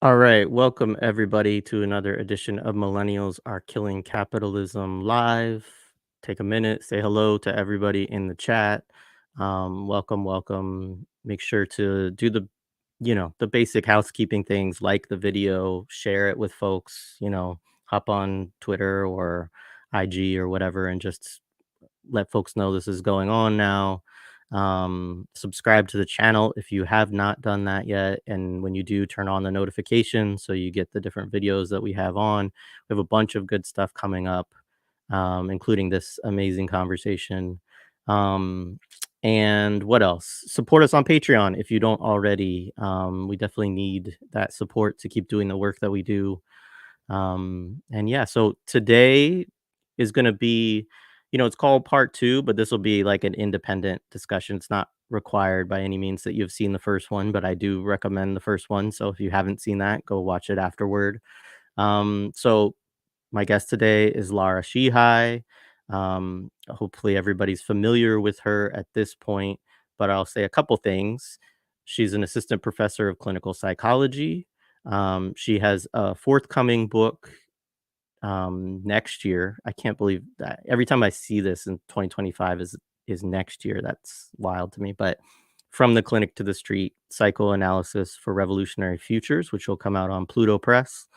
All right, welcome everybody to another edition of Millennials Are Killing Capitalism Live. Take a minute, say hello to everybody in the chat. Welcome, welcome. Make sure to do the basic housekeeping things like the video, share it with folks, hop on Twitter or IG or whatever and just let folks know this is going on now. Subscribe to the channel if you have not done that yet. And when you do, turn on the notifications so you get the different videos that we have on. We have a bunch of good stuff coming up, including this amazing conversation. And what else? Support us on Patreon if you don't already. We definitely need that support to keep doing the work that we do. And yeah, so today is going to be, it's called part two, but this will be like an independent discussion. It's not required by any means that you've seen the first one, but I do recommend the first one. So if you haven't seen that, go watch it afterward. So my guest today is Lara Sheehi. Hopefully everybody's familiar with her at this point, but I'll say a couple things. She's an assistant professor of clinical psychology. She has a forthcoming book next year. I can't believe that every time I see this in 2025 is next year. That's wild to me. But From the Clinic to the Street, Psychoanalysis for Revolutionary Futures, which will come out on Pluto Press.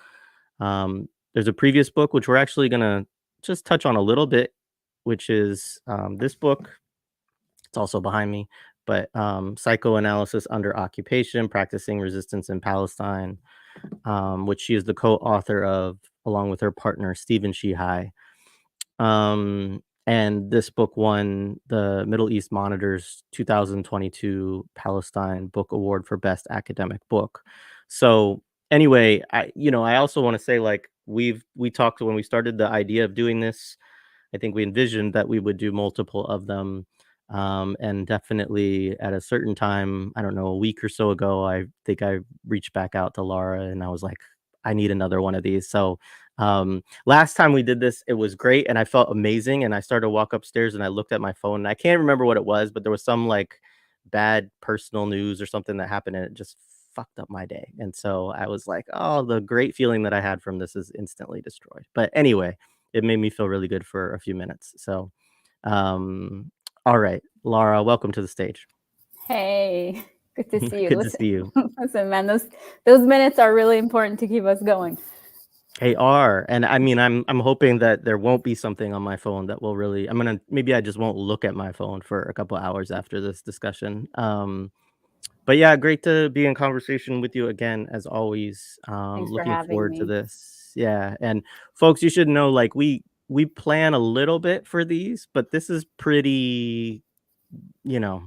There's a previous book which we're actually gonna just touch on a little bit, which is this book. It's also behind me, but Psychoanalysis Under Occupation: Practicing Resistance in Palestine, which she is the co-author of, along with her partner Stephen Sheehi. And this book won the Middle East Monitor's 2022 Palestine Book Award for Best Academic Book. So anyway, I also want to say, like, we talked when we started the idea of doing this. I think we envisioned that we would do multiple of them. And definitely at a certain time, I don't know, a week or so ago, I think I reached back out to Lara and I was like, I need another one of these. So last time we did this, it was great and I felt amazing. And I started to walk upstairs and I looked at my phone and I can't remember what it was, but there was some like bad personal news or something that happened and it just fucked up my day. And so I was like, oh, the great feeling that I had from this is instantly destroyed. But anyway, it made me feel really good for a few minutes. So, all right, Lara, welcome to the stage. Hey, good to see you. Good to see you. Listen, man, those minutes are really important to keep us going. They are, and I mean, I'm hoping that there won't be something on my phone that will really. Maybe I just won't look at my phone for a couple hours after this discussion. But yeah, great to be in conversation with you again, as always. Thanks for Looking having forward to me. this. Yeah, and folks, you should know, like we plan a little bit for these, but this is pretty, you know,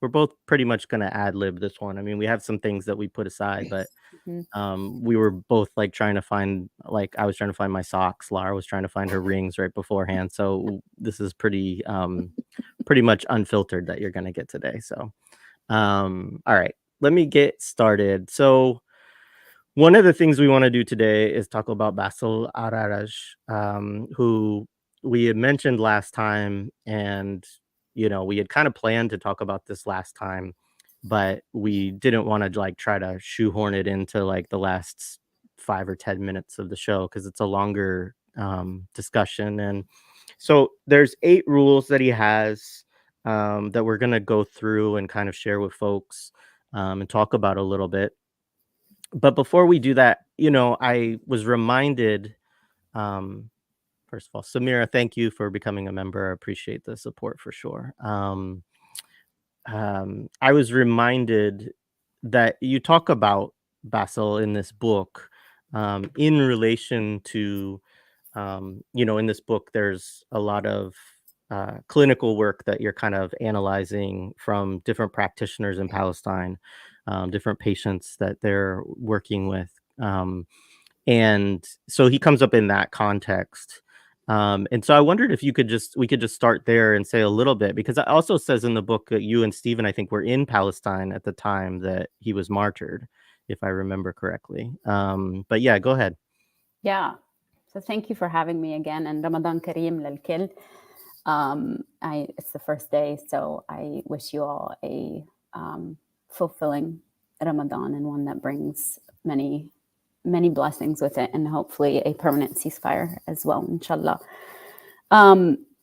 we're both pretty much gonna ad lib this one. I mean, we have some things that we put aside, but Mhm. we were both like trying to find, like, I was trying to find my socks. Lara was trying to find her rings right beforehand. So this is pretty much unfiltered that you're gonna get today. So all right, let me get started. So one of the things we want to do today is talk about Basel Al-Araj, who we had mentioned last time, and we had kind of planned to talk about this last time, but we didn't want to like try to shoehorn it into like the last 5 or 10 minutes of the show because it's a longer discussion. And so there's 8 rules that he has that we're gonna go through and kind of share with folks and talk about a little bit. But before we do that, I was reminded, um, first of all, Samira, thank you for becoming a member. I appreciate the support for sure. I was reminded that you talk about Basel in this book in relation to, in this book, there's a lot of clinical work that you're kind of analyzing from different practitioners in Palestine, different patients that they're working with. And so he comes up in that context. And so I wondered if we could just start there and say a little bit, because it also says in the book that you and Stephen, I think, were in Palestine at the time that he was martyred, if I remember correctly. But yeah, go ahead. Yeah. So thank you for having me again, and Ramadan Kareem lil-kil. It's the first day, so I wish you all a fulfilling Ramadan and one that brings many many blessings with it, and hopefully a permanent ceasefire as well, inshallah.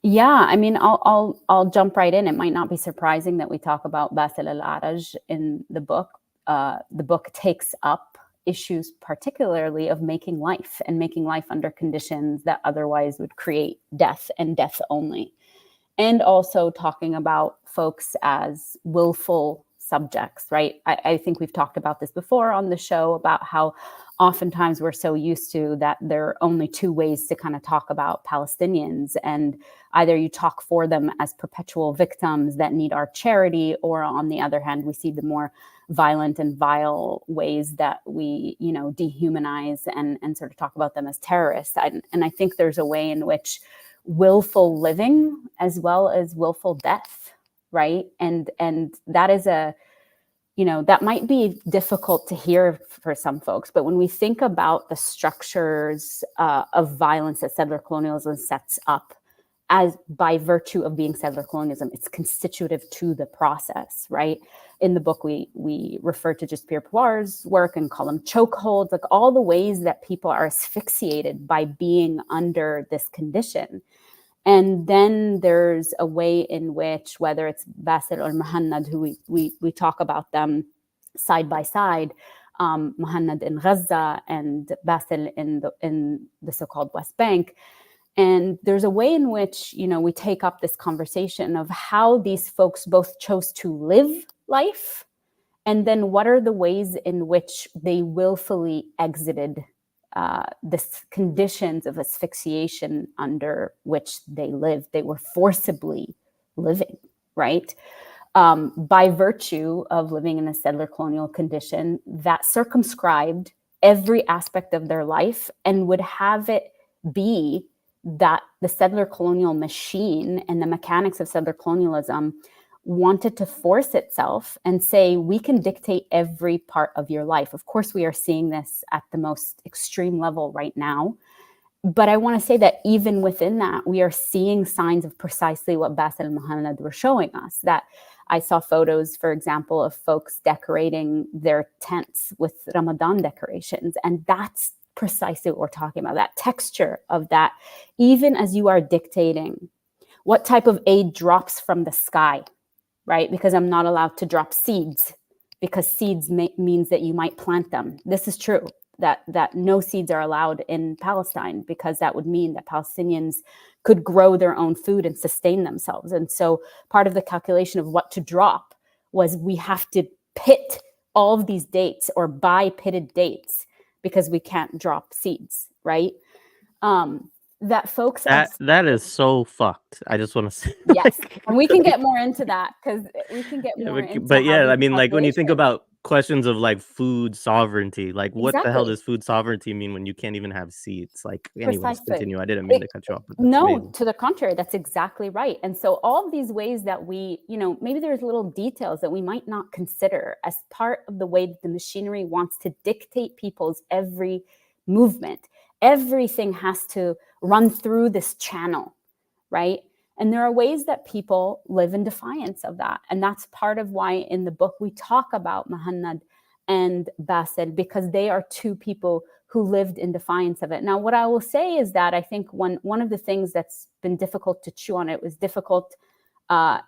Yeah, I mean, I'll jump right in. It might not be surprising that we talk about Basel Al-Araj in the book. The book takes up issues particularly of making life, and making life under conditions that otherwise would create death and death only. And also talking about folks as willful subjects, right? I think we've talked about this before on the show, about how oftentimes we're so used to that there are only two ways to kind of talk about Palestinians, and either you talk for them as perpetual victims that need our charity, or on the other hand, we see the more violent and vile ways that we, dehumanize and sort of talk about them as terrorists. And I think there's a way in which willful living as well as willful death, right? And that is that might be difficult to hear for some folks, but when we think about the structures of violence that settler colonialism sets up, as by virtue of being settler colonialism, it's constitutive to the process, right? In the book, we refer to just Pierre Poir's work and call them chokeholds, like all the ways that people are asphyxiated by being under this condition. And then there's a way in which, whether it's Basel or Muhannad, who we talk about them side by side, Muhannad in Gaza and Basel in the so-called West Bank. And there's a way in which, we take up this conversation of how these folks both chose to live life, and then what are the ways in which they willfully exited the conditions of asphyxiation under which they lived. They were forcibly living, right? By virtue of living in a settler colonial condition that circumscribed every aspect of their life, and would have it be that the settler colonial machine and the mechanics of settler colonialism wanted to force itself and say, we can dictate every part of your life. Of course, we are seeing this at the most extreme level right now. But I want to say that even within that, we are seeing signs of precisely what Basel and Muhannad were showing us. That I saw photos, for example, of folks decorating their tents with Ramadan decorations. And that's precisely what we're talking about, that texture of that, even as you are dictating what type of aid drops from the sky, right? Because I'm not allowed to drop seeds, because seeds means that you might plant them. This is true, that no seeds are allowed in Palestine, because that would mean that Palestinians could grow their own food and sustain themselves. And so part of the calculation of what to drop was, we have to pit all of these dates or buy pitted dates, because we can't drop seeds, right? That folks that is so fucked. I just want to say, yes, and we can get more into that, because we can get more into. But yeah, I mean, like when you think about questions of like food sovereignty, like what the hell does food sovereignty mean when you can't even have seeds? Like, anyways, continue. I didn't mean to cut you off. No, amazing. To the contrary, that's exactly right. And so all of these ways that we, maybe there's little details that we might not consider as part of the way that the machinery wants to dictate people's every movement. Everything has to run through this channel, right? And there are ways that people live in defiance of that. And that's part of why in the book we talk about Muhannad and Basel, because they are two people who lived in defiance of it. Now, what I will say is that I think one of the things that's been difficult to chew on, it was difficult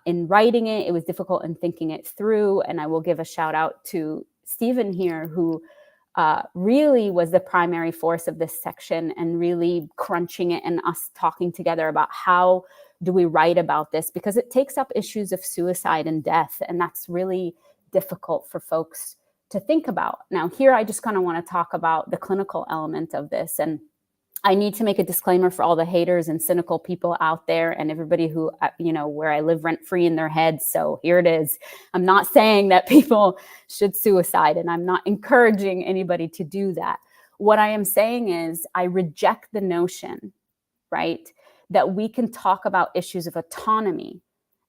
in writing it, it was difficult in thinking it through. And I will give a shout out to Stephen here, who really was the primary force of this section, and really crunching it and us talking together about how do we write about this, because it takes up issues of suicide and death, and that's really difficult for folks to think about. Now, here I just kind of want to talk about the clinical element of this, and I need to make a disclaimer for all the haters and cynical people out there, and everybody who, where I live rent-free in their heads. So here it is. I'm not saying that people should suicide, and I'm not encouraging anybody to do that. What I am saying is I reject the notion, right, that we can talk about issues of autonomy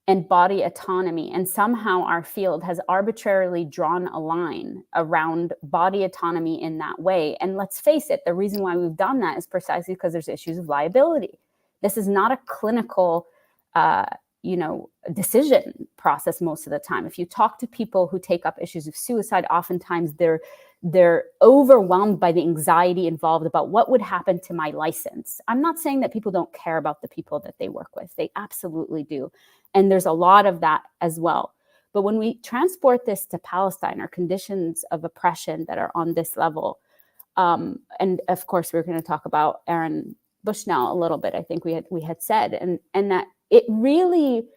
and body autonomy, and somehow our field has arbitrarily drawn a line around body autonomy in that way. And let's face it, the reason why we've done that is precisely because there's issues of liability. This is not a clinical, decision process most of the time. If you talk to people who take up issues of suicide, oftentimes they're overwhelmed by the anxiety involved about what would happen to my license. I'm not saying that people don't care about the people that they work with. They absolutely do. And there's a lot of that as well. But when we transport this to Palestine, or conditions of oppression that are on this level, and of course, we're going to talk about Aaron Bushnell a little bit, I think we had said, and that it really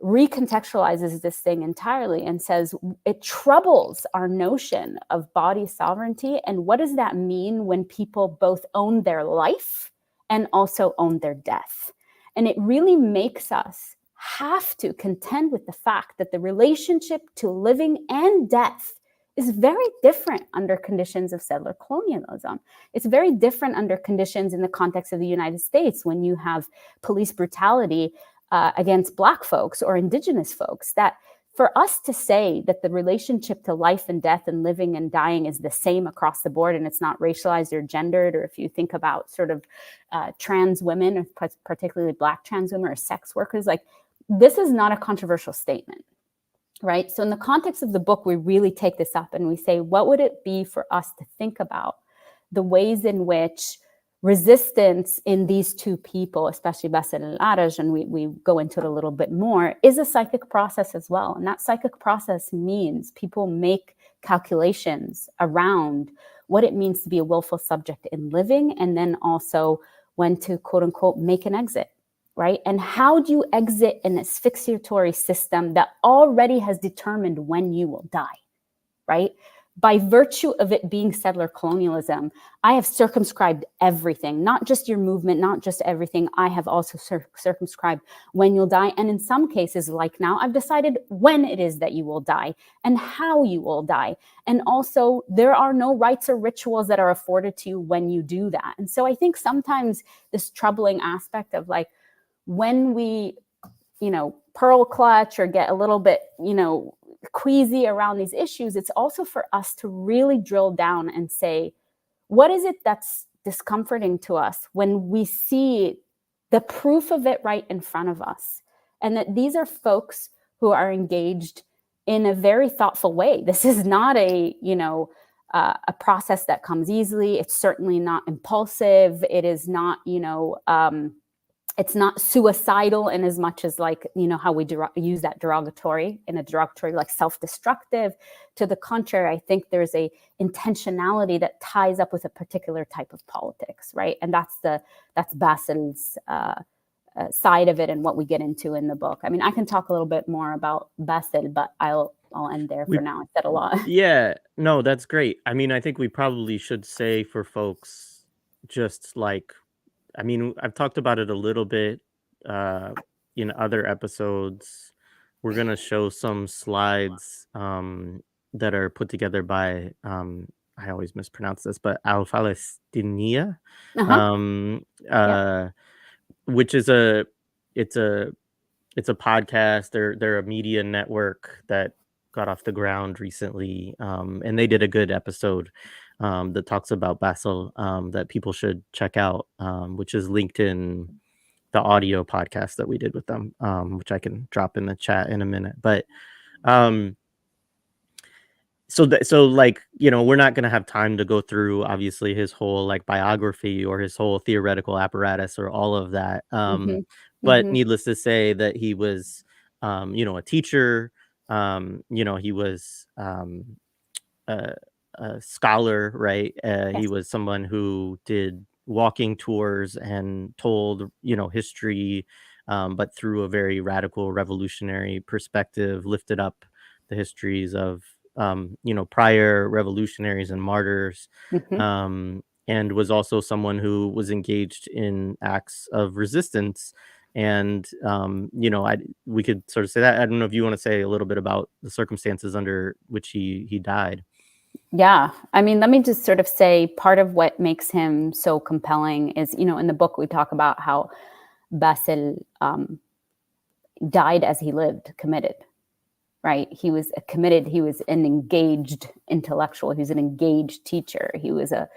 recontextualizes this thing entirely and says it troubles our notion of body sovereignty. And what does that mean when people both own their life and also own their death? And it really makes us have to contend with the fact that the relationship to living and death is very different under conditions of settler colonialism. It's very different under conditions in the context of the United States, when you have police brutality against Black folks or Indigenous folks. That for us to say that the relationship to life and death and living and dying is the same across the board, and it's not racialized or gendered, or if you think about sort of trans women, or particularly Black trans women or sex workers, like, this is not a controversial statement, right? So in the context of the book, we really take this up and we say, what would it be for us to think about the ways in which resistance in these two people, especially Basel and Al-Araj, and we go into it a little bit more, is a psychic process as well. And that psychic process means people make calculations around what it means to be a willful subject in living, and then also when to, quote unquote, make an exit, right? And how do you exit an asphyxiatory system that already has determined when you will die, right? By virtue of it being settler colonialism, I have circumscribed everything, not just your movement, not just everything. I have also circumscribed when you'll die. And in some cases, like now, I've decided when it is that you will die and how you will die. And also, there are no rites or rituals that are afforded to you when you do that. And so I think sometimes this troubling aspect of, like, when we, pearl clutch or get a little bit, queasy around these issues, it's also for us to really drill down and say, what is it that's discomforting to us when we see the proof of it right in front of us? And that these are folks who are engaged in a very thoughtful way. This is not a process that comes easily. It's certainly not impulsive. It is not, it's not suicidal in as much as, like, how we use that derogatory, like self-destructive. To the contrary, I think there's a intentionality that ties up with a particular type of politics, right? And that's Basel's side of it, and what we get into in the book. I mean, I can talk a little bit more about Basel, but I'll end there for now. I said a lot. Yeah, no, that's great. I mean, I think we probably should say for folks, just like, I mean, I've talked about it a little bit in other episodes. We're going to show some slides that are put together by, I always mispronounce this, but Al-Palestiniya, Yeah. which is it's a podcast. They're a media network that got off the ground recently, and they did a good episode that talks about Basel that people should check out, which is linked in the audio podcast that we did with them, which I can drop in the chat in a minute. But so like, we're not going to have time to go through, obviously, his whole, like, biography or his whole theoretical apparatus or all of that. But needless to say that he was, a teacher. He was a scholar, right? Yes. He was someone who did walking tours and told, history, but through a very radical, revolutionary perspective, lifted up the histories of, prior revolutionaries and martyrs, and was also someone who was engaged in acts of resistance. And, we could sort of say that. I don't know if you want to say a little bit about the circumstances under which he died. Yeah. I mean, let me just sort of say, part of what makes him so compelling is, in the book, we talk about how Basel died as he lived, committed, right? He was committed. He was an engaged intellectual. He was an engaged teacher. He was a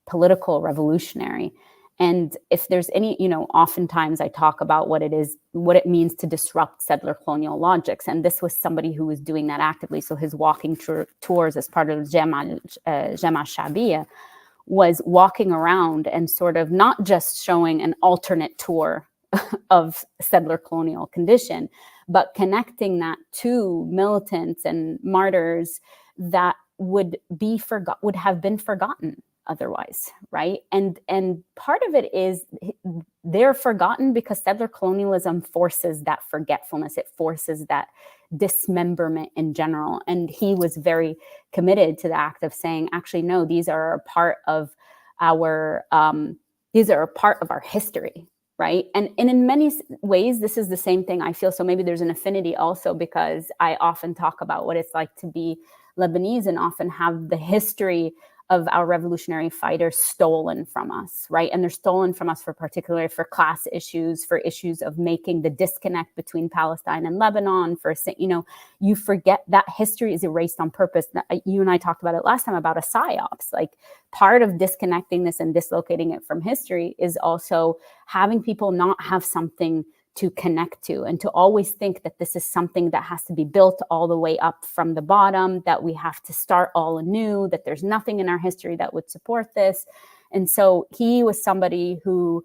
political revolutionary. And if there's any, oftentimes I talk about what it means to disrupt settler colonial logics. And this was somebody who was doing that actively. So his walking tours as part of Jama Shabiya was walking around and sort of not just showing an alternate tour of settler colonial condition, but connecting that to militants and martyrs that would have been forgotten otherwise, right? And part of it is they're forgotten because settler colonialism forces that forgetfulness. It forces that dismemberment in general. And he was very committed to the act of saying, actually, no, these are a part of our history, right? And in many ways, this is the same thing I feel. So maybe there's an affinity also, because I often talk about what it's like to be Lebanese and often have the history of our revolutionary fighters stolen from us, right? And they're stolen from us particularly for class issues, for issues of making the disconnect between Palestine and Lebanon. You forget that history is erased on purpose. You and I talked about it last time about a psyops. Like, part of disconnecting this and dislocating it from history is also having people not have something to connect to, and to always think that this is something that has to be built all the way up from the bottom, that we have to start all anew, that there's nothing in our history that would support this. And so he was somebody who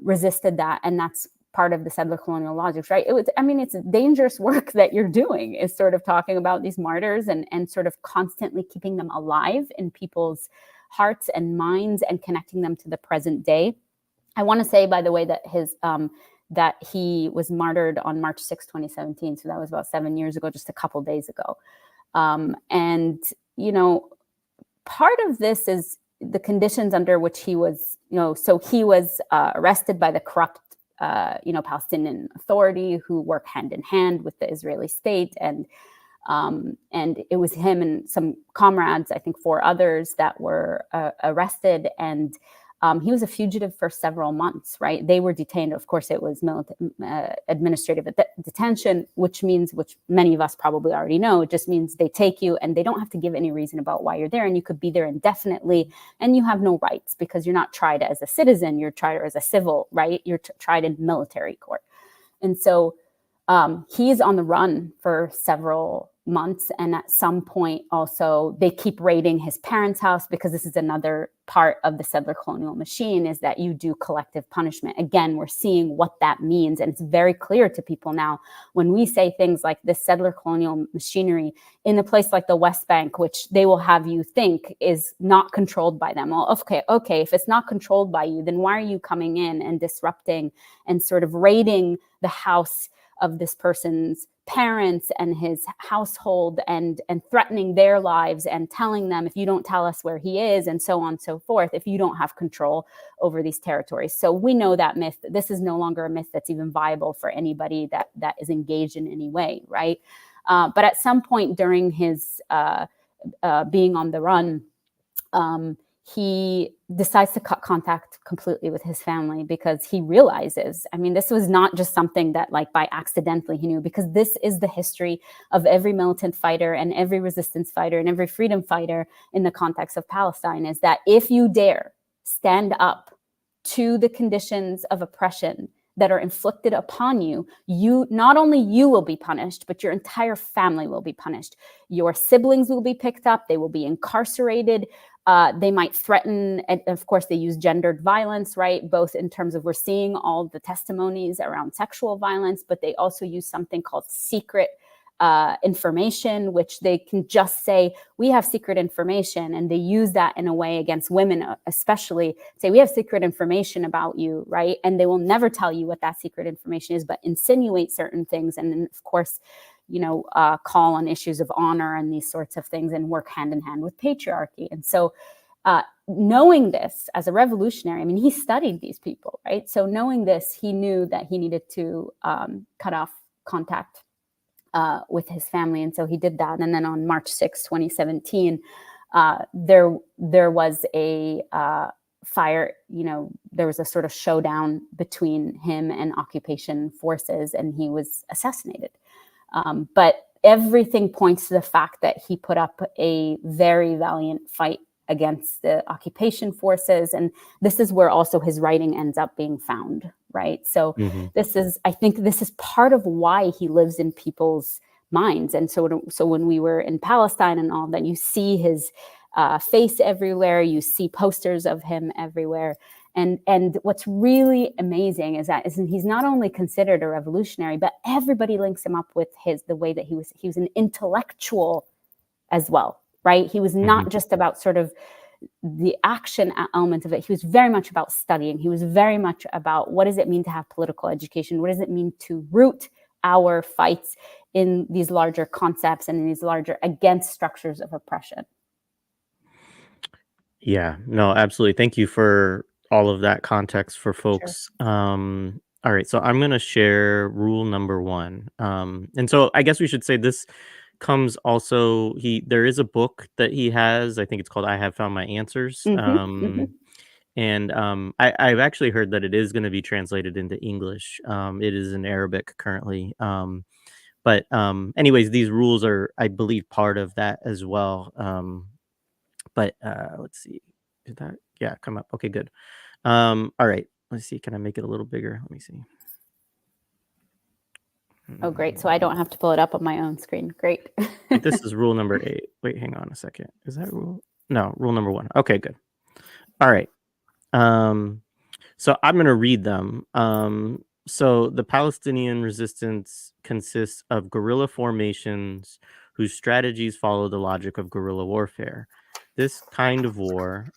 resisted that, and that's part of the settler colonial logics, right? It's dangerous work that you're doing, is sort of talking about these martyrs and sort of constantly keeping them alive in people's hearts and minds and connecting them to the present day. I want to say, by the way, that that he was martyred on March 6, 2017. So that was about 7 years ago, just a couple days ago. Part of this is the conditions under which he was, so he was arrested by the corrupt, Palestinian Authority, who work hand in hand with the Israeli state. And it was him and some comrades, I think 4 others, that were arrested. And he was a fugitive for several months, right? They were detained. Of course, it was administrative detention, which many of us probably already know. It just means they take you and they don't have to give any reason about why you're there. And you could be there indefinitely and you have no rights because you're not tried as a citizen. You're tried as a civil, right? You're tried in military court. And so he's on the run for several months. And at some point also, they keep raiding his parents' house, because this is another part of the settler colonial machine, is that you do collective punishment. Again, we're seeing what that means. And it's very clear to people now when we say things like this settler colonial machinery in a place like the West Bank, which they will have you think is not controlled by them. Well, okay, if it's not controlled by you, then why are you coming in and disrupting and sort of raiding the house of this person's parents and his household and threatening their lives and telling them, if you don't tell us where he is, and so on and so forth, if you don't have control over these territories. So we know that myth. This is no longer a myth that's even viable for anybody that is engaged in any way, right? But at some point during his being on the run, he decides to cut contact completely with his family, because he realizes, this was not just something that by accidentally he knew, because this is the history of every militant fighter and every resistance fighter and every freedom fighter in the context of Palestine, is that if you dare stand up to the conditions of oppression that are inflicted upon you, not only you will be punished, but your entire family will be punished. Your siblings will be picked up, they will be incarcerated. They might threaten, and of course they use gendered violence, right? Both in terms of, we're seeing all the testimonies around sexual violence, but they also use something called secret information, which they can just say, we have secret information. And they use that in a way against women, especially, say, we have secret information about you, right? And they will never tell you what that secret information is, but insinuate certain things. And then, of course, call on issues of honor and these sorts of things, and work hand in hand with patriarchy. And so knowing this as a revolutionary, he studied these people, right? So knowing this, he knew that he needed to cut off contact with his family. And so he did that. And then on March 6, 2017, there was a fire, there was a sort of showdown between him and occupation forces, and he was assassinated. But everything points to the fact that he put up a very valiant fight against the occupation forces. And this is where also his writing ends up being found, right? So I think this is part of why he lives in people's minds. And so when we were in Palestine and all that, you see his face everywhere, you see posters of him everywhere. And what's really amazing is that he's not only considered a revolutionary, but everybody links him up with the way that he was an intellectual as well, right? He was not just about sort of the action element of it. He was very much about studying. He was very much about what does it mean to have political education? What does it mean to root our fights in these larger concepts and in these larger against structures of oppression? Yeah, no, absolutely. Thank you for all of that context for Sure. folks. All right, so I'm gonna share rule number one. And so I guess we should say this comes also there is a book that he has. I think it's called I Have Found My Answers. And I've actually heard that it is going to be translated into English. It is in Arabic currently. But anyways, these rules are, I believe, part of that as well. But let's see. Did that? Yeah, come up. Okay, good. All right. Let's see. Can I make it a little bigger? Let me see. Oh, great. So I don't have to pull it up on my own screen. Great. This is rule number 8. Wait, hang on a second. Is that rule? No, rule number 1. Okay, good. All right. So I'm going to read them. So the Palestinian resistance consists of guerrilla formations whose strategies follow the logic of guerrilla warfare. This kind of war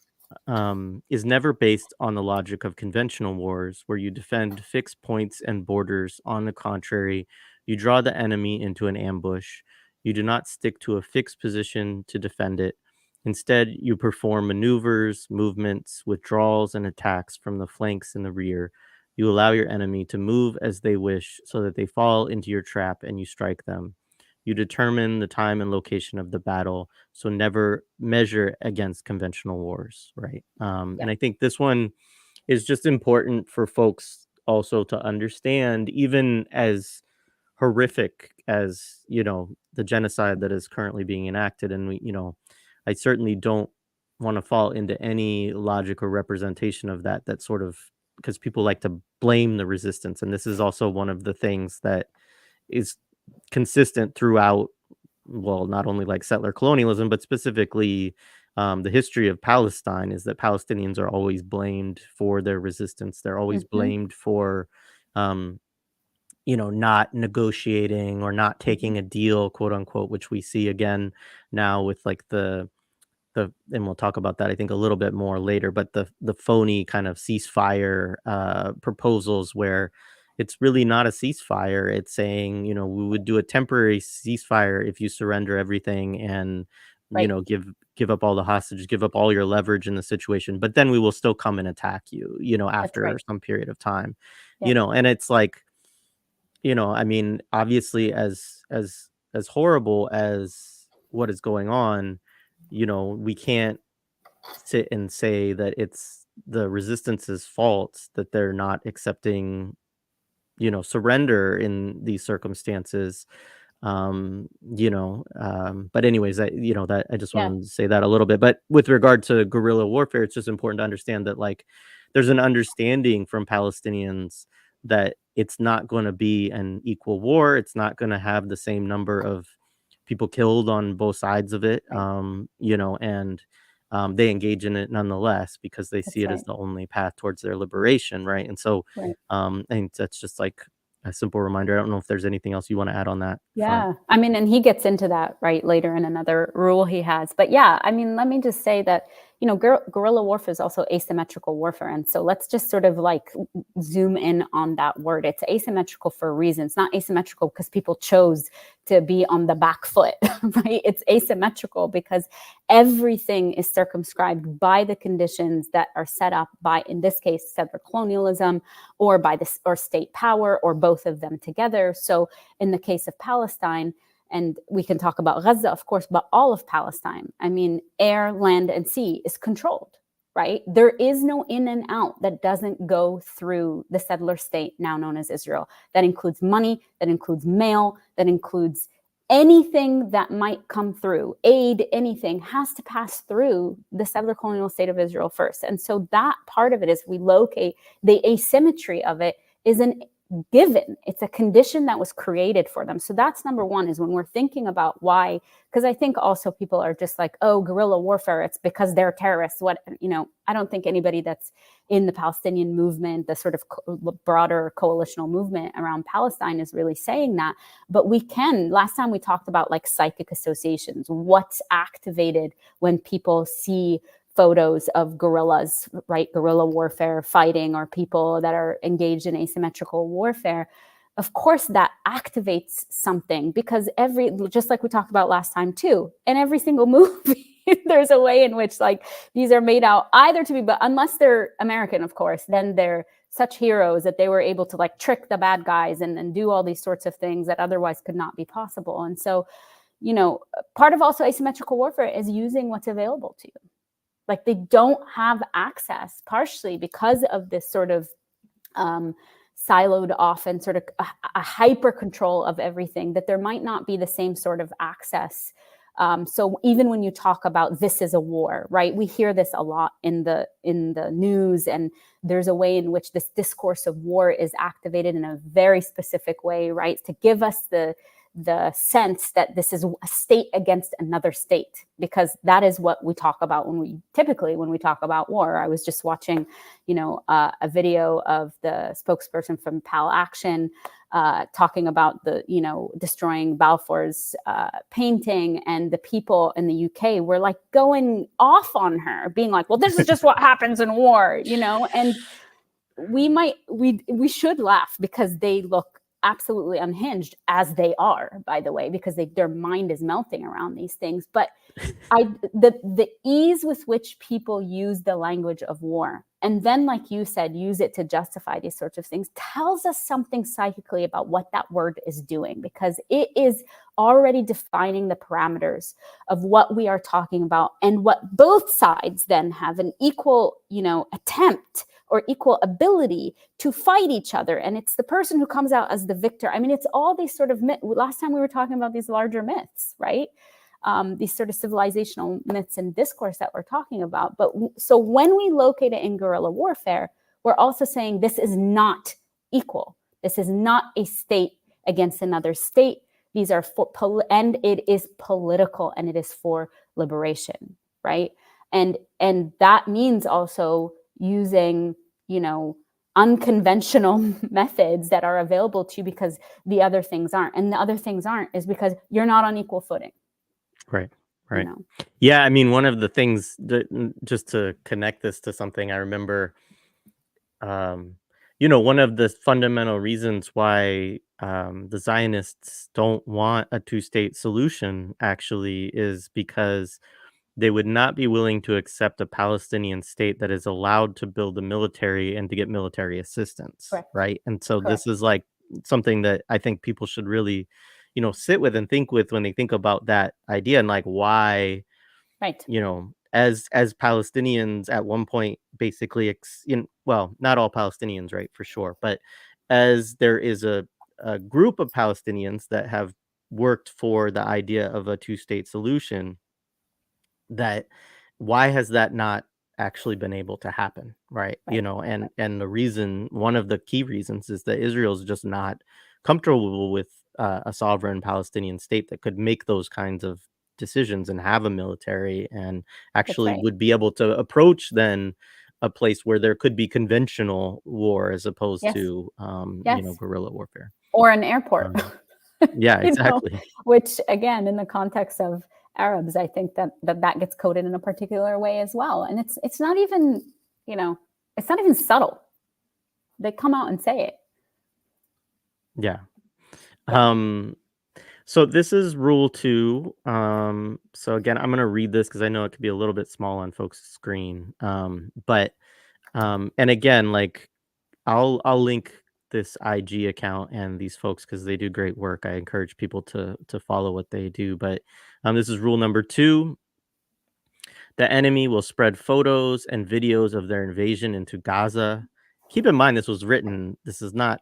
is never based on the logic of conventional wars, where you defend fixed points and borders. On the contrary, you draw the enemy into an ambush. You do not stick to a fixed position to defend it. Instead, you perform maneuvers, movements, withdrawals, and attacks from the flanks and the rear. You allow your enemy to move as they wish so that they fall into your trap and you strike them. You determine the time and location of the battle, so never measure against conventional wars, right? Yeah. And I think this one is just important for folks also to understand, even as horrific as, the genocide that is currently being enacted. And I certainly don't want to fall into any logic or representation of that sort of, because people like to blame the resistance. And this is also one of the things that is consistent throughout, well, not only like settler colonialism, but specifically the history of Palestine, is that Palestinians are always blamed for their resistance. They're always blamed for, not negotiating or not taking a deal, quote unquote, which we see again now with like and we'll talk about that I think a little bit more later, but the phony kind of ceasefire proposals where it's really not a ceasefire. It's saying, we would do a temporary ceasefire if you surrender everything and Right. give up all the hostages, give up all your leverage in the situation, but then we will still come and attack you, That's after right. some period of time. Yeah. And it's like, I mean, obviously, as horrible as what is going on, we can't sit and say that it's the resistance's fault that they're not accepting, surrender in these circumstances. But anyways, that I just Yeah. wanted to say that a little bit. But with regard to guerrilla warfare, it's just important to understand that like there's an understanding from Palestinians that it's not going to be an equal war. It's not going to have the same number of people killed on both sides of it. Right. And they engage in it nonetheless because they see That's it as right. the only path towards their liberation, right? And so Right. I think that's just like a simple reminder. I don't know if there's anything else you want to add on that front. Yeah. I mean, and he gets into that right later in another rule he has. But yeah, I mean, let me just say that, guerrilla warfare is also asymmetrical warfare. And so let's just sort of like zoom in on that word. It's asymmetrical for a reason. It's not asymmetrical because people chose to be on the back foot, right? It's asymmetrical because everything is circumscribed by the conditions that are set up by, in this case, settler colonialism, or by this or state power, or both of them together. So in the case of Palestine, and we can talk about Gaza, of course, but all of Palestine, I mean, air, land, and sea is controlled, right? There is no in and out that doesn't go through the settler state now known as Israel. That includes money, that includes mail, that includes anything that might come through, aid, anything, has to pass through the settler colonial state of Israel first. And so that part of it is we locate the asymmetry of it is an given. It's a condition that was created for them. So that's number one, is when we're thinking about why, because I think also people are just like, oh, guerrilla warfare, it's because they're terrorists. What, I don't think anybody that's in the Palestinian movement, the sort of broader coalitional movement around Palestine, is really saying that. But we can, last time we talked about like psychic associations, what's activated when people see photos of guerrillas, right? Guerrilla warfare fighting, or people that are engaged in asymmetrical warfare. Of course, that activates something, because just like we talked about last time too, in every single movie, there's a way in which like these are made out either to be, but unless they're American, of course, then they're such heroes that they were able to like trick the bad guys and do all these sorts of things that otherwise could not be possible. And so, part of also asymmetrical warfare is using what's available to you. Like they don't have access, partially because of this sort of siloed off and sort of a hyper control of everything, that there might not be the same sort of access. So even when you talk about this is a war, right? We hear this a lot in the news, and there's a way in which this discourse of war is activated in a very specific way, right? To give us the sense that this is a state against another state, because that is what we talk about when we talk about war. I was just watching, a video of the spokesperson from Pal Action talking about the, destroying Balfour's painting, and the people in the UK were like going off on her, being like, well, this is just what happens in war, and we should laugh, because they look absolutely unhinged, as they are, by the way, because their mind is melting around these things. But the ease with which people use the language of war, and then, like you said, use it to justify these sorts of things, tells us something psychically about what that word is doing, because it is already defining the parameters of what we are talking about, and what both sides then have an equal, attempt or equal ability to fight each other. And it's the person who comes out as the victor. I mean, it's all these sort of last time we were talking about these larger myths, right? These sort of civilizational myths and discourse that we're talking about. But so when we locate it in guerrilla warfare, we're also saying this is not equal. This is not a state against another state. These are and it is political, and it is for liberation, right? And that means also using, unconventional methods that are available to you, because the other things aren't. And the other things aren't is because you're not on equal footing. Right. Yeah, I mean, one of the things just to connect this to something I remember, one of the fundamental reasons why the Zionists don't want a two-state solution actually is because they would not be willing to accept a Palestinian state that is allowed to build a military and to get military assistance, Correct. right? And so Correct. this is like something that I think people should really, sit with and think with when they think about that idea, and like why, Right. as Palestinians at one point basically, well, not all Palestinians, right, for sure, but as there is a group of Palestinians that have worked for the idea of a two-state solution, that why has that not actually been able to happen, right? Right. And the reason, one of the key reasons, is that Israel's just not comfortable with a sovereign Palestinian state that could make those kinds of decisions and have a military, and actually right. would be able to approach then a place where there could be conventional war as opposed Yes. to Yes. guerrilla warfare. Or an airport. Yeah, exactly. Which again, in the context of Arabs, I think that gets coded in a particular way as well. And it's not even, it's not even subtle. They come out and say it. Yeah. So this is rule 2. So again, I'm going to read this because I know it could be a little bit small on folks' screen. But and again, like I'll link this IG account and these folks because they do great work. I encourage people to follow what they do. But this is rule number 2. The enemy will spread photos and videos of their invasion into Gaza. Keep in mind, this was written. This is not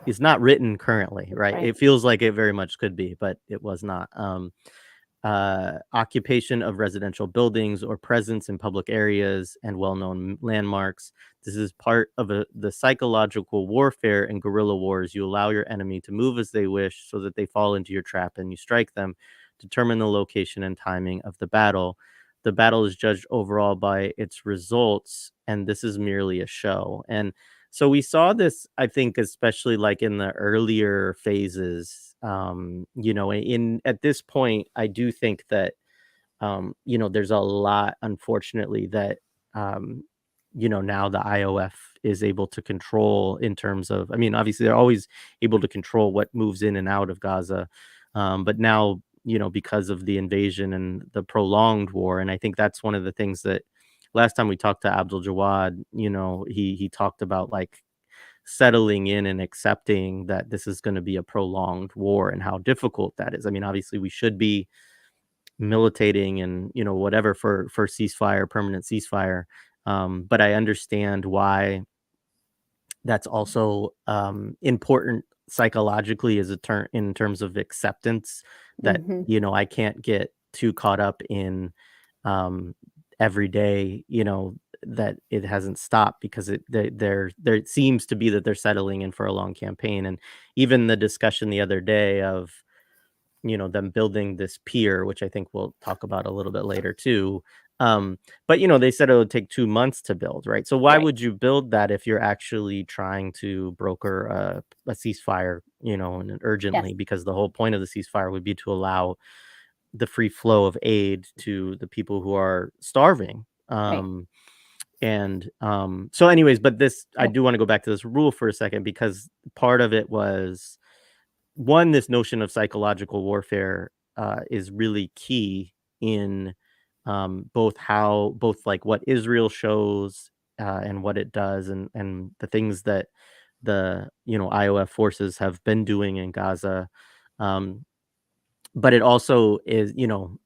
is not written currently, right? Right. It feels like it very much could be, but it was not. Occupation of residential buildings or presence in public areas and well-known landmarks. This is part of the psychological warfare and guerrilla wars. You allow your enemy to move as they wish so that they fall into your trap and you strike them. Determine the location and timing of the battle. The battle is judged overall by its results, and this is merely a show. And so we saw this, I think, especially like in the earlier phases. In at this point, I do think that there's a lot, unfortunately, that now the IOF is able to control in terms of, I mean, obviously they're always able to control what moves in and out of Gaza. But now, because of the invasion and the prolonged war, and I think that's one of the things that last time we talked to Abdul Jawad, he talked about like settling in and accepting that this is going to be a prolonged war and how difficult that is. I mean, obviously we should be militating and whatever for ceasefire, permanent ceasefire. But I understand why that's also important psychologically as a turn in terms of acceptance that Hmm. I can't get too caught up in every day, that it hasn't stopped because it seems to be that they're settling in for a long campaign. And even the discussion the other day of them building this pier, which I think we'll talk about a little bit later too. But they said it would take 2 months to build, right? So why Right. would you build that if you're actually trying to broker a ceasefire, and Yes. urgently? Because the whole point of the ceasefire would be to allow the free flow of aid to the people who are starving. Right. So anyways, but I Oh, do want to go back to this rule for a second, because part of it was, one, this notion of psychological warfare is really key in both like what Israel shows and what it does, and the things that the IOF forces have been doing in Gaza. Um, but it also is,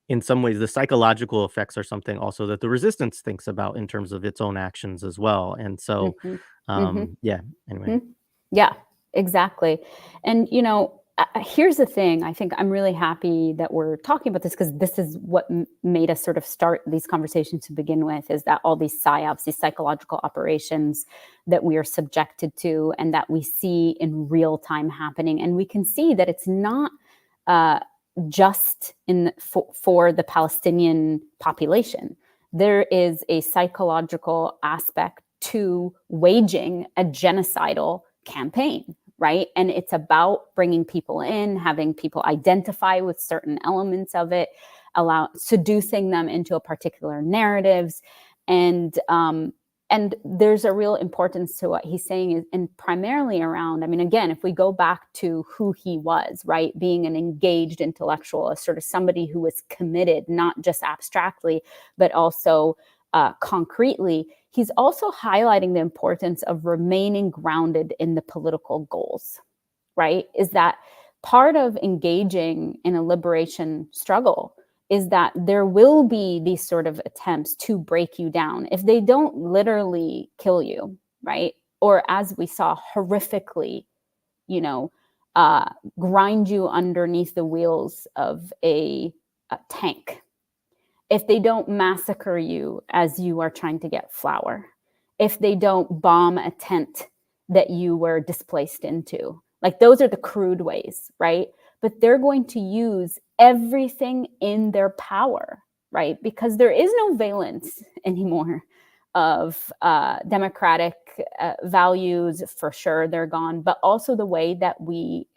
in some ways, the psychological effects are something also that the resistance thinks about in terms of its own actions as well. And so, hmm. Hmm. yeah, anyway. Hmm. Yeah, exactly. And, here's the thing. I think I'm really happy that we're talking about this, because this is what made us sort of start these conversations to begin with, is that all these psyops, these psychological operations that we are subjected to and that we see in real time happening. And we can see that it's not uh, just for the Palestinian population. There is a psychological aspect to waging a genocidal campaign, right? And it's about bringing people in, having people identify with certain elements of it, seducing them into a particular narratives, and and there's a real importance to what he's saying, and primarily around, I mean, again, if we go back to who he was, right, being an engaged intellectual, a sort of somebody who was committed, not just abstractly, but also concretely, he's also highlighting the importance of remaining grounded in the political goals, right? Is that part of engaging in a liberation struggle is that there will be these sort of attempts to break you down. If they don't literally kill you, right? Or as we saw horrifically, you know, grind you underneath the wheels of a tank, if they don't massacre you as you are trying to get flour, if they don't bomb a tent that you were displaced into, like those are the crude ways, right? But they're going to use everything in their power, right? Because there is no valence anymore of democratic values. For sure, they're gone, but also the way that we,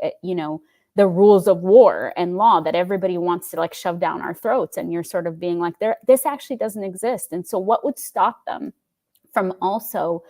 the rules of war and law that everybody wants to like shove down our throats, and you're sort of being like, this actually doesn't exist. And so what would stop them from also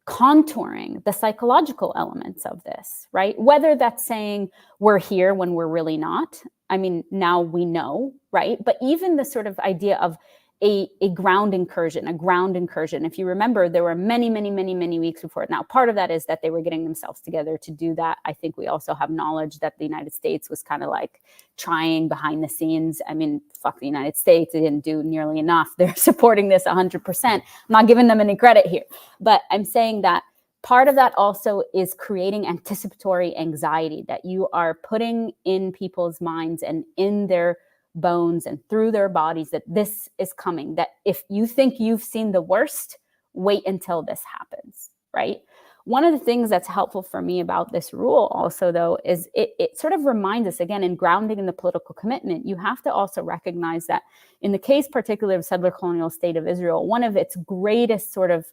contouring the psychological elements of this, right? Whether that's saying we're here when we're really not. I mean, now we know, right? But even the sort of idea of a ground incursion, a ground incursion. If you remember, there were many, many, many, many weeks before it. Now, part of that is that they were getting themselves together to do that. I think we also have knowledge that the United States was kind of like trying behind the scenes. I mean, fuck the United States. They didn't do nearly enough. They're supporting this 100%. I'm not giving them any credit here. But I'm saying that part of that also is creating anticipatory anxiety that you are putting in people's minds and in their bones and through their bodies, that this is coming, that if you think you've seen the worst, wait until this happens, right? One of the things that's helpful for me about this rule also, though, is it sort of reminds us, again, in grounding in the political commitment, you have to also recognize that in the case particularly of settler colonial state of Israel, one of its greatest sort of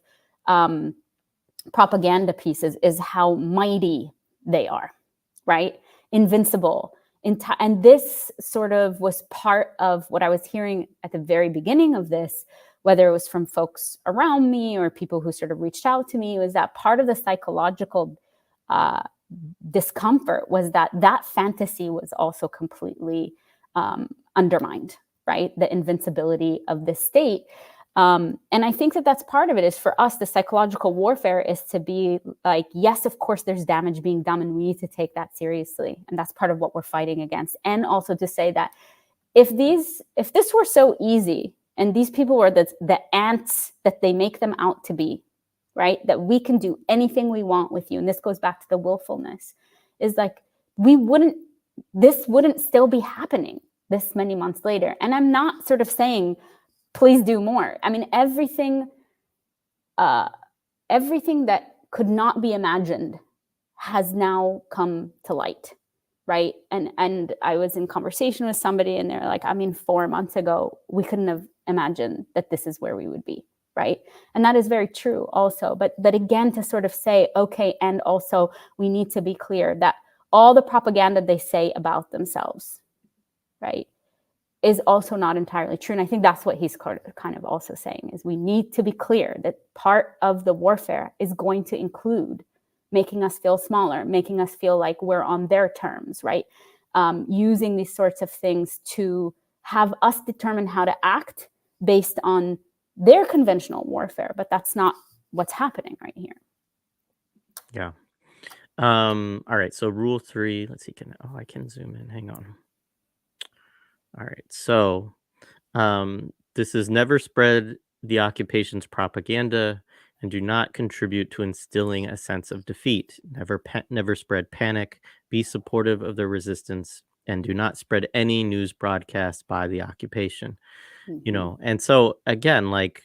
propaganda pieces is how mighty they are, right? Invincible. And this sort of was part of what I was hearing at the very beginning of this, whether it was from folks around me or people who sort of reached out to me, was that part of the psychological discomfort was that that fantasy was also completely undermined, right? The invincibility of this state. And I think that that's part of it, is for us, the psychological warfare is to be like, yes, of course, there's damage being done, and we need to take that seriously. And that's part of what we're fighting against. And also to say that if this were so easy, and these people were the ants that they make them out to be, right? That we can do anything we want with you. And this goes back to the willfulness, is like, this wouldn't still be happening this many months later. And I'm not sort of saying, please do more. I mean, everything that could not be imagined has now come to light, right? And I was in conversation with somebody, and they're like, I mean, 4 months ago, we couldn't have imagined that this is where we would be, right? And that is very true also. But again, to sort of say, okay, and also we need to be clear that all the propaganda they say about themselves, right, is also not entirely true. And I think that's what he's kind of also saying, is we need to be clear that part of the warfare is going to include making us feel smaller, making us feel like we're on their terms, right? Using these sorts of things to have us determine how to act based on their conventional warfare. But that's not what's happening right here. Yeah. All right. So rule 3, let's see. I can zoom in. Hang on. All right. So this is never spread the occupation's propaganda and do not contribute to instilling a sense of defeat. Never spread panic. Be supportive of the resistance and do not spread any news broadcast by the occupation. Mm-hmm. And so again, like,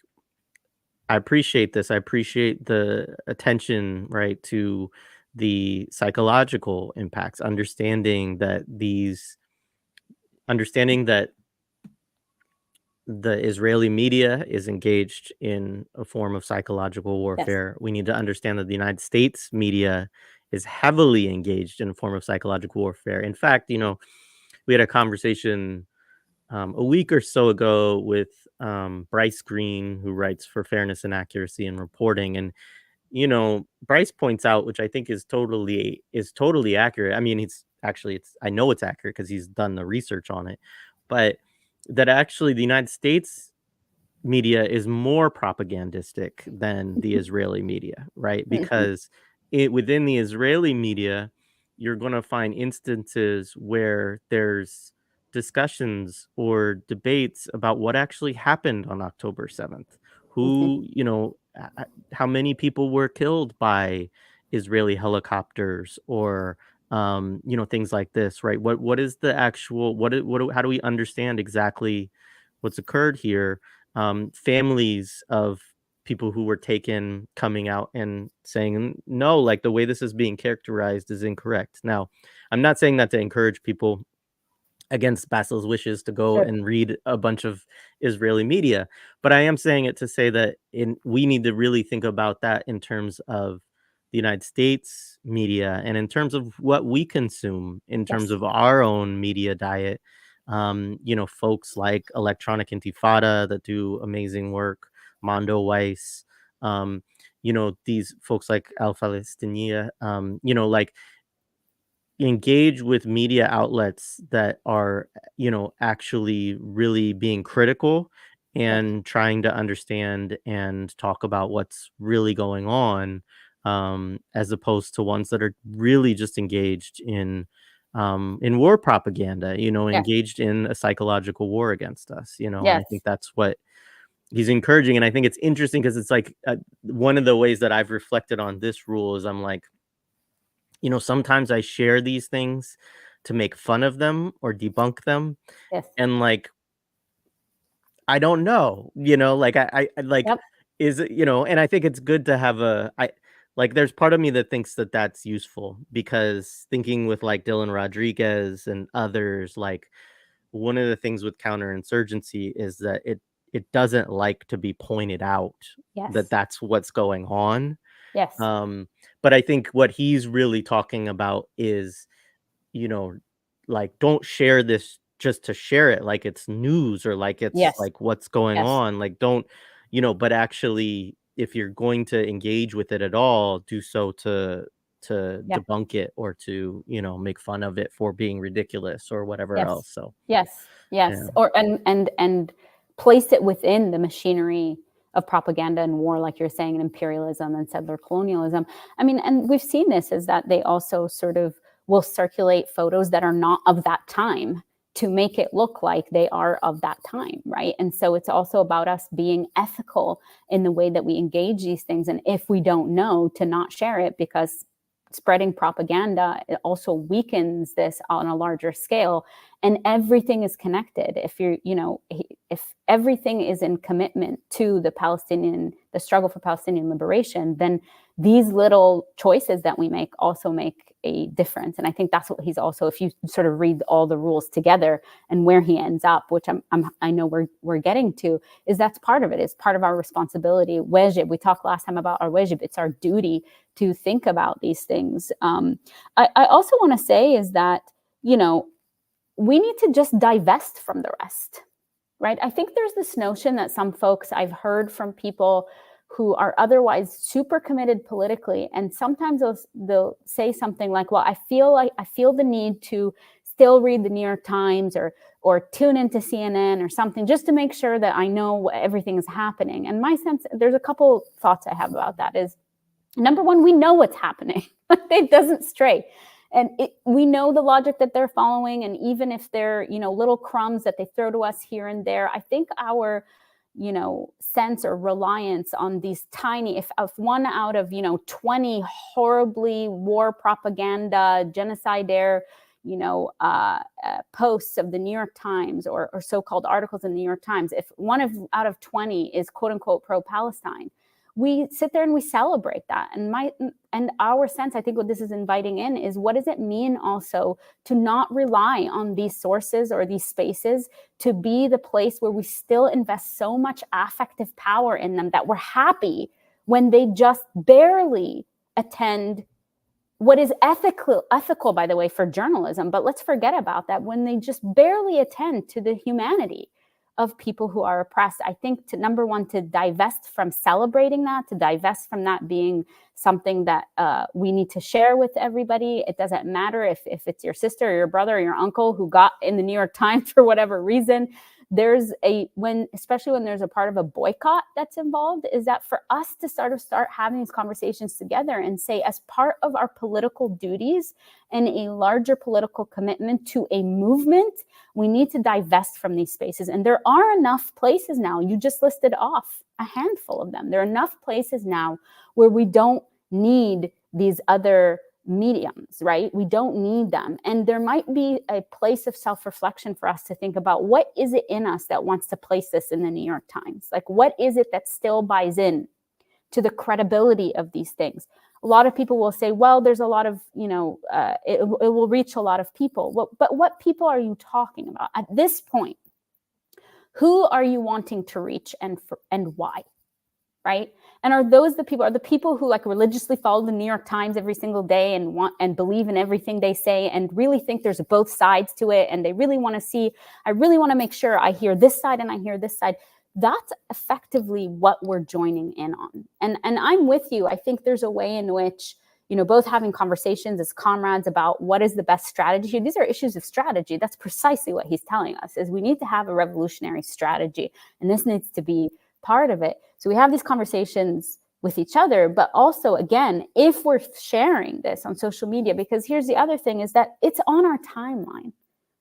I appreciate this. I appreciate the attention, right, to the psychological impacts, understanding that the Israeli media is engaged in a form of psychological Yes. warfare. We need to understand that the United States media is heavily engaged in a form of psychological warfare. In fact, we had a conversation a week or so ago with Bryce Green, who writes for Fairness and Accuracy in Reporting, and Bryce points out, which I think is totally accurate. I mean, I know it's accurate because he's done the research on it, but that actually the United States media is more propagandistic than the Israeli media, right? Mm-hmm. Because within the Israeli media, you're going to find instances where there's discussions or debates about what actually happened on October 7th. Mm-hmm. Who, how many people were killed by Israeli helicopters or things like this, right? What is the actual how do we understand exactly what's occurred here? Families of people who were taken coming out and saying, no, like the way this is being characterized is incorrect. Now, I'm not saying that to encourage people against Basil's wishes to go Sure. and read a bunch of Israeli media, but I am saying it to say that we need to really think about that in terms of the United States media and in terms of what we consume in terms Yes. of our own media diet. Folks like Electronic Intifada that do amazing work, Mondo Weiss, these folks like Al Palestiniya, like engage with media outlets that are, actually really being critical Yes. and trying to understand and talk about what's really going on, as opposed to ones that are really just engaged in war propaganda, Yes. engaged in a psychological war against us, and I Yes. think that's what he's encouraging, and I think it's interesting because it's like, one of the ways that I've reflected on this rule is I'm like, sometimes I share these things to make fun of them or debunk them, Yes. and, like, I don't know, like, I like, Yep. is it and I think it's good to have there's part of me that thinks that that's useful because thinking with, like, Dylan Rodriguez and others, like, one of the things with counterinsurgency is that it doesn't like to be pointed out that Yes. that's what's going on, Yes. um, but I think what he's really talking about is, you know, like, don't share this just to share it like it's news or like it's, Yes. like, what's going Yes. on, like, don't but actually, if you're going to engage with it at all, do so to Yeah. debunk it or to, make fun of it for being ridiculous or whatever Yes. else, so, Yes. yeah. Yes. Or and place it within the machinery of propaganda and war, like you're saying, and imperialism and settler colonialism. I mean, and we've seen this is that they also sort of will circulate photos that are not of that time to make it look like they are of that time, right? And so it's also about us being ethical in the way that we engage these things. And if we don't know, to not share it, because spreading propaganda, it also weakens this on a larger scale, and everything is connected. If everything is in commitment to the struggle for Palestinian liberation, then these little choices that we make also make a difference. And I think that's what he's also, if you sort of read all the rules together and where he ends up, which I know we're getting to, is that's part of it. It's part of our responsibility. Wajib, we talked last time about our wajib. It's our duty to think about these things. I also want to say is that, we need to just divest from the rest, right? I think there's this notion that some folks, I've heard from people who are otherwise super committed politically, and sometimes they'll say something like, well, I feel the need to still read the New York Times or tune into CNN or something just to make sure that I know everything is happening. And my sense, there's a couple thoughts I have about that is, number one, we know what's happening. It doesn't stray. And we know the logic that they're following. And even if they're, little crumbs that they throw to us here and there, I think our, sense or reliance on these tiny, if one out of, 20 horribly war propaganda, genocidaire, posts of the New York Times or so-called articles in the New York Times, if out of 20 is quote unquote pro-Palestine, we sit there and we celebrate that. And our sense, I think what this is inviting in is, what does it mean also to not rely on these sources or these spaces to be the place where we still invest so much affective power in them that we're happy when they just barely attend what is ethical, by the way, for journalism, but let's forget about that, when they just barely attend to the humanity of people who are oppressed. I think number one, to divest from celebrating that, to divest from that being something that we need to share with everybody. It doesn't matter if it's your sister or your brother or your uncle who got in the New York Times for whatever reason. Especially when there's a part of a boycott that's involved, is that for us to start having these conversations together and say, as part of our political duties and a larger political commitment to a movement, we need to divest from these spaces. And there are enough places now, you just listed off a handful of them. There are enough places now where we don't need these other mediums, right? We don't need them. And there might be a place of self-reflection for us to think about, what is it in us that wants to place this in the New York Times? Like, what is it that still buys in to the credibility of these things? A lot of people will say, well, there's a lot of, it will reach a lot of people. Well, but what people are you talking about at this point? Who are you wanting to reach and why? Right? And are the people who like religiously follow the New York Times every single day and believe in everything they say and really think there's both sides to it, and they really want to see, I really want to make sure I hear this side and I hear this side. That's effectively what we're joining in on. And I'm with you. I think there's a way in which, both having conversations as comrades about what is the best strategy. These are issues of strategy. That's precisely what he's telling us, is we need to have a revolutionary strategy. And this needs to be part of it. So we have these conversations with each other, but also, again, if we're sharing this on social media, because here's the other thing, is that it's on our timeline.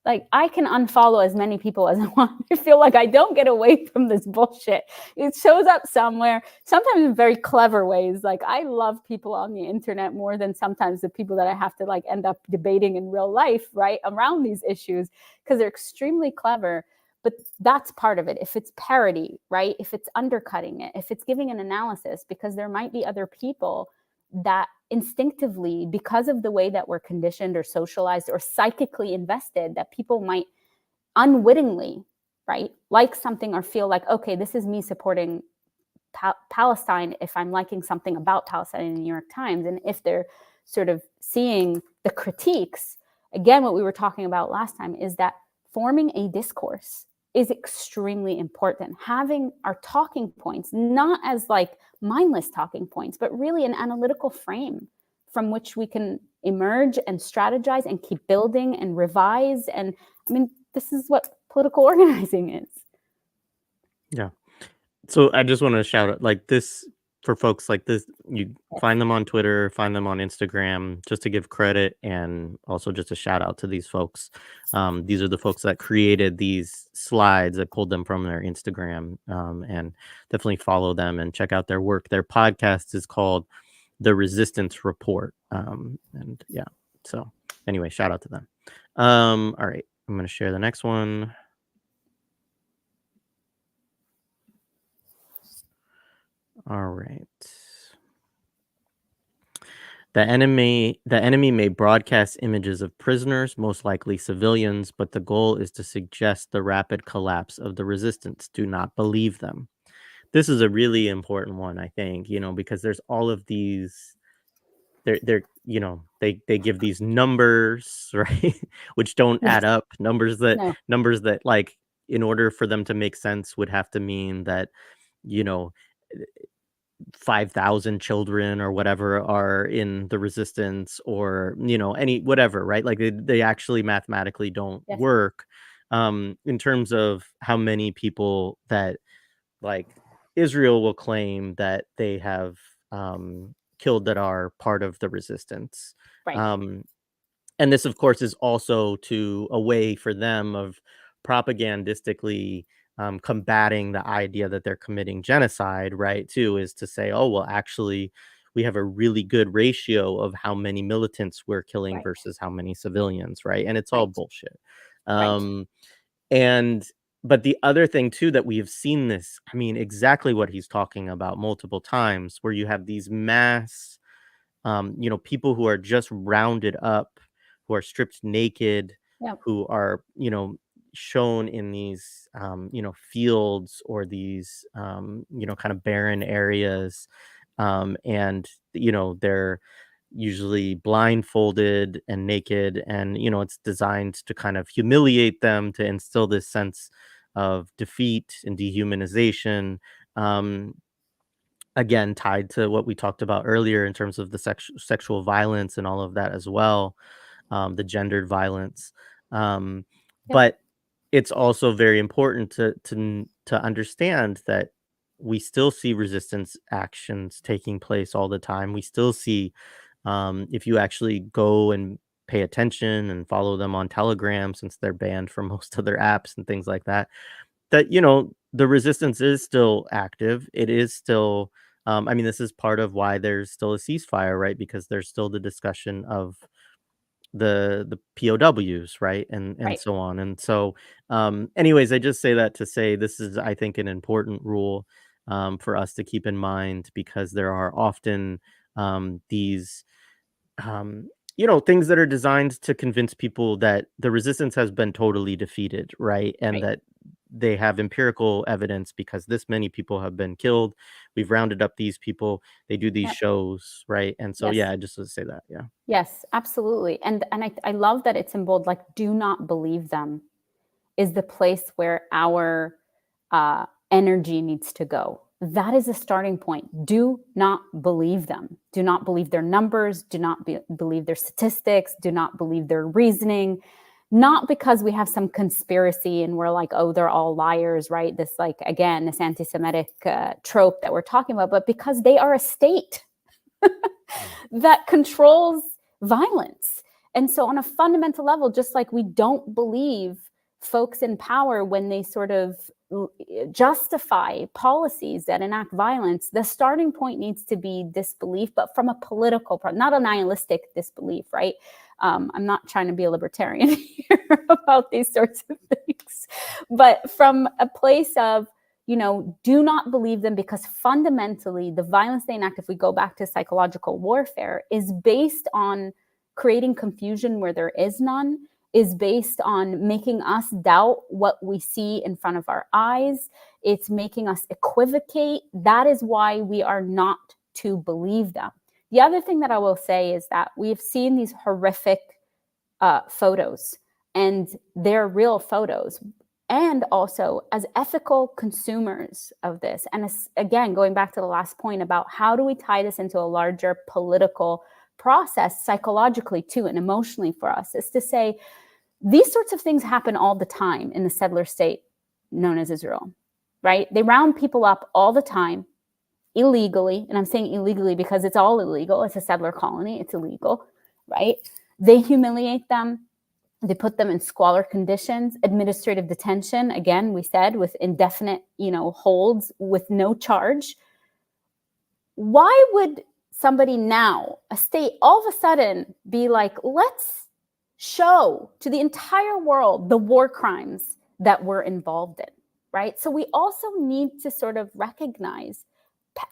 Like, I can unfollow as many people as I want. I feel like I don't get away from this bullshit. It shows up somewhere, sometimes in very clever ways. Like, I love people on the internet more than sometimes the people that I have to like end up debating in real life, right, around these issues, because they're extremely clever. But that's part of it. If it's parody, right, if it's undercutting it, if it's giving an analysis, because there might be other people that instinctively, because of the way that we're conditioned or socialized or psychically invested, that people might unwittingly, right, like something or feel like, okay, this is me supporting Palestine if I'm liking something about Palestine in the New York Times. And if they're sort of seeing the critiques, again, what we were talking about last time is that forming a discourse is extremely important. Having our talking points, not as like mindless talking points, but really an analytical frame from which we can emerge and strategize and keep building and revise. And I mean, this is what political organizing is. Yeah. So I just want to shout out like this for folks like this. You find them on Twitter, find them on Instagram, just to give credit and also just a shout out to these folks. These are the folks that created these slides. I pulled them from their Instagram, and definitely follow them and check out their work. Their podcast is called The Resistance Report. And yeah, so anyway, shout out to them. All right, I'm going to share the next one. All right. The enemy may broadcast images of prisoners, most likely civilians, but the goal is to suggest the rapid collapse of the resistance. Do not believe them. This is a really important one, I think, because there's all of these they're they give these numbers, right? Which don't Yes. add up. Numbers No. that like in order for them to make sense would have to mean that, you know, 5,000 children or whatever are in the resistance, or any whatever, right? Like they actually mathematically don't Yes. work in terms of how many people that like Israel will claim that they have killed that are part of the resistance. Right. And this, of course, is also a way for them of propagandistically combating the idea that they're committing genocide, right? Too, is to say, oh, well, actually, we have a really good ratio of how many militants we're killing Right. versus how many civilians, right? And it's all Right. bullshit. Right. And but the other thing too that we have seen this, I mean, exactly what he's talking about multiple times, where you have these mass people who are just rounded up, who are stripped naked, Yeah. who are, shown in these, fields or these, kind of barren areas. And, they're usually blindfolded and naked. And, it's designed to kind of humiliate them, to instill this sense of defeat and dehumanization. Um, Again, tied to what we talked about earlier in terms of the sexual violence and all of that as well, the gendered violence. Um, Yeah. but it's also very important to understand that we still see resistance actions taking place all the time. We still see, if you actually go and pay attention and follow them on Telegram, since they're banned from most of their apps and things like that, the resistance is still active. It is still, I mean, this is part of why there's still a ceasefire, right? Because there's still the discussion of the POWs, right? And Right. so on. And so, anyways, I just say that to say this is, I think, an important rule for us to keep in mind, because there are often these things that are designed to convince people that the resistance has been totally defeated, right? And Right. that they have empirical evidence because this many people have been killed. We've rounded up these people. They do these Yep. shows, right? And so, Yes. yeah, I just want to say that, yeah. Yes, absolutely. And I love that it's in bold, like, do not believe them is the place where our energy needs to go. That is a starting point. Do not believe them. Do not believe their numbers. Do not believe their statistics. Do not believe their reasoning. Not because we have some conspiracy and we're like, oh, they're all liars, right? This, like, again, this anti-Semitic trope that we're talking about, but because they are a state that controls violence And so on a fundamental level, just like we don't believe folks in power when they sort of justify policies that enact violence, the starting point needs to be disbelief, but from a political, not a nihilistic disbelief, right? I'm not trying to be a libertarian here about these sorts of things, but from a place of, do not believe them, because fundamentally the violence they enact, if we go back to psychological warfare, is based on creating confusion where there is none, is based on making us doubt what we see in front of our eyes. It's making us equivocate. That is why we are not to believe them. The other thing that I will say is that we've seen these horrific photos, and they're real photos. And also, as ethical consumers of this, and again, going back to the last point about how do we tie this into a larger political process psychologically too, and emotionally for us, is to say, these sorts of things happen all the time in the settler state known as Israel, right? They round people up all the time, illegally. And I'm saying illegally because it's all illegal. It's a settler colony. It's illegal, right? They humiliate them. They put them in squalor conditions, administrative detention. Again, we said with indefinite, holds with no charge. Why would somebody now, a state, all of a sudden be like, let's show to the entire world the war crimes that we're involved in, right? So we also need to sort of recognize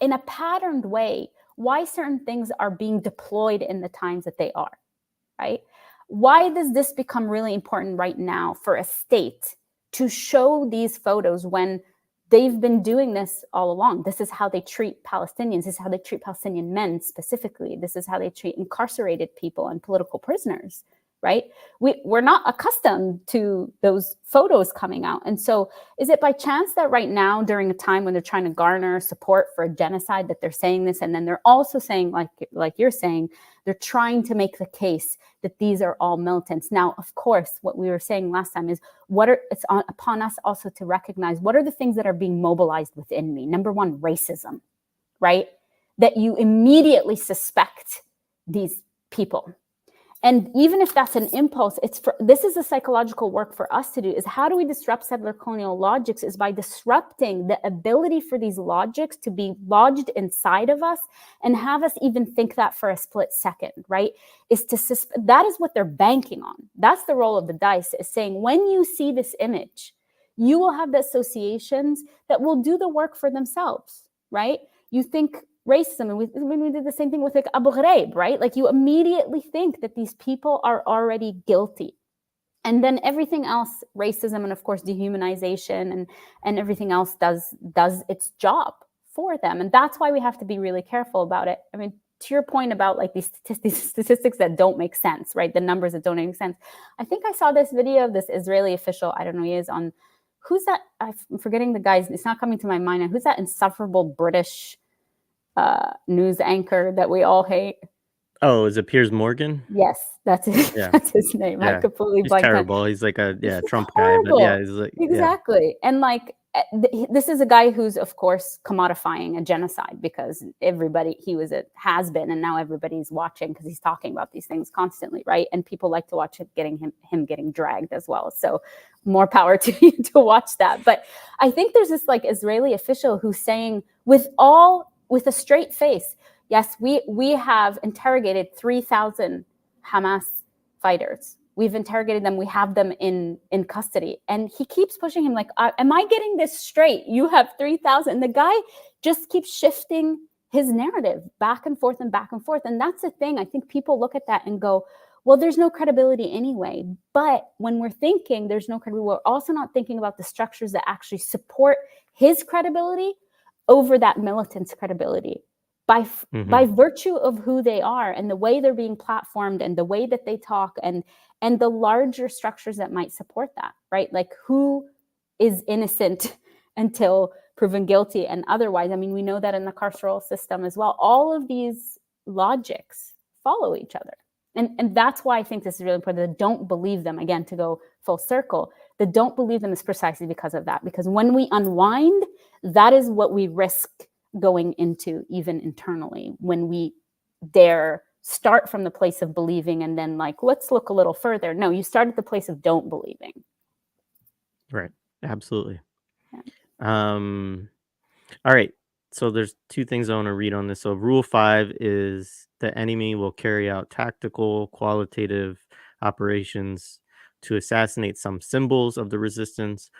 in a patterned way why certain things are being deployed in the times that they are, right? Why does this become really important right now for a state to show these photos when they've been doing this all along? This is how they treat Palestinians. This is how they treat Palestinian men specifically. This is how they treat incarcerated people and political prisoners, right? We're not accustomed to those photos coming out. And so is it by chance that right now, during a time when they're trying to garner support for a genocide, that they're saying this? And then they're also saying, like you're saying, they're trying to make the case that these are all militants. Now, of course, what we were saying last time is upon us also to recognize what are the things that are being mobilized within me. Number one, racism, right? That you immediately suspect these people. And even if that's an impulse, this is a psychological work for us to do, is how do we disrupt settler colonial logics, is by disrupting the ability for these logics to be lodged inside of us and have us even think that for a split second, right? That is what they're banking on. That's the roll of the dice, is saying when you see this image, you will have the associations that will do the work for themselves, right? You think racism, and we did the same thing with like Abu Ghraib, right? Like you immediately think that these people are already guilty, and then everything else, racism and of course dehumanization and everything else does its job for them. And that's why we have to be really careful about it. I mean, to your point about like these statistics that don't make sense, right? The numbers that don't make sense. I think I saw this video of this Israeli official, I don't know who he is, on who's that? I'm forgetting the guy's, it's not coming to my mind. Who's that insufferable British news anchor that we all hate? Oh, is it Piers Morgan? Yes, that's it. Yeah. That's his name. Yeah. I completely He's blanked on. terrible. He's like a Trump Horrible. guy, but yeah, he's like exactly. And like this is a guy who's of course commodifying a genocide, because he was a has-been, and now everybody's watching because he's talking about these things constantly, right? And people like to watch him getting dragged as well. So more power to you to watch that. But I think there's this like Israeli official who's saying with a straight face, yes, we have interrogated 3,000 Hamas fighters. We've interrogated them. We have them in custody. And he keeps pushing him like, am I getting this straight? You have 3,000. And the guy just keeps shifting his narrative back and forth and back and forth. And that's the thing. I think people look at that and go, well, there's no credibility anyway. But when we're thinking there's no credibility, we're also not thinking about the structures that actually support his credibility over that militant's credibility. By virtue of who they are and the way they're being platformed and the way that they talk and the larger structures that might support that, right? Like who is innocent until proven guilty and otherwise. I mean, we know that in the carceral system as well. All of these logics follow each other. And that's why I think this is really important. The don't believe them, again, to go full circle, the don't believe them is precisely because of that. Because when we unwind, that is what we risk going into even internally, when we dare start from the place of believing and then like, let's look a little further. No, you start at the place of don't believing. Right. Absolutely. Yeah. All right. So there's two things I want to read on this. So rule 5 is the enemy will carry out tactical, qualitative operations to assassinate some symbols of the resistance.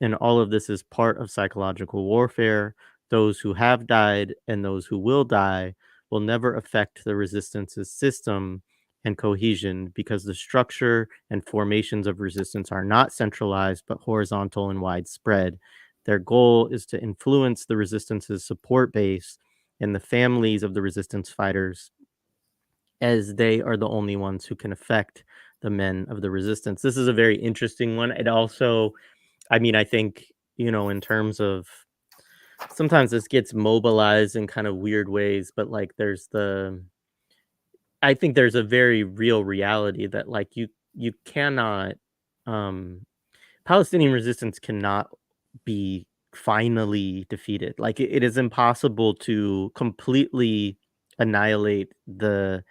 And all of this is part of psychological warfare. Those who have died and those who will die will never affect the resistance's system and cohesion because the structure and formations of resistance are not centralized but horizontal and widespread. Their goal is to influence the resistance's support base and the families of the resistance fighters, as they are the only ones who can affect the men of the resistance. This is a very interesting one. It also, I mean, I think, in terms of sometimes this gets mobilized in kind of weird ways, but like I think there's a very real reality that like you cannot um Palestinian resistance cannot be finally defeated. Like it is impossible to completely annihilate the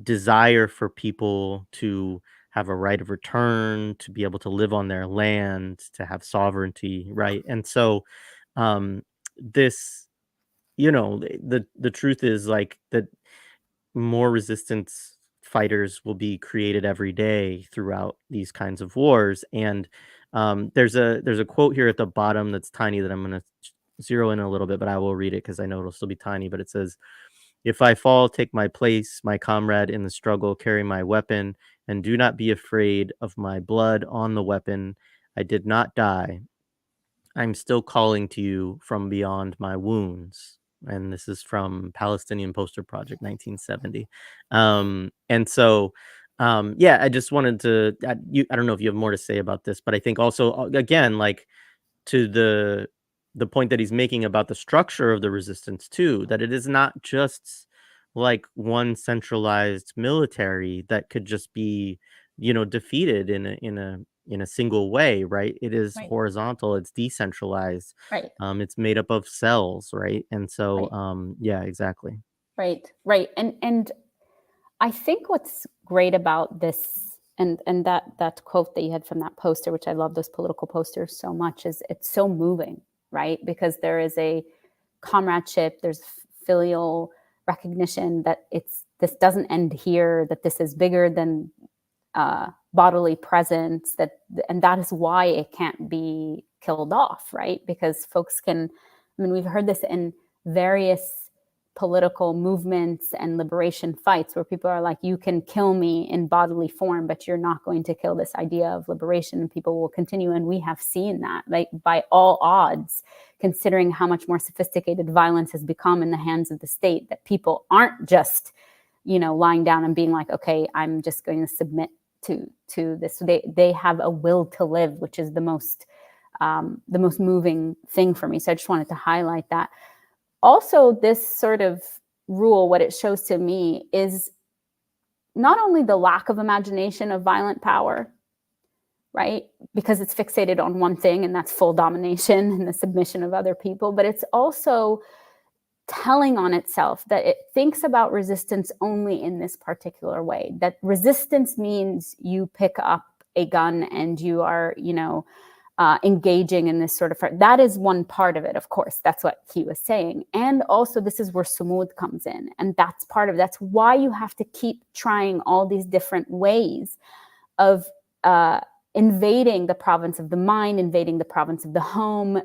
desire for people to have a right of return, to be able to live on their land, to have sovereignty, right? And so this, the truth is like that more resistance fighters will be created every day throughout these kinds of wars. And there's a quote here at the bottom that's tiny that I'm going to zero in a little bit, but I will read it because I know it'll still be tiny. But it says, "If I fall, take my place, my comrade in the struggle, carry my weapon, and do not be afraid of my blood on the weapon. I did not die. I'm still calling to you from beyond my wounds." And this is from Palestinian Poster Project 1970. And so, yeah, I just wanted to, I don't know if you have more to say about this, but I think also, again, like to the point that he's making about the structure of the resistance too, that it is not just like one centralized military that could just be, defeated in a single way, right? It is Right. horizontal, it's decentralized, Right. it's made up of cells, right? And so, Right. yeah, exactly. Right. And I think what's great about this and that quote that you had from that poster, which I love those political posters so much, is it's so moving, right? Because there is a comradeship, there's filial recognition that this doesn't end here, that this is bigger than bodily presence, and that is why it can't be killed off, right? Because folks can, I mean, we've heard this in various political movements and liberation fights where people are like, you can kill me in bodily form, but you're not going to kill this idea of liberation, and people will continue. And we have seen that, like, by all odds, considering how much more sophisticated violence has become in the hands of the state, that people aren't just, lying down and being like, okay, I'm just going to submit to this. So they have a will to live, which is the most moving thing for me. So I just wanted to highlight that. Also, this sort of rule, what it shows to me is not only the lack of imagination of violent power, right? Because it's fixated on one thing, and that's full domination and the submission of other people, but it's also telling on itself that it thinks about resistance only in this particular way, that resistance means you pick up a gun and you are, engaging in this sort of, that is one part of it, of course, that's what he was saying. And also this is where Sumud comes in, and that's part of, that's why you have to keep trying all these different ways of invading the province of the mind, invading the province of the home,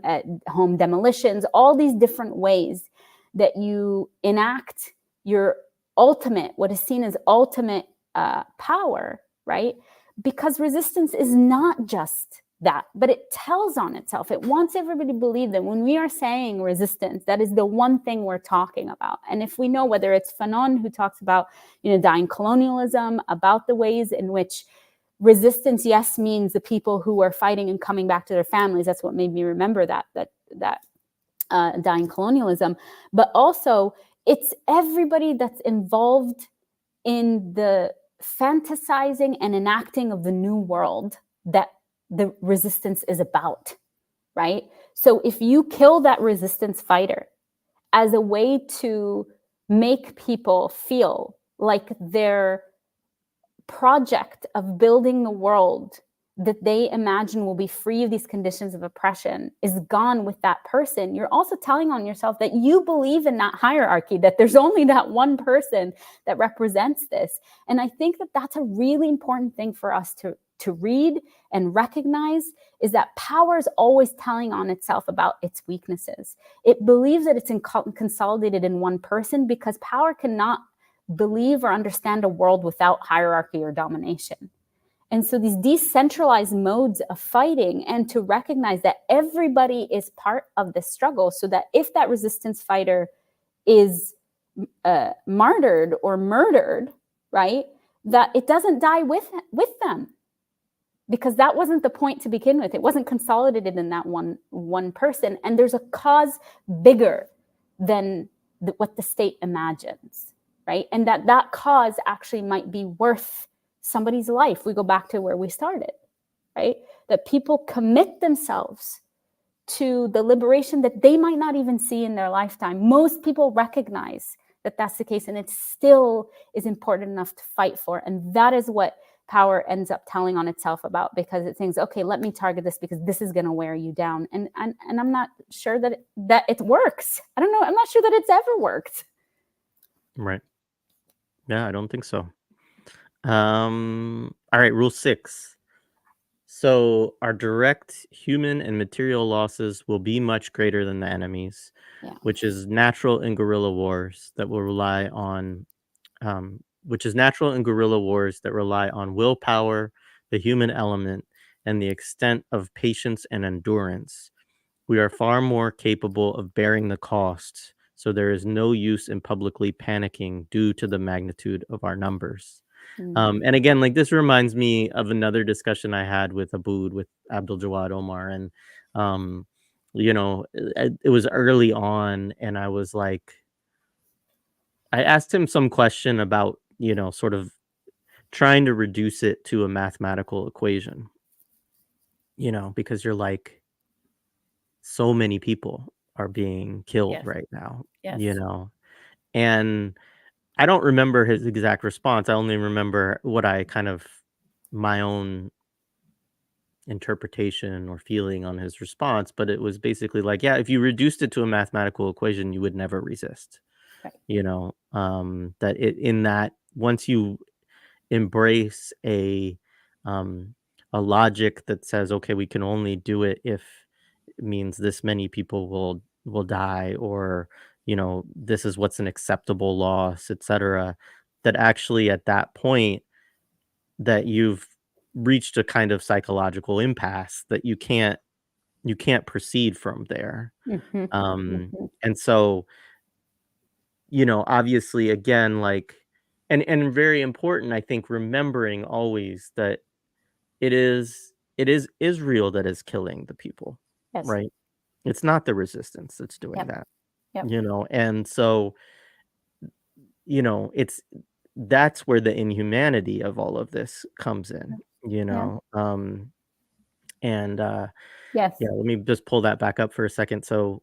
home demolitions, all these different ways that you enact your ultimate, what is seen as ultimate power, right? Because resistance is not just that, but it tells on itself. It wants everybody to believe that when we are saying resistance, that is the one thing we're talking about. And if we know, whether it's Fanon, who talks about, dying colonialism, about the ways in which resistance, yes, means the people who are fighting and coming back to their families. That's what made me remember that dying colonialism. But also, it's everybody that's involved in the fantasizing and enacting of the new world that the resistance is about, right? So if you kill that resistance fighter as a way to make people feel like their project of building the world that they imagine will be free of these conditions of oppression is gone with that person, you're also telling on yourself that you believe in that hierarchy, that there's only that one person that represents this. And I think that that's a really important thing for us to read and recognize, is that power is always telling on itself about its weaknesses. It believes that it's consolidated in one person because power cannot believe or understand a world without hierarchy or domination. And so these decentralized modes of fighting, and to recognize that everybody is part of the struggle, so that if that resistance fighter is martyred or murdered, right, that it doesn't die with them, because that wasn't the point to begin with. It wasn't consolidated in that one person, and there's a cause bigger than what the state imagines, right? And that cause actually might be worth somebody's life. We go back to where we started, right? That people commit themselves to the liberation that they might not even see in their lifetime. Most people recognize that that's the case, and it still is important enough to fight for. And that is what power ends up telling on itself about, because it thinks, okay, let me target this because this is going to wear you down. And I'm not sure that it works. I don't know. I'm not sure that it's ever worked. Right. Yeah, I don't think so. All right, rule 6. So our direct human and material losses will be much greater than the enemies, which is natural and guerrilla wars that will rely on, willpower, the human element, and the extent of patience and endurance. We are far more capable of bearing the cost, so there is no use in publicly panicking due to the magnitude of our numbers. And again, like, this reminds me of another discussion I had with Abdul Jawad Omar, and it was early on, and I was like, I asked him some question about, sort of trying to reduce it to a mathematical equation, because you're like, so many people are being killed right now, and I don't remember his exact response. I only remember what I kind of, my own interpretation or feeling on his response, but it was basically like, yeah, if you reduced it to a mathematical equation, you would never resist. Right. That in that, once you embrace a logic that says, okay, we can only do it if it means this many people will die, or this is what's an acceptable loss, etc., that actually at that point that you've reached a kind of psychological impasse that you can't proceed from there. And so, obviously, again, like, and very important, I think, remembering always that it is Israel that is killing the people, right? It's not the resistance that's doing that, and so, it's that's where the inhumanity of all of this comes in, and Yes. yeah, let me just pull that back up for a second. So,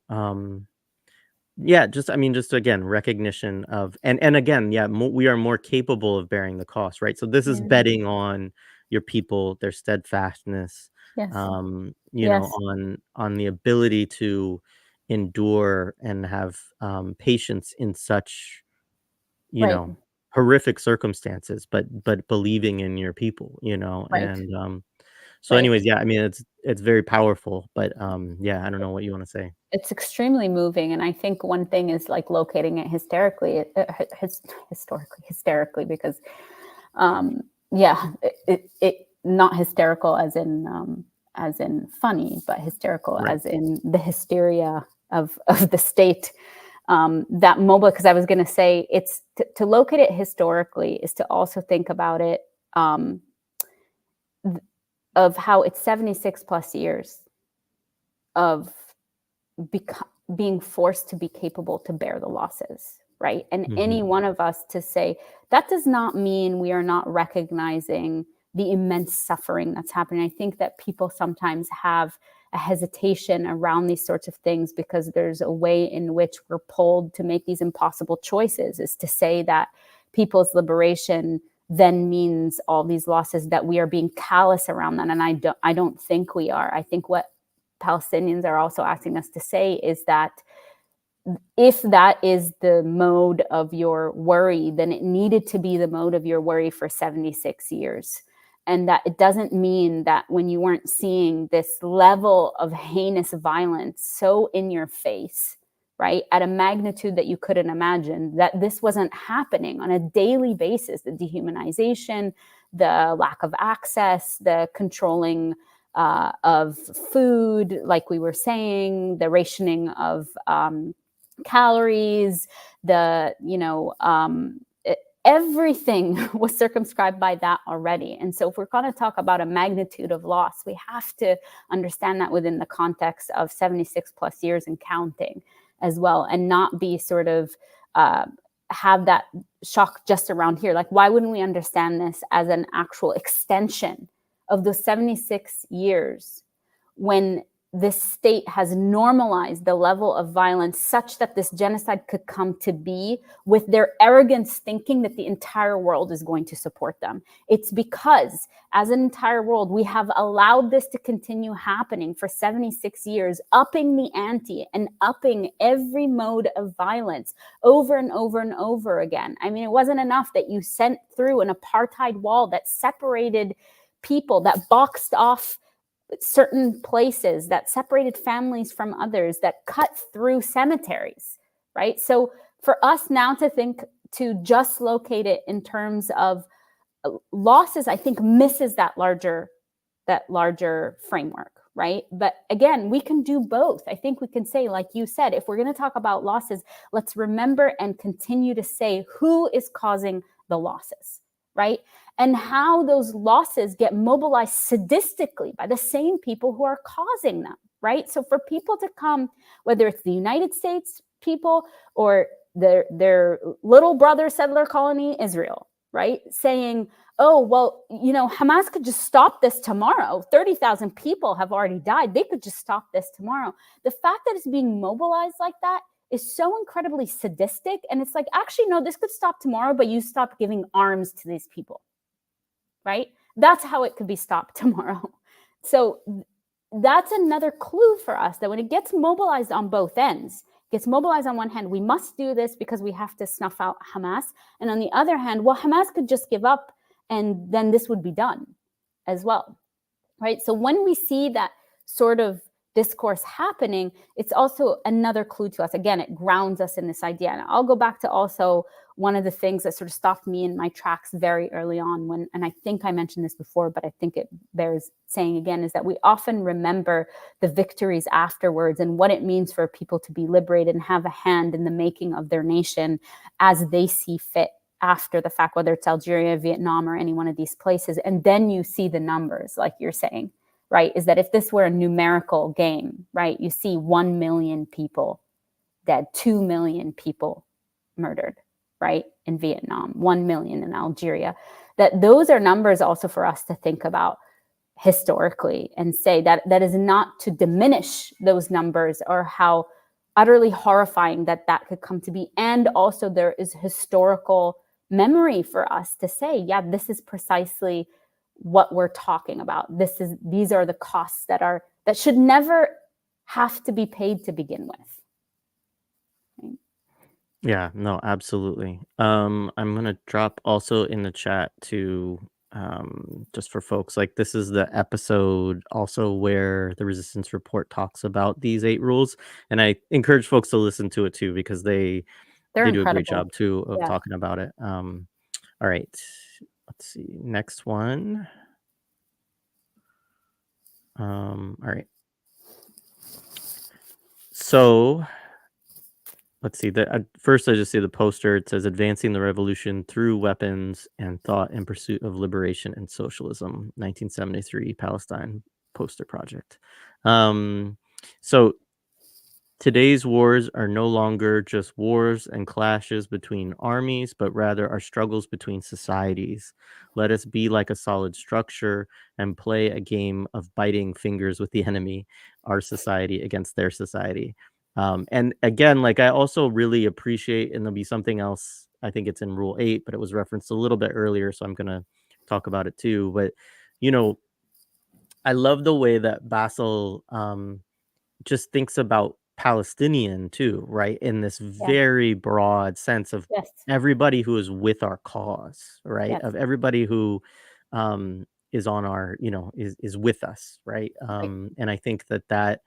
yeah, just again, recognition of, and again, yeah, we are more capable of bearing the cost, right? So this is betting on your people, their steadfastness, Yes. on the ability to endure and have patience in such, horrific circumstances, but believing in your people, and so anyways, yeah, I mean, it's very powerful, but yeah, I don't know what you want to say. It's extremely moving, and I think one thing is like locating it hysterically, because it not hysterical as in funny, but hysterical as in the hysteria of the state. That mobile, because I was going to say, it's to locate it historically is to also think about it of how it's 76 plus years of being forced to be capable to bear the losses, right? And any one of us to say, that does not mean we are not recognizing the immense suffering that's happening. I think that people sometimes have hesitation around these sorts of things, because there's a way in which we're pulled to make these impossible choices, is to say that people's liberation then means all these losses, that we are being callous around that. And I don't think we are. I think what Palestinians are also asking us to say is that if that is the mode of your worry, then it needed to be the mode of your worry for 76 years. And that it doesn't mean that when you weren't seeing this level of heinous violence so in your face, right, at a magnitude that you couldn't imagine, that this wasn't happening on a daily basis. The dehumanization, the lack of access, the controlling of food, like we were saying, the rationing of calories, everything was circumscribed by that already. And so if we're going to talk about a magnitude of loss, we have to understand that within the context of 76 plus years and counting as well, and not be sort of have that shock just around here. Like, why wouldn't we understand this as an actual extension of those 76 years when this state has normalized the level of violence such that this genocide could come to be, with their arrogance thinking that the entire world is going to support them? It's because as an entire world, we have allowed this to continue happening for 76 years, upping the ante and upping every mode of violence over and over and over again. I mean, it wasn't enough that you sent through an apartheid wall that separated people, that boxed off certain places, that separated families from others, that cut through cemeteries, right? So for us now to think to just locate it in terms of losses, I think misses that larger framework, right? But again, we can do both. I think we can say, like you said, if we're going to talk about losses, let's remember and continue to say who is causing the losses, right? And how those losses get mobilized sadistically by the same people who are causing them, right? So for people to come, whether it's the United States people or their little brother settler colony, Israel, right? Saying, oh, well, Hamas could just stop this tomorrow. 30,000 people have already died. They could just stop this tomorrow. The fact that it's being mobilized like that is so incredibly sadistic. And it's like, actually, no, this could stop tomorrow, but you stop giving arms to these people, right? That's how it could be stopped tomorrow. So that's another clue for us, that when it gets mobilized on both ends, gets mobilized on one hand, we must do this because we have to snuff out Hamas. And on the other hand, well, Hamas could just give up and then this would be done as well, right? So when we see that sort of discourse happening, it's also another clue to us. Again, it grounds us in this idea. And I'll go back to also one of the things that sort of stopped me in my tracks very early on, and I think I mentioned this before, but I think it bears saying again, is that we often remember the victories afterwards and what it means for people to be liberated and have a hand in the making of their nation as they see fit after the fact, whether it's Algeria, Vietnam, or any one of these places. And then you see the numbers, like you're saying, right? Is that if this were a numerical game, right? You see 1 million people dead, 2 million people murdered, right? In Vietnam, 1 million in Algeria. That those are numbers also for us to think about historically and say that that is not to diminish those numbers or how utterly horrifying that could come to be. And also there is historical memory for us to say, yeah, this is precisely what we're talking about. These are the costs that should never have to be paid to begin with. Right? Yeah, no, absolutely. I'm gonna drop also in the chat to just for folks, like, this is the episode also where the Resistance Report talks about these 8 rules, and I encourage folks to listen to it too because they They're do a great incredible. job too of Yeah. talking about it. All right, let's see, next one. All right. So let's see. First, I just see the poster. It says "Advancing the Revolution Through Weapons and Thought in Pursuit of Liberation and Socialism," 1973 Palestine poster project. So Today's wars are no longer just wars and clashes between armies, but rather are struggles between societies. Let us be like a solid structure and play a game of biting fingers with the enemy, our society against their society. And again, like I also really appreciate, and there'll be something else, I think it's in Rule 8, but it was referenced a little bit earlier, so I'm going to talk about it too. But, you know, I love the way that Basel just thinks about Palestinian too, right? In this Yeah. very broad sense of Yes. everybody who is with our cause, right? Yes. Of everybody who is on our, is with us, right? Right. And I think that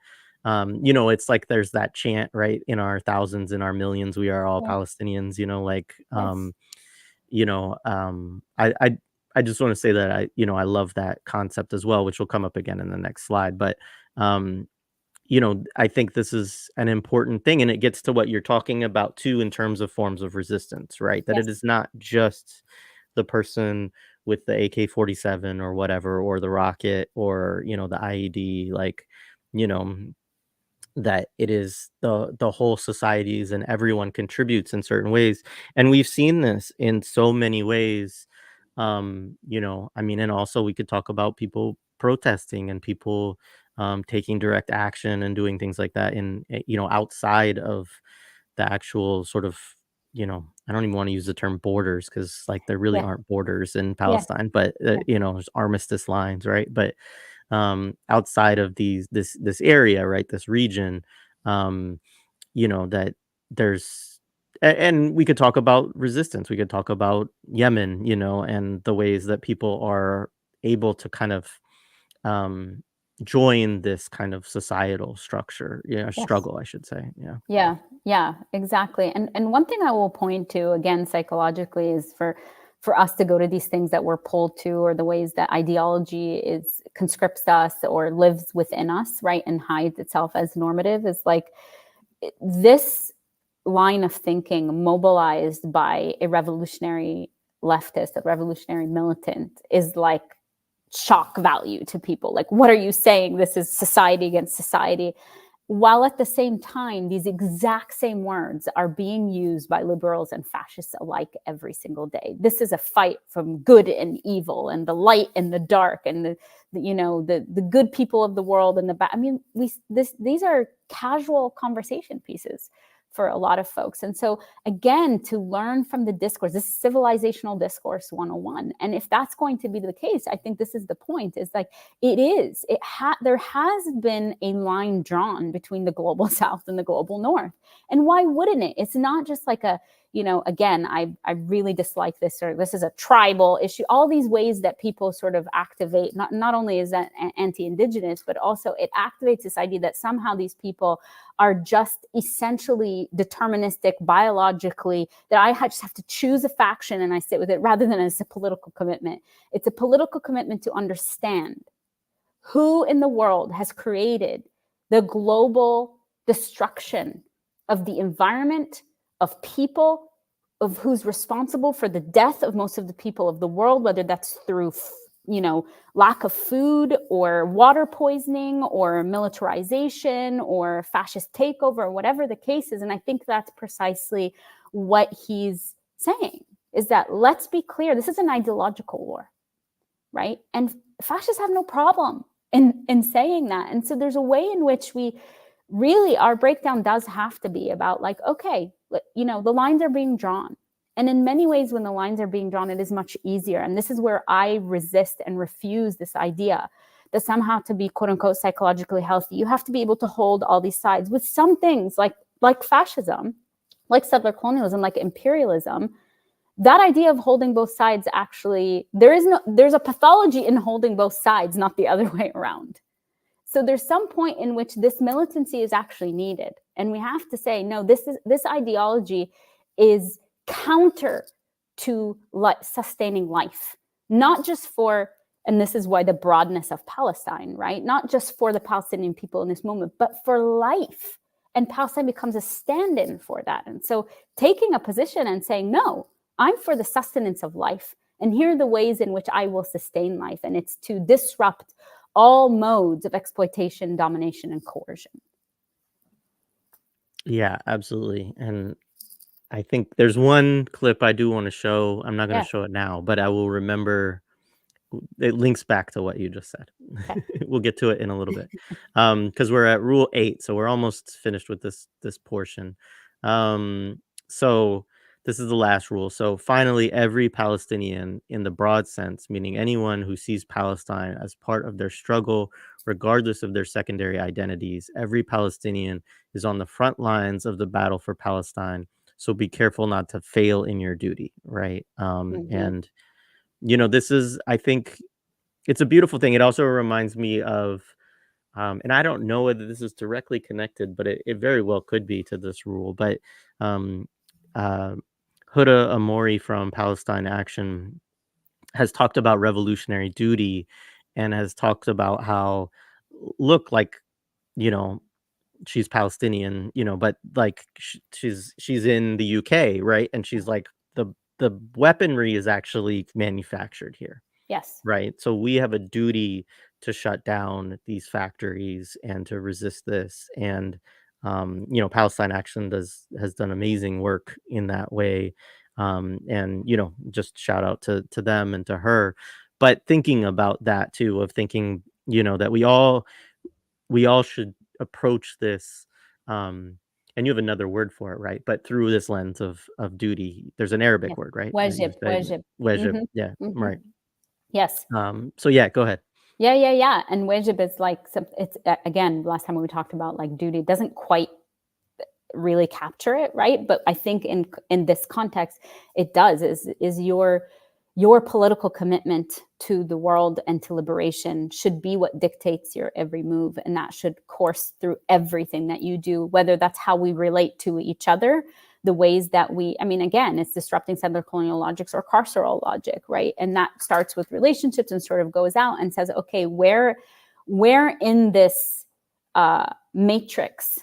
it's like there's that chant, right? In our thousands, in our millions, we are all Yeah. Palestinians, Yes. I just want to say that I love that concept as well, which will come up again in the next slide. But um, I think this is an important thing, and it gets to what you're talking about too in terms of forms of resistance, right? That it Yes. is not just the person with the AK-47 or whatever, or the rocket, or the IED, like, you know, that it is the whole societies, and everyone contributes in certain ways. And we've seen this in so many ways. I mean, and also we could talk about people protesting and people taking direct action and doing things like that outside of the actual sort of, I don't even want to use the term borders, because like there really Yeah. aren't borders in Yeah. Palestine, but Yeah. there's armistice lines, right? But outside of this area, right, this region, um, that there's and we could talk about resistance. We could talk about Yemen, and the ways that people are able to kind of um, join this kind of societal structure, Yes. struggle, I should say. Yeah. Yeah, yeah, exactly. And one thing I will point to again psychologically is for us to go to these things that we're pulled to, or the ways that ideology is conscripts us or lives within us, right, and hides itself as normative, is like this line of thinking mobilized by a revolutionary leftist, a revolutionary militant, is like shock value to people. Like, what are you saying? This is society against society. While at the same time, these exact same words are being used by liberals and fascists alike every single day. This is a fight from good and evil, and the light and the dark, and the good people of the world and the bad. I mean, these are casual conversation pieces for a lot of folks. And so again, to learn from the discourse, this is civilizational discourse 101. And if that's going to be the case, I think this is the point, is like, there has been a line drawn between the global south and the global north. And why wouldn't it? It's not just like again, I really dislike this, or this is a tribal issue. All these ways that people sort of activate, not only is that anti-indigenous, but also it activates this idea that somehow these people are just essentially deterministic biologically, that I just have to choose a faction and I sit with it, rather than as a political commitment. It's a political commitment to understand who in the world has created the global destruction of the environment, of people, of who's responsible for the death of most of the people of the world, whether that's through lack of food, or water poisoning, or militarization, or fascist takeover, or whatever the case is. And I think that's precisely what he's saying, is that, let's be clear, this is an ideological war, right? And fascists have no problem in saying that. And so there's a way in which our breakdown does have to be about, like, okay, the lines are being drawn. And in many ways, when the lines are being drawn, it is much easier. And this is where I resist and refuse this idea that somehow, to be quote unquote psychologically healthy, you have to be able to hold all these sides. With some things like fascism, like settler colonialism, like imperialism, that idea of holding both sides, actually, there's a pathology in holding both sides, not the other way around. So there's some point in which this militancy is actually needed. And we have to say, no, this ideology is counter to sustaining life, not just for, and this is why the broadness of Palestine, right? Not just for the Palestinian people in this moment, but for life. And Palestine becomes a stand-in for that. And so taking a position and saying, no, I'm for the sustenance of life. And here are the ways in which I will sustain life. And it's to disrupt all modes of exploitation, domination, and coercion. Yeah, absolutely. And I think there's one clip I do want to show. I'm not going to Yeah. show it now, but I will remember. It links back to what you just said. Okay. We'll get to it in a little bit, because we're at rule 8, so we're almost finished with this portion. So this is the last rule. So finally, every Palestinian, in the broad sense, meaning anyone who sees Palestine as part of their struggle, regardless of their secondary identities, every Palestinian is on the front lines of the battle for Palestine. So be careful not to fail in your duty, right? Hmm. And this is, I think, it's a beautiful thing. It also reminds me of, and I don't know whether this is directly connected, but it very well could be to this rule. But um, uh, Huda Amori from Palestine Action has talked about revolutionary duty and has talked about how, look, like, you know, she's Palestinian, but like she's in the UK, right? And she's like, the weaponry is actually manufactured here. Yes. Right. So we have a duty to shut down these factories and to resist this. And Palestine Action has done amazing work in that way. And just shout out to them and to her. But thinking about that too, of thinking, that we all should approach this. And you have another word for it, right? But through this lens of duty. There's an Arabic Yes. word, right? That you Wajib, said, wajib. wajib. Hmm. Yeah, Hmm. right. Yes. So yeah, go ahead. Yeah, yeah, yeah. And wajib is like it's again, last time when we talked about like duty, it doesn't quite really capture it, right? But I think in this context, it does. Is your political commitment to the world and to liberation should be what dictates your every move, and that should course through everything that you do, whether that's how we relate to each other, the ways that I mean, again, it's disrupting settler colonial logics or carceral logic, right? And that starts with relationships and sort of goes out and says, okay, where in this matrix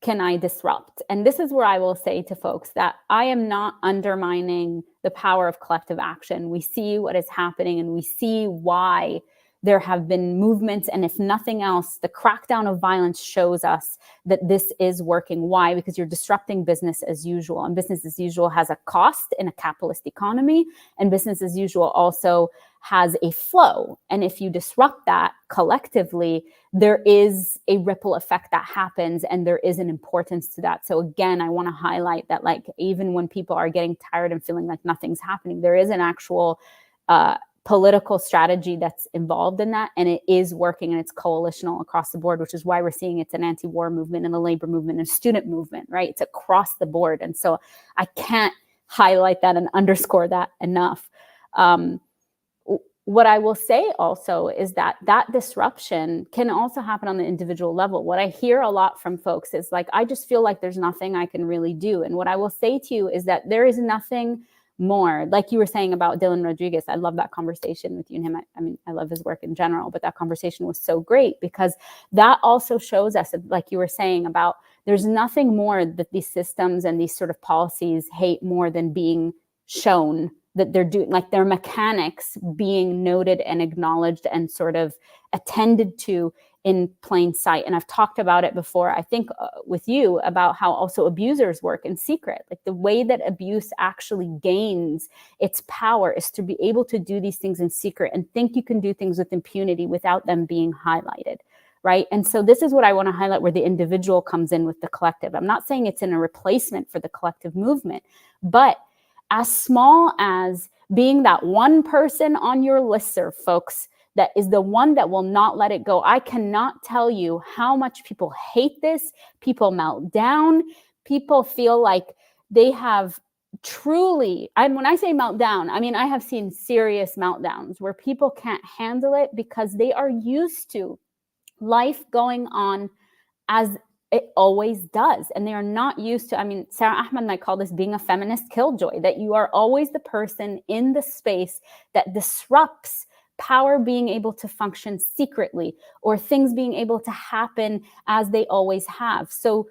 can I disrupt? And this is where I will say to folks that I am not undermining the power of collective action. We see what is happening and we see why there have been movements. And if nothing else, the crackdown of violence shows us that this is working. Why? Because you're disrupting business as usual. And business as usual has a cost in a capitalist economy. And business as usual also has a flow. And if you disrupt that collectively, there is a ripple effect that happens, and there is an importance to that. So again, I want to highlight that, like, even when people are getting tired and feeling like nothing's happening, there is an actual political strategy that's involved in that, and it is working, and it's coalitional across the board, which is why we're seeing it's an anti-war movement and a labor movement and a student movement, right? It's across the board. And so I can't highlight that and underscore that enough. What I will say also is that disruption can also happen on the individual level. What I hear a lot from folks is like, I just feel like there's nothing I can really do. And what I will say to you is that there is nothing more, like you were saying about Dylan Rodriguez. I love that conversation with you and him. I mean, I love his work in general, but that conversation was so great because that also shows us, like you were saying, about there's nothing more that these systems and these sort of policies hate more than being shown that they're doing, like their mechanics being noted and acknowledged and sort of attended to in plain sight. And I've talked about it before, I think with you, about how also abusers work in secret. Like the way that abuse actually gains its power is to be able to do these things in secret and think you can do things with impunity without them being highlighted. Right. And so this is what I want to highlight, where the individual comes in with the collective. I'm not saying it's in a replacement for the collective movement, but as small as being that one person on your listserv, folks, that is the one that will not let it go. I cannot tell you how much people hate this. People melt down. People feel like they have truly, and when I say meltdown, I mean, I have seen serious meltdowns where people can't handle it because they are used to life going on as it always does. And they are not used to, I mean, Sarah Ahmed might call this being a feminist killjoy, that you are always the person in the space that disrupts power being able to function secretly, or things being able to happen as they always have. So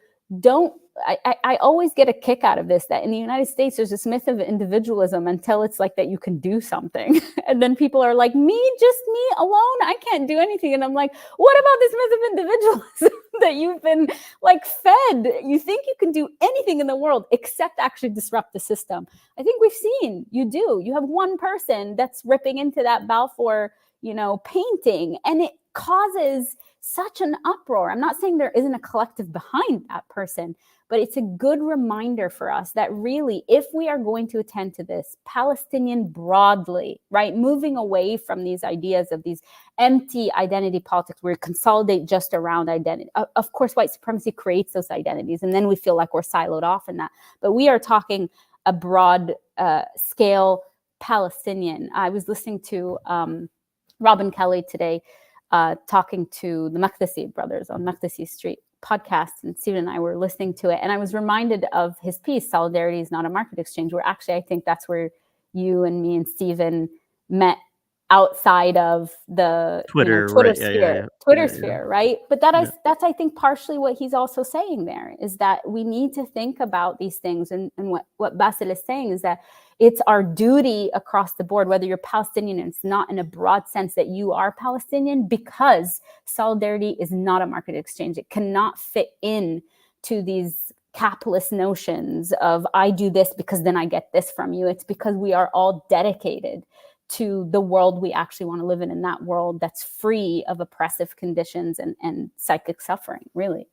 I always get a kick out of this, that in the United States, there's this myth of individualism until it's like that you can do something. And then people are like, just me alone, I can't do anything. And I'm like, what about this myth of individualism that you've been like fed. You think you can do anything in the world except actually disrupt the system. I think we've seen you do. You have one person that's ripping into that Balfour, painting, and it causes such an uproar. I'm not saying there isn't a collective behind that person, but it's a good reminder for us that really, if we are going to attend to this, Palestinian broadly, right, moving away from these ideas of these empty identity politics where we consolidate just around identity. Of course, white supremacy creates those identities, and then we feel like we're siloed off in that. But we are talking a broad scale Palestinian. I was listening to Robin Kelly today, talking to the MAKC brothers on MAKC Street podcast, and Stephen and I were listening to it, and I was reminded of his piece, Solidarity is Not a Market Exchange, where actually I think that's where you and me and Stephen met outside of the Twitter, Twitter right? sphere, sphere, right? But that's I think partially what he's also saying there, is that we need to think about these things, and what Basel is saying is that it's our duty across the board, whether you're Palestinian, and it's not in a broad sense that you are Palestinian, because solidarity is not a market exchange. It cannot fit in to these capitalist notions of I do this because then I get this from you. It's because we are all dedicated to the world we actually want to live in that world that's free of oppressive conditions and psychic suffering, really.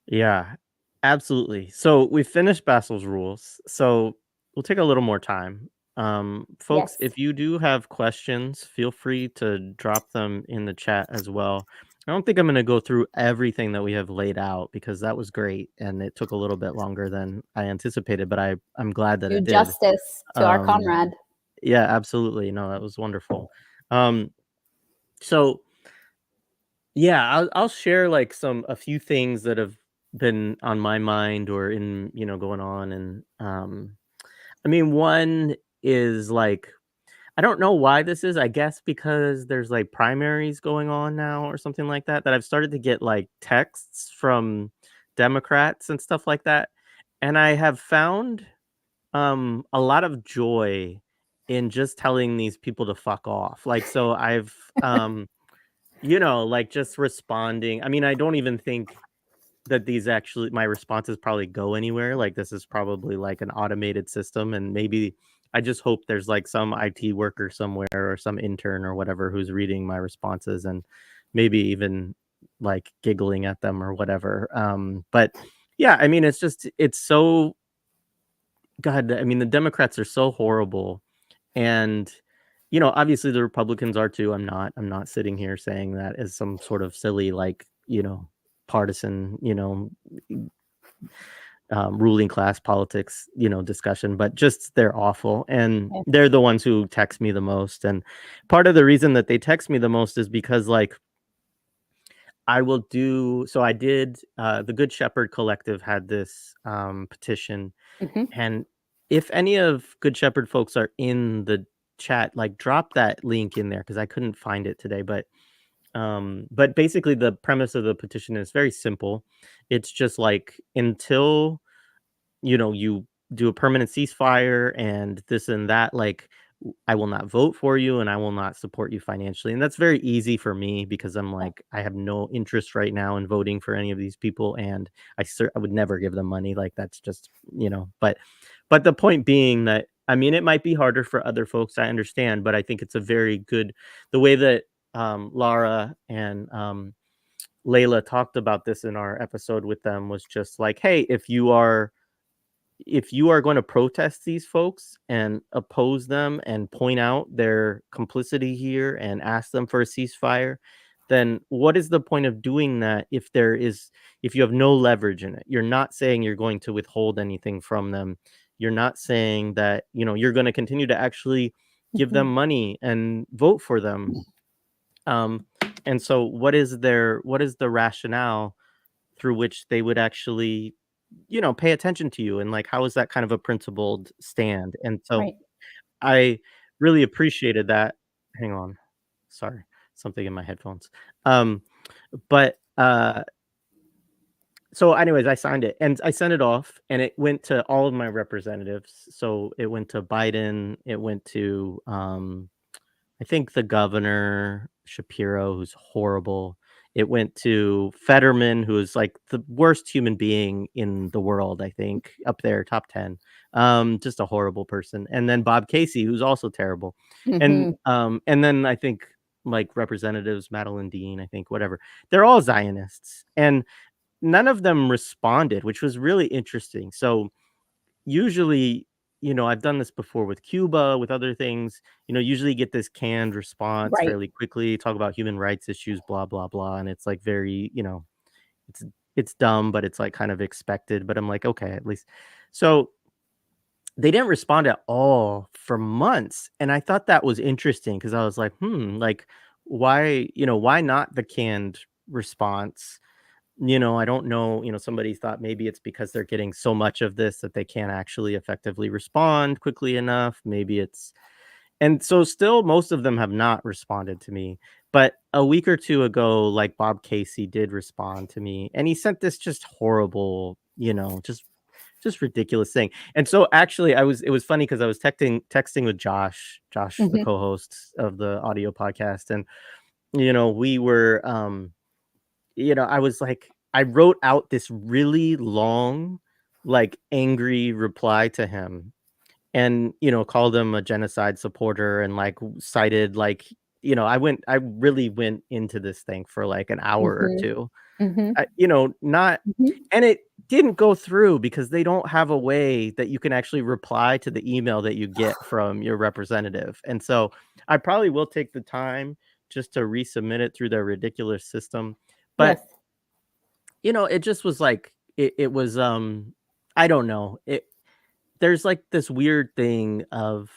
Yeah, absolutely. So we finished Basel's rules. So we'll take a little more time. Folks, Yes. if you do have questions, feel free to drop them in the chat as well. I don't think I'm going to go through everything that we have laid out because that was great and it took a little bit longer than I anticipated, but I'm glad that Do it did. justice to our comrade. Yeah, absolutely. No, that was wonderful. So yeah, I'll share like a few things that have been on my mind or in, going on. And I mean, one is like, I don't know why this is, I guess because there's like primaries going on now or something like that, that I've started to get like texts from Democrats and stuff like that. And I have found a lot of joy in just telling these people to fuck off. Like, so I've like just responding. I mean, I don't even think that these actually my responses probably go anywhere. Like this is probably like an automated system, and maybe I just hope there's like some IT worker somewhere or some intern or whatever who's reading my responses and maybe even like giggling at them or whatever. But yeah, I mean, it's so God. I mean, the Democrats are so horrible, and obviously the Republicans are too. I'm not sitting here saying that as some sort of silly, like, partisan, ruling class politics, discussion, but just they're awful. And they're the ones who text me the most. And part of the reason that they text me the most is because like I did, the Good Shepherd Collective had this petition. Mm-hmm. And if any of Good Shepherd folks are in the chat, like drop that link in there because I couldn't find it today. But basically the premise of the petition is very simple. It's just like until you do a permanent ceasefire and this and that, like I will not vote for you and I will not support you financially. And that's very easy for me because I'm like, I have no interest right now in voting for any of these people. And I would never give them money. Like that's just, but the point being that, I mean, it might be harder for other folks. I understand, but I think it's a very good, the way that Lara and Layla talked about this in our episode with them was just like, hey, if you are going to protest these folks and oppose them and point out their complicity here and ask them for a ceasefire, then what is the point of doing that if you have no leverage in it? You're not saying you're going to withhold anything from them. You're not saying that, you're going to continue to actually give them money and vote for them. And so what is the rationale through which they would actually pay attention to you, and like how is that kind of a principled stand? And so Right. I really appreciated that. Hang on, sorry, something in my headphones. But so anyways, I signed it and I sent it off and it went to all of my representatives. So it went to Biden, it went to I think the governor Shapiro, who's horrible. It went to Fetterman, who is like the worst human being in the world, I think, up there, top 10. Just a horrible person. And then Bob Casey, who's also terrible. And then I think like representatives, Madeline Dean, I think, whatever. They're all Zionists. And none of them responded, which was really interesting. So usually, I've done this before with Cuba, with other things, usually you get this canned response Right. fairly quickly, talk about human rights issues, blah, blah, blah. And it's like very, it's dumb, but it's like kind of expected. But I'm like, okay, at least. So they didn't respond at all for months. And I thought that was interesting because I was like, like, why not the canned response? I don't know, somebody thought maybe it's because they're getting so much of this that they can't actually effectively respond quickly enough. Maybe and so still most of them have not responded to me. But a week or two ago, like Bob Casey did respond to me and he sent this just horrible, just ridiculous thing. And so actually it was funny because I was texting with Josh, the co-host of the audio podcast. And, we were, I was like, I wrote out this really long, like angry reply to him and, called him a genocide supporter and like cited like, I really went into this thing for like an hour or two. Not, and it didn't go through because they don't have a way that you can actually reply to the email that you get from your representative. And so I probably will take the time just to resubmit it through their ridiculous system. But it just was like it was I don't know. There's like this weird thing of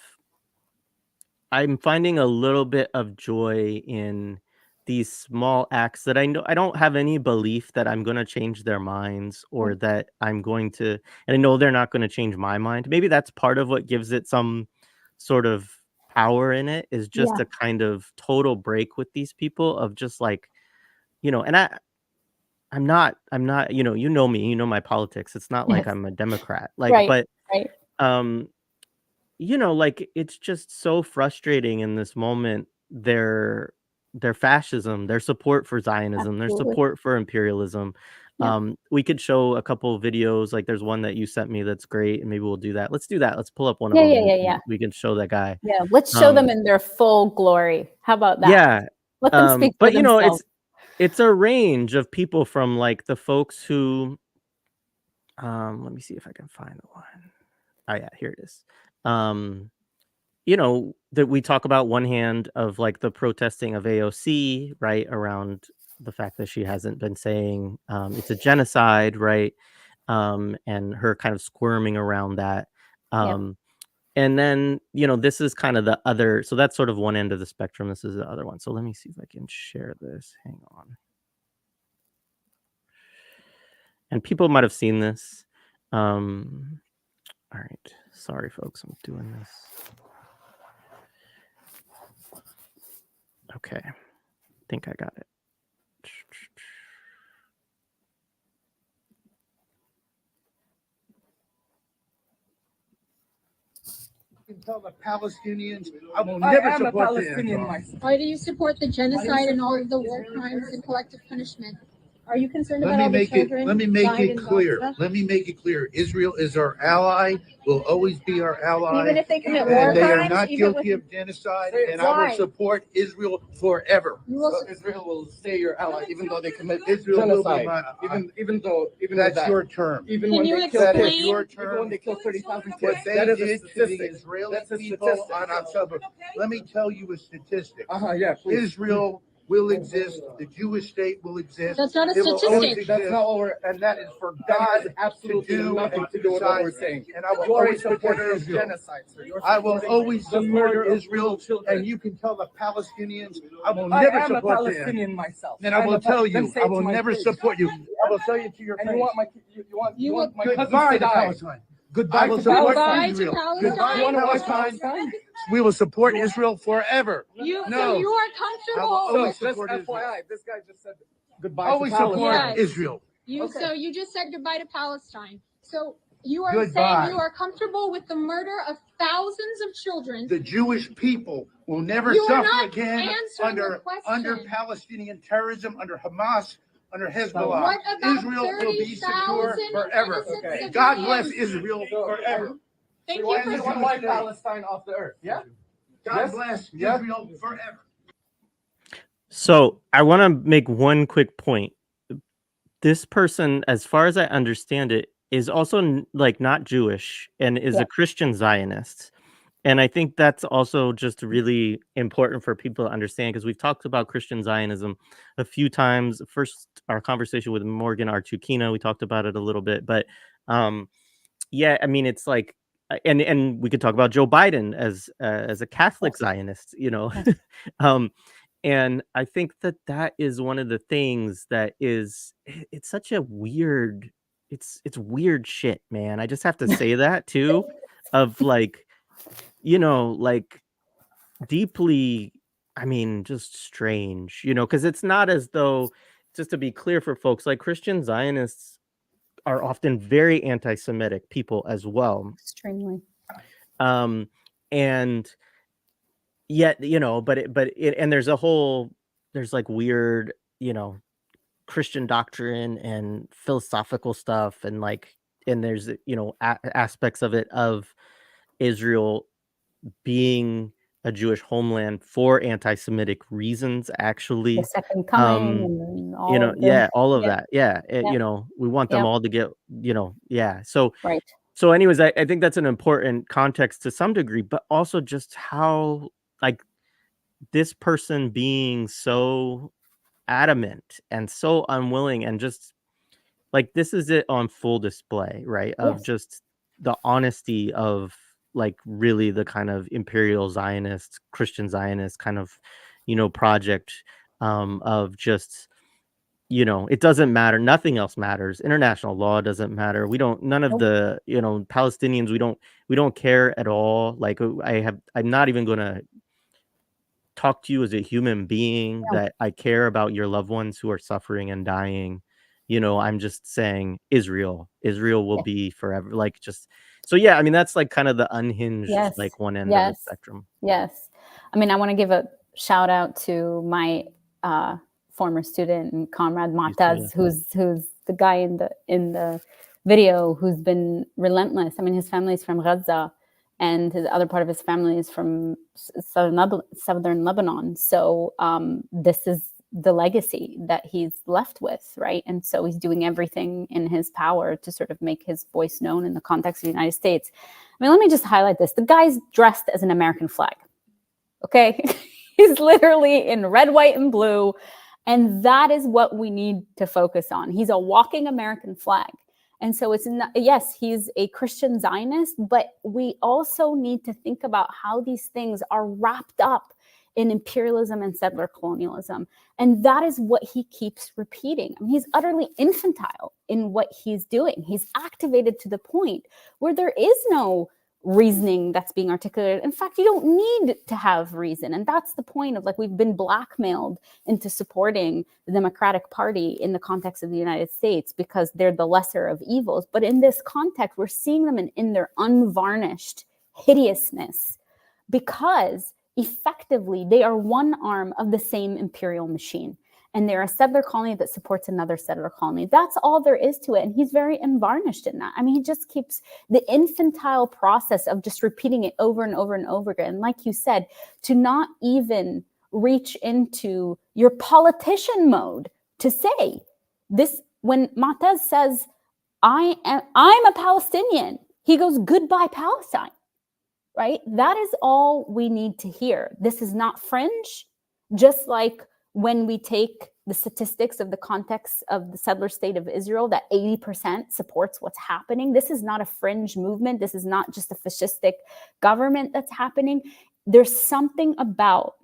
I'm finding a little bit of joy in these small acts that I know I don't have any belief that I'm going to change their minds or that I'm going to, and I know they're not going to change my mind. Maybe that's part of what gives it some sort of power in it is just a kind of total break with these people of just like, and I'm not, you know me, my politics. It's not like I'm a Democrat, like, Right. but, Right. um, like it's just so frustrating in this moment, their fascism, their support for Zionism, their Absolutely. support for imperialism. We could show a couple of videos, like there's one that you sent me that's great, and maybe we'll do that. Let's do that. Let's pull up one of them. We can show that guy. Yeah, let's show them in their full glory. How about that? Yeah. Let them speak for But themselves. it's a range of people from like the folks who let me see if I can find the one. Oh yeah, here it is. That we talk about one hand of like the protesting of AOC, right, around the fact that she hasn't been saying it's a genocide, right? And her kind of squirming around that. And then, this is kind of the other, so that's sort of one end of the spectrum. This is the other one. So let me see if I can share this. Hang on. And people might have seen this. All right. Sorry, folks. I'm doing this. Okay. I think I got it. Tell the Palestinians I will never support Palestinian. Why do you support the genocide and all of the war crimes and collective punishment? Are you concerned about all the children? Let me make it clear. Let me make it clear. Israel is our ally, will always be our ally. Even if they commit war crimes? They are not guilty of genocide, and I will support Israel forever. Israel will stay your ally, even though they commit Israel genocide. Even that's your term. Even Can when you they explain? kill, That is your term. even when they kill 30,000 What kids. they That is did a to the statistic. Israeli That's a people statistic. on October. Let me tell you a statistic. Yeah, please. Israel will exist. The Jewish state will exist. That's not a It will always statistic. exist. That's not what we're, And that is for that God has absolutely to do nothing and to do with what we're decide. saying. And I will You are a always support supporter of Israel. genocide, sir. You're I will supporting always the support murder of Israel, little children. and you can tell the Palestinians I will I never am a support them. Palestinian myself. And I will tell then you, say I it to will my never face. support you. I will say it to your And face. you want my cousins Goodbye to to die. Palestine. Goodbye I will to support Goodbye to Israel. Palestine. Goodbye You to want to watch Palestine. Palestine? We will support Israel forever. So No. you are I will comfortable. always So just support Israel. FYI, this guy just said goodbye Always to support Palestine. Yes. Israel. So you just said goodbye to Palestine. So You are Goodbye. saying you are comfortable with the murder of thousands of children. The Jewish people will never You are suffer not again answering the under question. Palestinian terrorism, under Hamas, under Hezbollah. What about Israel will be secure 30,000 forever. innocent God civilians? bless Israel forever. Thank You you want for to Jewish wipe state. Palestine off the earth? Yeah. God Yes. bless Yes. Israel forever. So I want to make one quick point. This person, as far as I understand it, is also like not Jewish and is Yeah. a Christian Zionist. And I think that's also just really important for people to understand, because we've talked about Christian Zionism a few times. First, our conversation with Morgan Artukina, we talked about it a little bit, but yeah, I mean, it's like, and we could talk about Joe Biden as a Catholic Zionist, you know. um, and I think that is one of the things that is, it's such a weird, it's weird shit, man. I just have to say that too, of like, you know, like deeply, I mean, just strange, you know, because it's not as though, just to be clear for folks, like Christian Zionists are often very anti-Semitic people as well. Extremely. And yet, you know, and there's there's like weird, you know, Christian doctrine and philosophical stuff, and like, and there's, you know, aspects of it of Israel being a Jewish homeland for anti-Semitic reasons, The actually. second coming and all You know, of the yeah, all of yeah, that. Yeah. yeah, You know, we want them yeah, all to get, you know, yeah. So, right. anyways, I think that's an important context to some degree, but also just how, like, this person being so adamant and so unwilling, and just like, this is it on full display, right? Of Yes. just the honesty of, like, really the kind of Imperial Zionist, Christian Zionist kind of, you know, project, of just, you know, it doesn't matter. Nothing else matters. International law doesn't matter. We don't, none of Nope. the, you know, Palestinians, we don't care at all. Like, I'm not even going to talk to you as a human being, No. that I care about your loved ones who are suffering and dying. You know, I'm just saying Israel will Yeah. be forever. Like, just, so yeah, I mean, that's like kind of the unhinged, Yes. like, one end of the Yes. spectrum. Yes. I mean, I want to give a shout out to my former student and comrade Mataz, who's the guy in the video who's been relentless. I mean, his family is from Gaza, and the other part of his family is from southern Lebanon. So this is the legacy that he's left with, right? And so he's doing everything in his power to sort of make his voice known in the context of the United States. I mean, let me just highlight this. The guy's dressed as an American flag, okay? He's literally in red, white, and blue. And that is what we need to focus on. He's a walking American flag. And so it's not, yes, he's a Christian Zionist, but we also need to think about how these things are wrapped up in imperialism and settler colonialism. And that is what he keeps repeating. I mean, he's utterly infantile in what he's doing. He's activated to the point where there is no reasoning that's being articulated. In fact, you don't need to have reason. And that's the point of, like, we've been blackmailed into supporting the Democratic Party in the context of the United States because they're the lesser of evils. But in this context, we're seeing them in their unvarnished hideousness, because effectively they are one arm of the same imperial machine. And they're a settler colony that supports another settler colony. That's all there is to it. And he's very unvarnished in that. I mean, he just keeps the infantile process of just repeating it over and over and over again. Like you said, to not even reach into your politician mode to say this. When Mataz says, I'm a Palestinian, he goes, goodbye Palestine, right? That is all we need to hear. This is not fringe, just like when we take the statistics of the context of the settler state of Israel, that 80% supports what's happening. This is not a fringe movement. This is not just a fascistic government that's happening. There's something about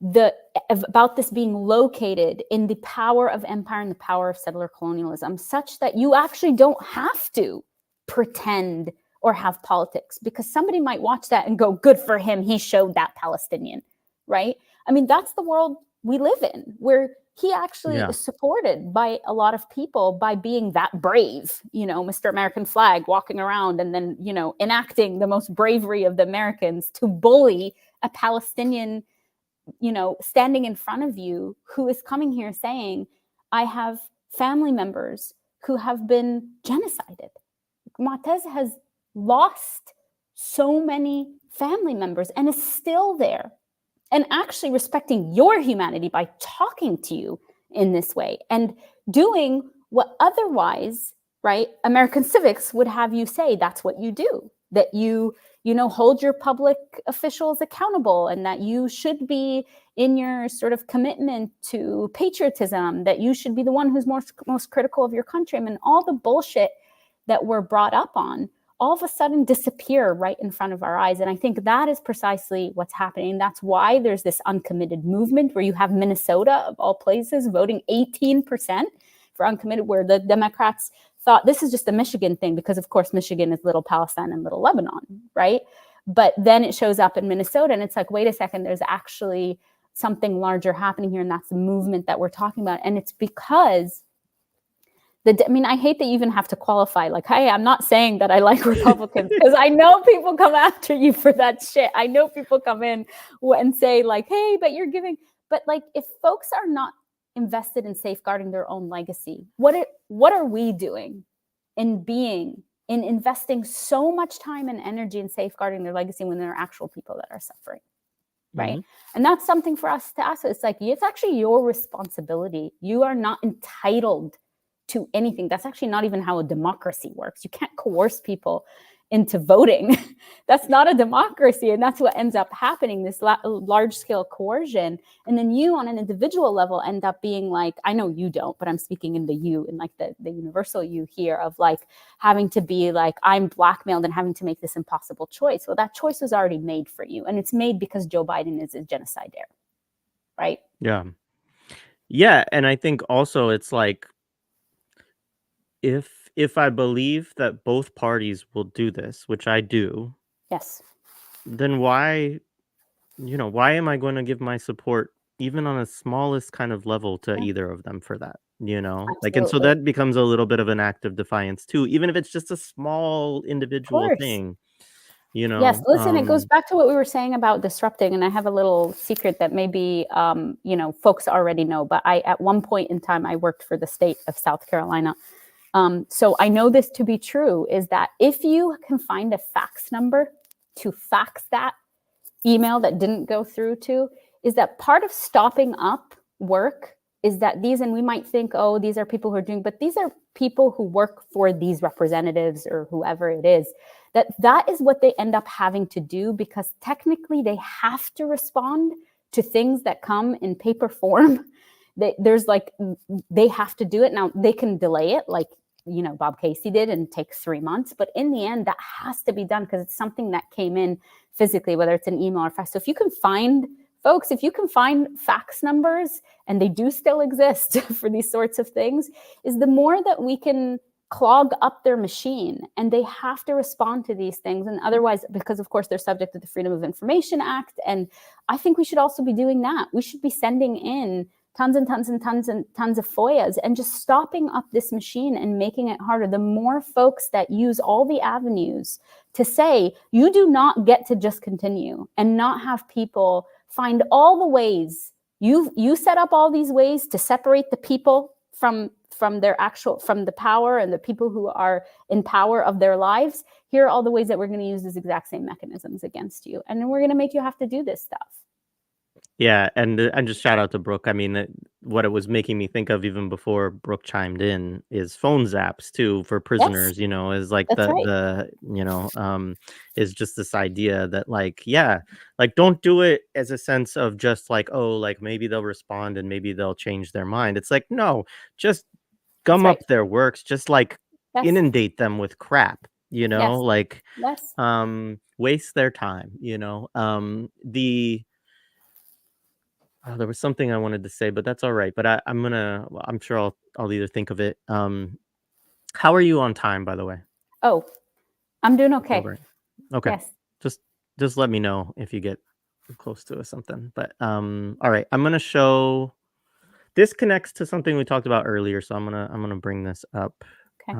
this being located in the power of empire and the power of settler colonialism, such that you actually don't have to pretend or have politics, because somebody might watch that and go, good for him, he showed that Palestinian, right? I mean, that's the world we live in, where he actually Yeah. is supported by a lot of people by being that brave, Mr. American flag, walking around and then, enacting the most bravery of the Americans to bully a Palestinian, standing in front of you, who is coming here saying, I have family members who have been genocided. Mu'taz has lost so many family members and is still there, and actually respecting your humanity by talking to you in this way and doing what otherwise, right, American civics would have you say that's what you do, that you hold your public officials accountable, and that you should be in your sort of commitment to patriotism, that you should be the one who's most critical of your country. I mean, all the bullshit that we're brought up on all of a sudden disappear right in front of our eyes. And I think that is precisely what's happening. That's why there's this uncommitted movement where you have Minnesota, of all places, voting 18% for uncommitted, where the Democrats thought this is just a Michigan thing, because of course Michigan is little Palestine and little Lebanon, right? But then it shows up in Minnesota and it's like, wait a second, there's actually something larger happening here. And that's the movement that we're talking about. And it's because I hate that you even have to qualify, like, hey, I'm not saying that I like Republicans, because I know people come after you for that shit. I know people come in and say like, hey, but you're giving, but like, if folks are not invested in safeguarding their own legacy, what are we doing in investing so much time and energy in safeguarding their legacy when there are actual people that are suffering? Right. Mm-hmm. And that's something for us to ask. It's like, it's actually your responsibility. You are not entitled to anything. That's actually not even how a democracy works. You can't coerce people into voting. That's not a democracy. And that's what ends up happening, this large scale coercion. And then you on an individual level end up being like, I know you don't, but I'm speaking in the you, in like the universal you here, of like having to be like, I'm blackmailed and having to make this impossible choice. Well, that choice was already made for you. And it's made because Joe Biden is a genocidaire. Right? Yeah. Yeah. And I think also it's like, if I believe that both parties will do this, which I do, yes, then why am I going to give my support even on a smallest kind of level to either of them for that? Absolutely. Like, and so that becomes a little bit of an act of defiance too, even if it's just a small individual thing. Yes, listen, it goes back to what we were saying about disrupting, and I have a little secret that maybe folks already know, but at one point in time I worked for the state of South Carolina. So I know this to be true, is that if you can find a fax number to fax that email that didn't go through to, is that part of stopping up work is that and we might think, oh, these are people who are doing, but these are people who work for these representatives or whoever it is, that is what they end up having to do, because technically they have to respond to things that come in paper form. They have to do it. Now they can delay it, like, Bob Casey did, and take 3 months. But in the end, that has to be done because it's something that came in physically, whether it's an email or fax. So if you can find fax numbers, and they do still exist for these sorts of things, is the more that we can clog up their machine, and they have to respond to these things. And otherwise, because of course they're subject to the Freedom of Information Act. And I think we should also be doing that. We should be sending in tons and tons and tons and tons of FOIAs and just stopping up this machine and making it harder. The more folks that use all the avenues to say, you do not get to just continue, and not have people find all the ways. You set up all these ways to separate the people from the power and the people who are in power of their lives. Here are all the ways that we're going to use these exact same mechanisms against you. And then we're going to make you have to do this stuff. Yeah, and just shout out to Brooke. I mean, what it was making me think of even before Brooke chimed in is phone zaps too for prisoners. Yes. Is like That's is just this idea that like, yeah, like don't do it as a sense of just like, oh, like maybe they'll respond and maybe they'll change their mind. It's like, no, just gum up their works, just like inundate them with crap. Like waste their time. There was something I wanted to say, but that's all right. But I'm sure I'll either think of it. How are you on time, by the way? Oh, I'm doing okay. Right. Okay. Yes. Just let me know if you get close to something. But all right, I'm gonna show this connects to something we talked about earlier, so I'm gonna bring this up. Okay.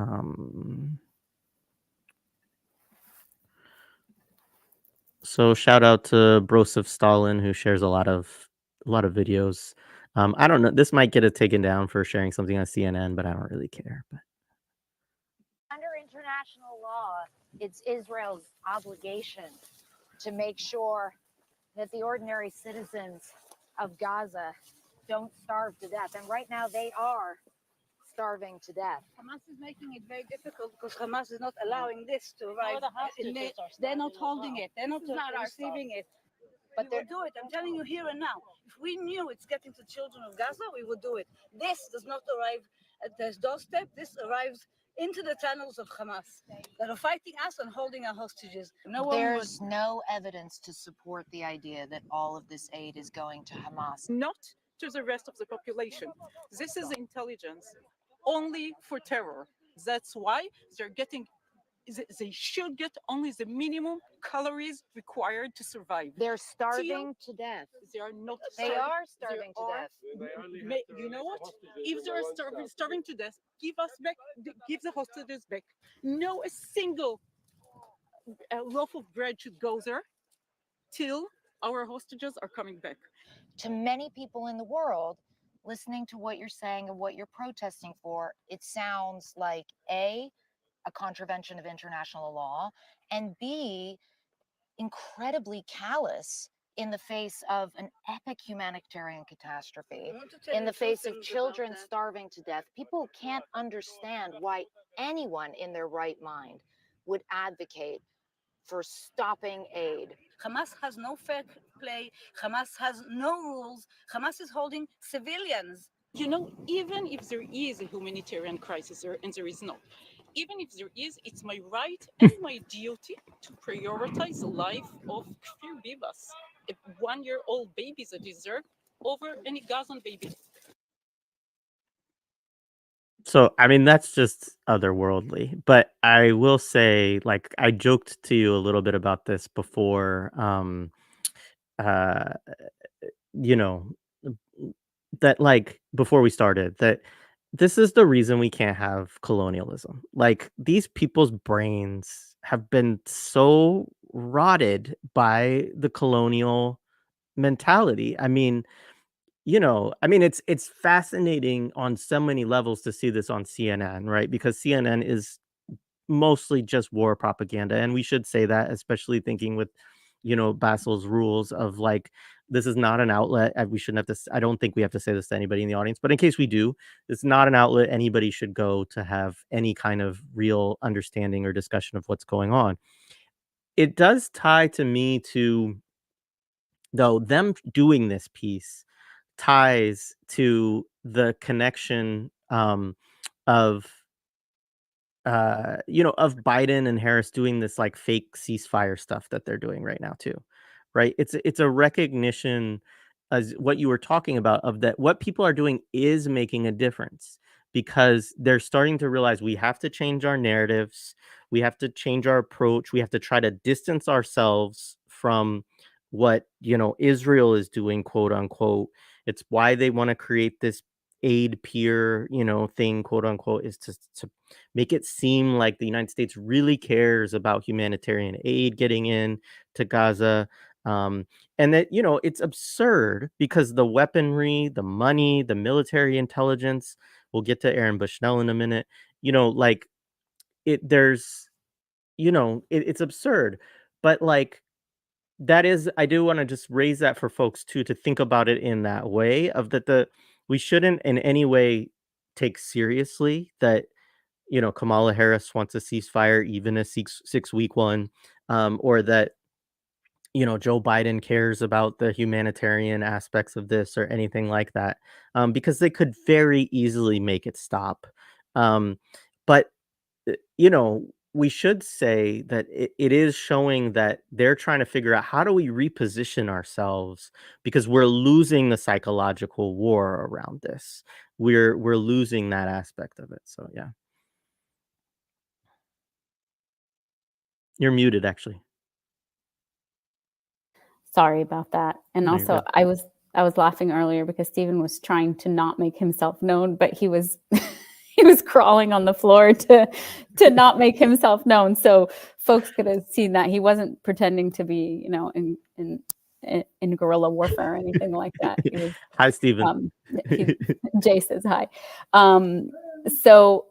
So shout out to Broseph Stalin, who shares a lot of videos. I don't know. This might get it taken down for sharing something on CNN, but I don't really care. But under international law, it's Israel's obligation to make sure that the ordinary citizens of Gaza don't starve to death. And right now they are starving to death. Hamas is making it very difficult because Hamas is not allowing this to arrive. They're not holding it. They're not receiving it. But they will do it. I'm telling you here and now. If we knew it's getting to children of Gaza, we would do it. This does not arrive at their doorstep. This arrives into the tunnels of Hamas that are fighting us and holding our hostages. There's no evidence to support the idea that all of this aid is going to Hamas. Not to the rest of the population. This is intelligence only for terror. That's why they should get only the minimum calories required to survive. They're starving to death. They are not. They are starving to death. You know what? If they're starving to death, give the hostages back. No, a single loaf of bread should go there till our hostages are coming back. To many people in the world, listening to what you're saying and what you're protesting for, it sounds like a contravention of international law, and B, incredibly callous in the face of an epic humanitarian catastrophe, in the face of children starving to death. People can't understand why anyone in their right mind would advocate for stopping aid. Hamas has no fair play. Hamas has no rules. Hamas is holding civilians. You know, even if there is a humanitarian crisis, and there is not, even if there is, it's my right and my duty to prioritize the life of Kfir Bibas, a 1-year-old baby that is there, over any Gazan baby. so, I mean, that's just otherworldly. But I will say, like, I joked to you a little bit about this before. Uh, you know, that, like, before we started, that this is the reason we can't have colonialism. Like, these people's brains have been so rotted by the colonial mentality. I mean, it's fascinating on so many levels to see this on CNN, right? Because CNN is mostly just war propaganda, and we should say that, especially thinking with, Basel's rules of, like, this is not an outlet. We shouldn't have to. I don't think we have to say this to anybody in the audience, but in case we do, it's not an outlet anybody should go to have any kind of real understanding or discussion of what's going on. It does tie to me to, though, them doing this piece ties to the connection of of Biden and Harris doing this, like, fake ceasefire stuff that they're doing right now too, right? It's a recognition, as what you were talking about, of that what people are doing is making a difference, because they're starting to realize we have to change our narratives, we have to change our approach, we have to try to distance ourselves from what, Israel is doing, quote unquote. It's why they want to create this aid peer, thing, quote unquote, is to make it seem like the United States really cares about humanitarian aid getting in to Gaza. And that, it's absurd because the weaponry, the money, the military intelligence, we'll get to Aaron Bushnell in a minute, like, it's absurd. But, like, that is, I do want to just raise that for folks too, to think about it in that way, of that we shouldn't in any way take seriously that, Kamala Harris wants a ceasefire, even a 6-week one, or that, Joe Biden cares about the humanitarian aspects of this or anything like that, because they could very easily make it stop. But we should say that it is showing that they're trying to figure out, how do we reposition ourselves, because we're losing the psychological war around this. We're losing that aspect of it. So yeah. You're muted, actually. Sorry about that. And No, you're also, good. I was laughing earlier because Stephen was trying to not make himself known, but he was he was crawling on the floor to not make himself known. So folks could have seen that he wasn't pretending to be, you know, in guerrilla warfare or anything like that. He was. Hi, Stephen. Jay says hi. So,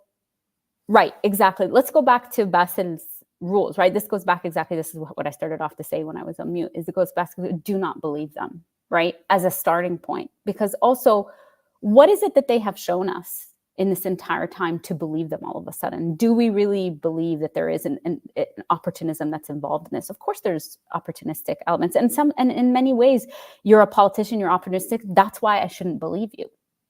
right, exactly. Let's go back to Basel's rules, right? This goes back exactly. This is what I started off to say when I was on mute. Is it goes back to do not believe them, right, as a starting point, because also, what is it that they have shown us in this entire time to believe them all of a sudden? Do we really believe that there is an opportunism that's involved in this? Of course, there's opportunistic elements, and in many ways, you're a politician, you're opportunistic. That's why I shouldn't believe you,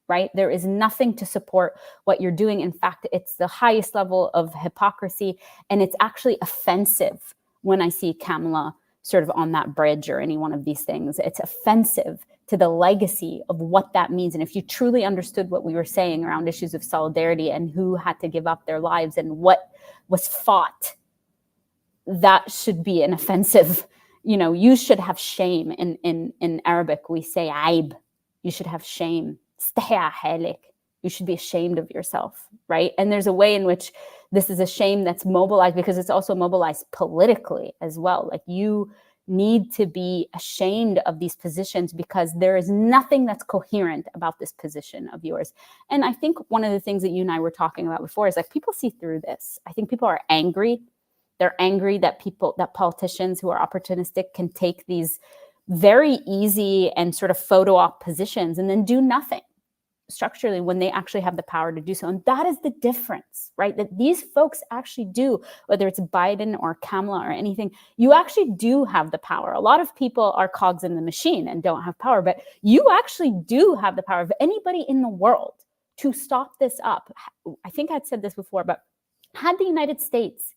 right? There is nothing to support what you're doing. In fact, it's the highest level of hypocrisy, and it's actually offensive when I see Kamala sort of on that bridge or any one of these things. It's offensive to the legacy of what that means. And if you truly understood what we were saying around issues of solidarity and who had to give up their lives and what was fought, that should be an offensive, you know, you should have shame. In Arabic, we say aib. You should have shame. You should be ashamed of yourself, right? And there's a way in which this is a shame that's mobilized because it's also mobilized politically as well. Like, you need to be ashamed of these positions because there is nothing that's coherent about this position of yours. And I think one of the things that you and I were talking about before is like, people see through this. I think people are angry. They're angry that politicians who are opportunistic can take these very easy and sort of photo op positions and then do nothing structurally when they actually have the power to do so. And that is the difference, right? That these folks actually do, whether it's Biden or Kamala or anything, you actually do have the power. A lot of people are cogs in the machine and don't have power, but you actually do have the power of anybody in the world to stop this up. I think I'd said this before, but had the United States,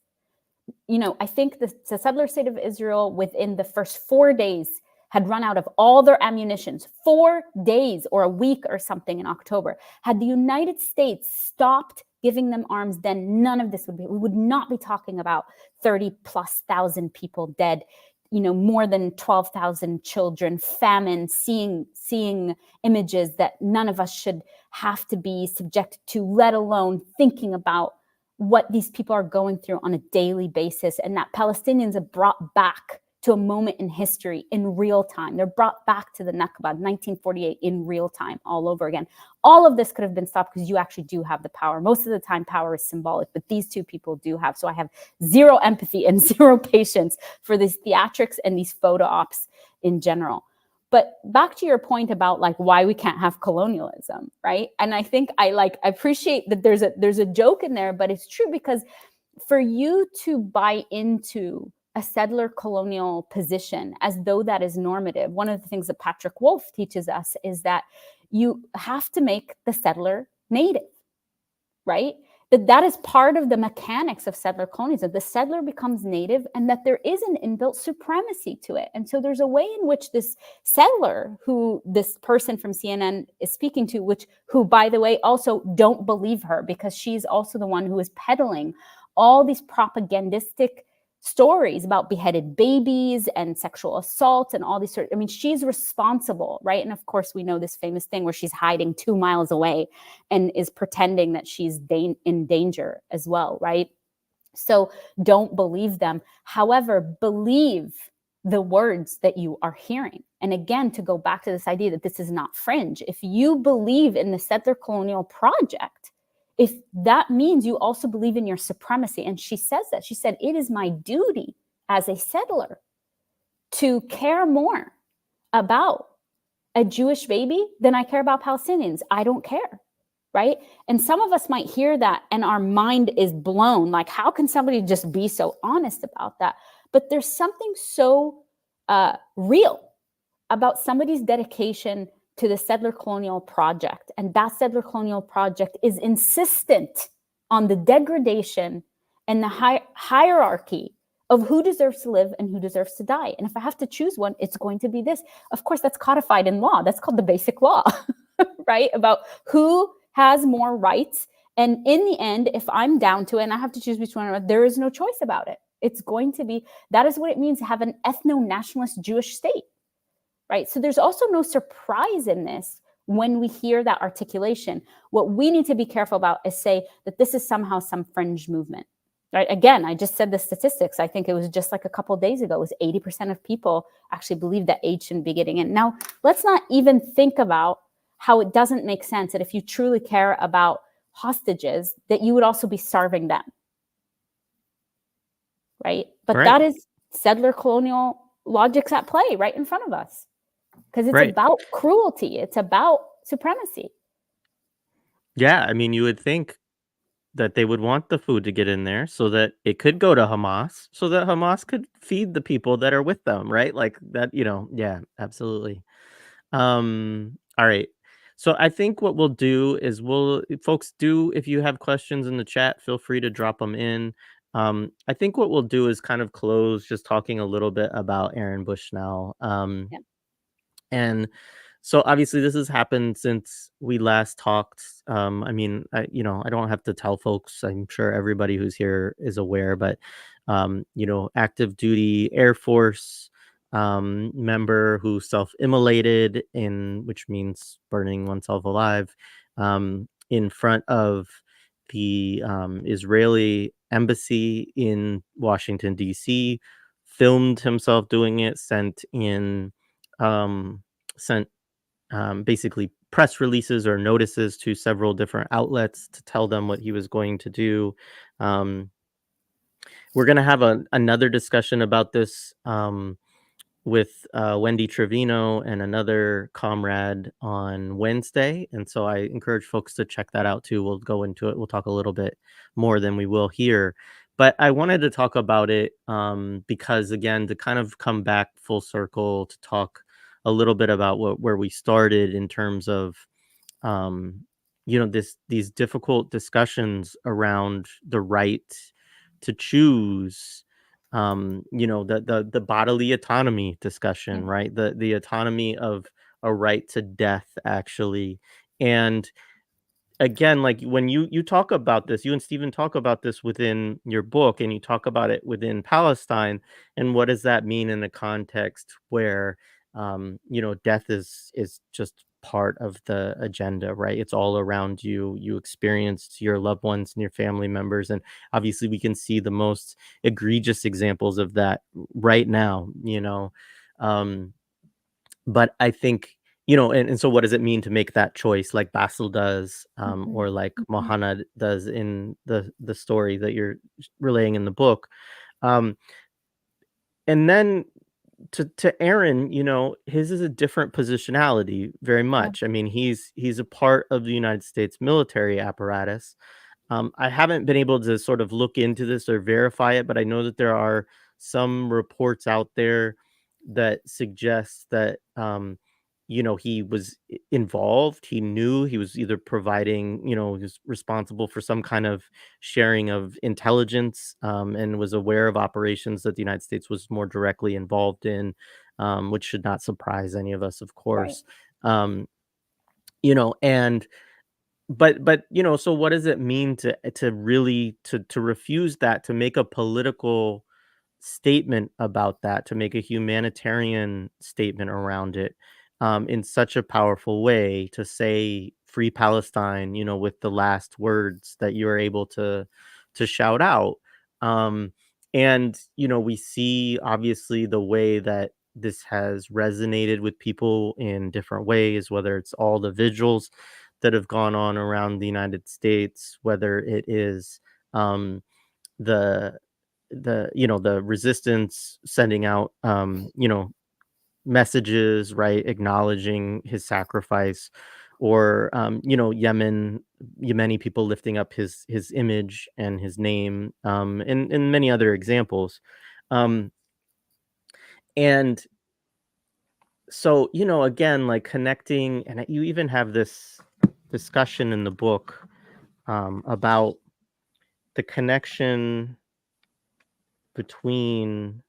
you know, I think the settler state of Israel within the first 4 days had run out of all their ammunitions, 4 days or a week or something in October. Had the United States stopped giving them arms, then none of this would be, we would not be talking about 30,000+ people dead, you know, more than 12,000 children, famine, seeing images that none of us should have to be subjected to, let alone thinking about what these people are going through on a daily basis, and that Palestinians are brought back to a moment in history in real time. They're brought back to the Nakba, 1948, in real time, all over again. All of this could have been stopped because you actually do have the power. Most of the time, power is symbolic, but these two people do have. So I have zero empathy and zero patience for these theatrics and these photo ops in general. But back to your point about like why we can't have colonialism, right? And I think I appreciate that there's a joke in there, but it's true, because for you to buy into a settler colonial position as though that is normative, one of the things that Patrick Wolf teaches us is that you have to make the settler native, right? That is part of the mechanics of settler colonialism. The settler becomes native, and that there is an inbuilt supremacy to it. And so there's a way in which this settler, who this person from CNN is speaking to, who, by the way, also don't believe her, because she's also the one who is peddling all these propagandistic stories about beheaded babies and sexual assault and all these she's responsible, right? And of course, we know this famous thing where she's hiding 2 miles away and is pretending that she's in danger as well, right? So don't believe them. However, believe the words that you are hearing. And again, to go back to this idea that this is not fringe, if you believe in the settler colonial project, if that means you also believe in your supremacy, and she says that, she said, it is my duty as a settler to care more about a Jewish baby than I care about Palestinians. I don't care, right? And some of us might hear that and our mind is blown. Like, how can somebody just be so honest about that? But there's something so real about somebody's dedication to the settler colonial project. And that settler colonial project is insistent on the degradation and the hierarchy of who deserves to live and who deserves to die. And if I have to choose one, it's going to be this. Of course, that's codified in law. That's called the basic law, right? About who has more rights. And in the end, if I'm down to it and I have to choose between one, there is no choice about it. It's going to be, that is what it means to have an ethno-nationalist Jewish state. right? So there's also no surprise in this when we hear that articulation. What we need to be careful about is say that this is somehow some fringe movement, right? Again, I just said the statistics. I think it was just like a couple of days ago, it was 80% of people actually believe that aid shouldn't be getting in. Now, let's not even think about how it doesn't make sense that if you truly care about hostages, that you would also be starving them, right? But that is settler colonial logics at play right in front of us, because it's about cruelty. It's about supremacy. Yeah, I mean, you would think that they would want the food to get in there so that it could go to Hamas, so that Hamas could feed the people that are with them, right? Like that, yeah, absolutely. All right. So I think what we'll do is folks do, if you have questions in the chat, feel free to drop them in. I think what we'll do is kind of close just talking a little bit about Aaron Bushnell. And so obviously this has happened since we last talked. I mean, I don't have to tell folks, I'm sure everybody who's here is aware, but, active duty Air Force member who self-immolated which means burning oneself alive, in front of the Israeli embassy in Washington, D.C., filmed himself doing it, sent basically press releases or notices to several different outlets to tell them what he was going to do. We're going to have another discussion about this with Wendy Trevino and another comrade on Wednesday. And so I encourage folks to check that out too. We'll go into it. We'll talk a little bit more than we will here. But I wanted to talk about it because, again, to kind of come back full circle to talk a little bit about where we started in terms of, these difficult discussions around the right to choose, the bodily autonomy discussion, right? The autonomy of a right to death, actually. And again, like when you talk about this, you and Stephen talk about this within your book, and you talk about it within Palestine, and what does that mean in a context where death is just part of the agenda, right? It's all around you. You experience your loved ones and your family members, and obviously we can see the most egregious examples of that right now. But I think, and so what does it mean to make that choice like Basel does, or like Mohanad does in the story that you're relaying in the book? And then to Aaron, his is a different positionality very much. I mean, he's a part of the United States military apparatus. I haven't been able to sort of look into this or verify it, but I know that there are some reports out there that suggest that, he was involved. He knew he was either providing, he was responsible for some kind of sharing of intelligence, and was aware of operations that the United States was more directly involved in, which should not surprise any of us, of course. Um, and but so what does it mean to really to refuse that, to make a political statement about that, to make a humanitarian statement around it, in such a powerful way, to say free Palestine, with the last words that you're able to shout out. And we see obviously the way that this has resonated with people in different ways, whether it's all the vigils that have gone on around the United States, whether it is the the resistance sending out messages, right, acknowledging his sacrifice, or Yemeni people lifting up his image and his name, and many other examples. And so, again, like connecting, and you even have this discussion in the book about the connection between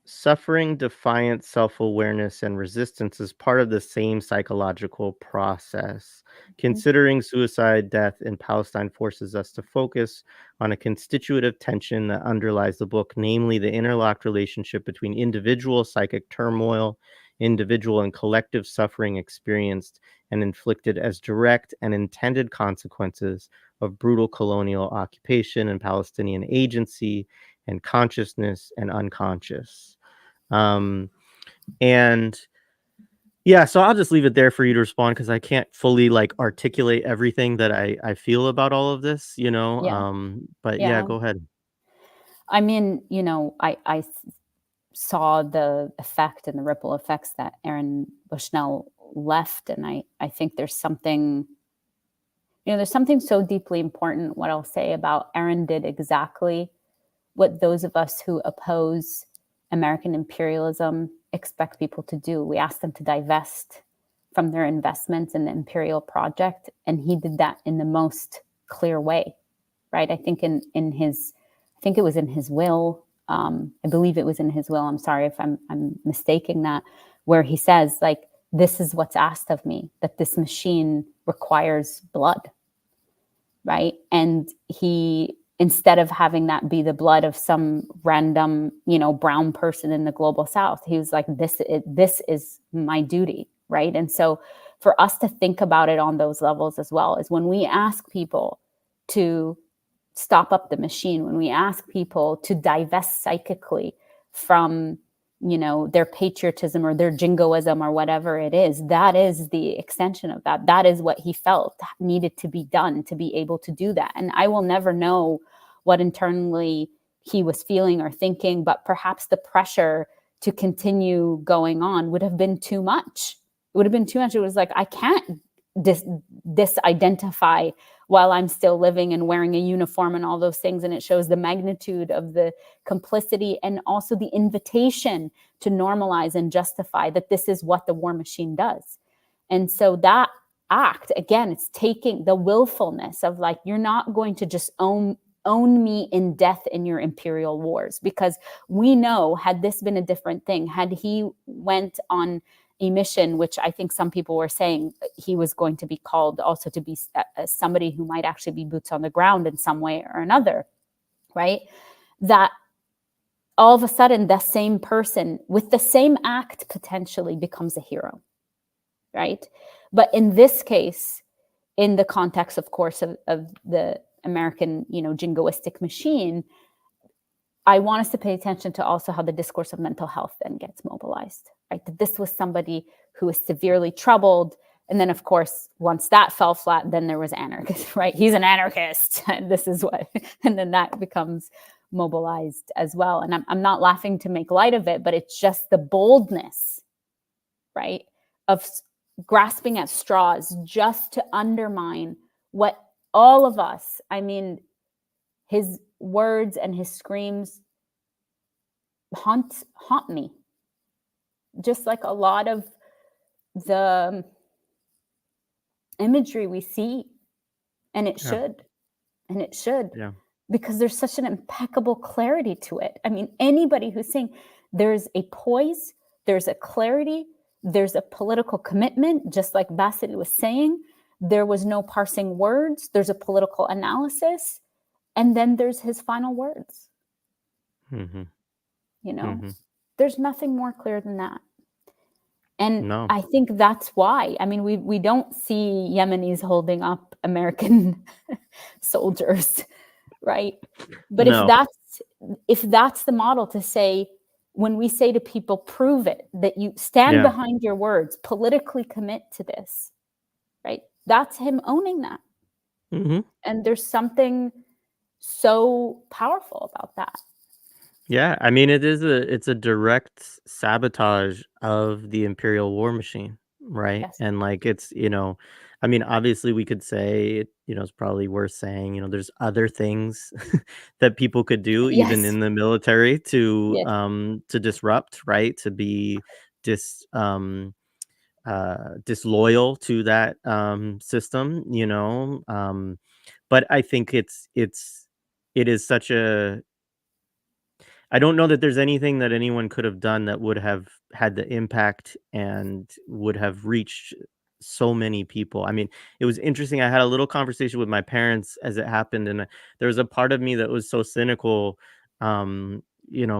suffering, defiance, self-awareness, and resistance is part of the same psychological process. Mhm. Considering suicide death in Palestine forces us to focus on a constitutive tension that underlies the book, namely the interlocked relationship between individual psychic turmoil, individual and collective suffering experienced and inflicted as direct and intended consequences of brutal colonial occupation and Palestinian agency and consciousness and unconscious. Um, and yeah, so I'll just leave it there for you to respond because I can't fully like articulate everything that I feel about all of this, you know. Yeah, But yeah, yeah. go ahead. I mean, saw the effect and the ripple effects that Aaron Bushnell left, and I think there's something so deeply important. What I'll say about Aaron did exactly what those of us who oppose American imperialism expect people to do. We ask them to divest from their investments in the imperial project, and he did that in the most clear way, right? I think I think it was in his will. I believe it was in his will. I'm sorry if I'm mistaking that, where he says, like, this is what's asked of me, that this machine requires blood, right? And he, instead of having that be the blood of some random, brown person in the global South, he was like, this is my duty, right? And so for us to think about it on those levels as well is when we ask people to stop up the machine, when we ask people to divest psychically from their patriotism or their jingoism or whatever it is, that is the extension of that is what he felt needed to be done to be able to do that. And I will never know what internally he was feeling or thinking, but perhaps the pressure to continue going on would have been too much. It would have been too much. It was like, I can't disidentify while I'm still living and wearing a uniform and all those things. And it shows the magnitude of the complicity and also the invitation to normalize and justify that this is what the war machine does. And so that act, again, it's taking the willfulness of like, you're not going to just own me in death in your imperial wars, because we know, had this been a different thing, had he went on a mission, which I think some people were saying he was going to be called also to be somebody who might actually be boots on the ground in some way or another, right? That all of a sudden the same person with the same act potentially becomes a hero, right? But in this case, in the context, of course, of the American, jingoistic machine, I want us to pay attention to also how the discourse of mental health then gets mobilized, right? That this was somebody who was severely troubled. And then, of course, once that fell flat, then there was anarchist, right? He's an anarchist. And this is what, and then that becomes mobilized as well. And I'm not laughing to make light of it, but it's just the boldness, right, of grasping at straws just to undermine what all of us, I mean, his words and his screams haunt me, just like a lot of the imagery we see, and it should, Yeah. because there's such an impeccable clarity to it. I mean, anybody who's saying there's a poise, there's a clarity, there's a political commitment, just like Bassett was saying, there was no parsing words, there's a political analysis, and then there's his final words. Mm-hmm. There's nothing more clear than that. And No. I think that's why, I mean, we don't see Yemenis holding up American soldiers, right? But No. if that's the model to say, when we say to people, prove it, that you stand behind your words, politically commit to this, right? That's him owning that. Mm-hmm. And there's something so powerful about that. Yeah, I mean, it's a direct sabotage of the imperial war machine, right? Yes. And like it's, I mean, obviously we could say, it's probably worth saying, there's other things that people could do even Yes. in the military Yes. to disrupt, right? To be disloyal to that system, but I think it is such a I don't know that there's anything that anyone could have done that would have had the impact and would have reached so many people. I mean, it was interesting. I had a little conversation with my parents as it happened, and there was a part of me that was so cynical,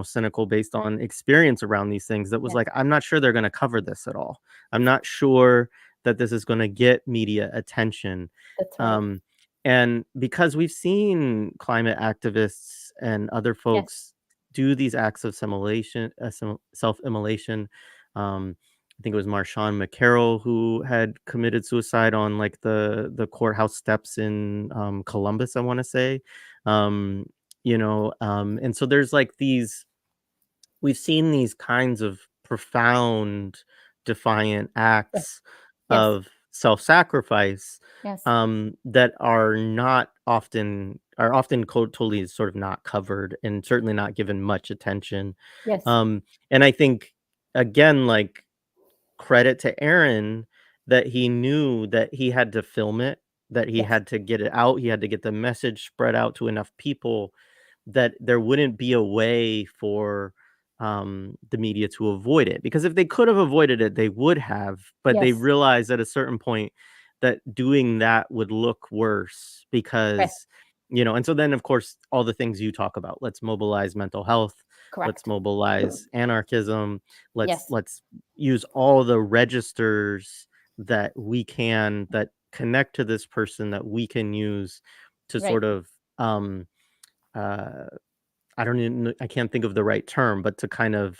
cynical based on experience around these things that was Yes, like, I'm not sure they're going to cover this at all. I'm not sure that this is going to get media attention. that's right. Um, and because we've seen climate activists and other Yes, folks do these acts of self-immolation. I think it was Marshawn McCarroll who had committed suicide on like the courthouse steps in Columbus, I want to say. Um, and so there's like we've seen these kinds of profound defiant yes, acts yes, of self-sacrifice yes, that are often totally sort of not covered and certainly not given much attention. yes, And I think again, like, credit to Aaron that he knew that he had to film it, that he yes, had to get it out, he had to get the message spread out to enough people that there wouldn't be a way for the media to avoid it. Because if they could have avoided it, they would have, but they yes, realized at a certain point that doing that would look worse right, because, and so then, of course, all the things you talk about, let's mobilize mental health, let's correct. mobilize anarchism, let's Yes, let's use all the registers that we can that connect to this person that we can use to right, sort of uh I can't think of the right term, but to kind of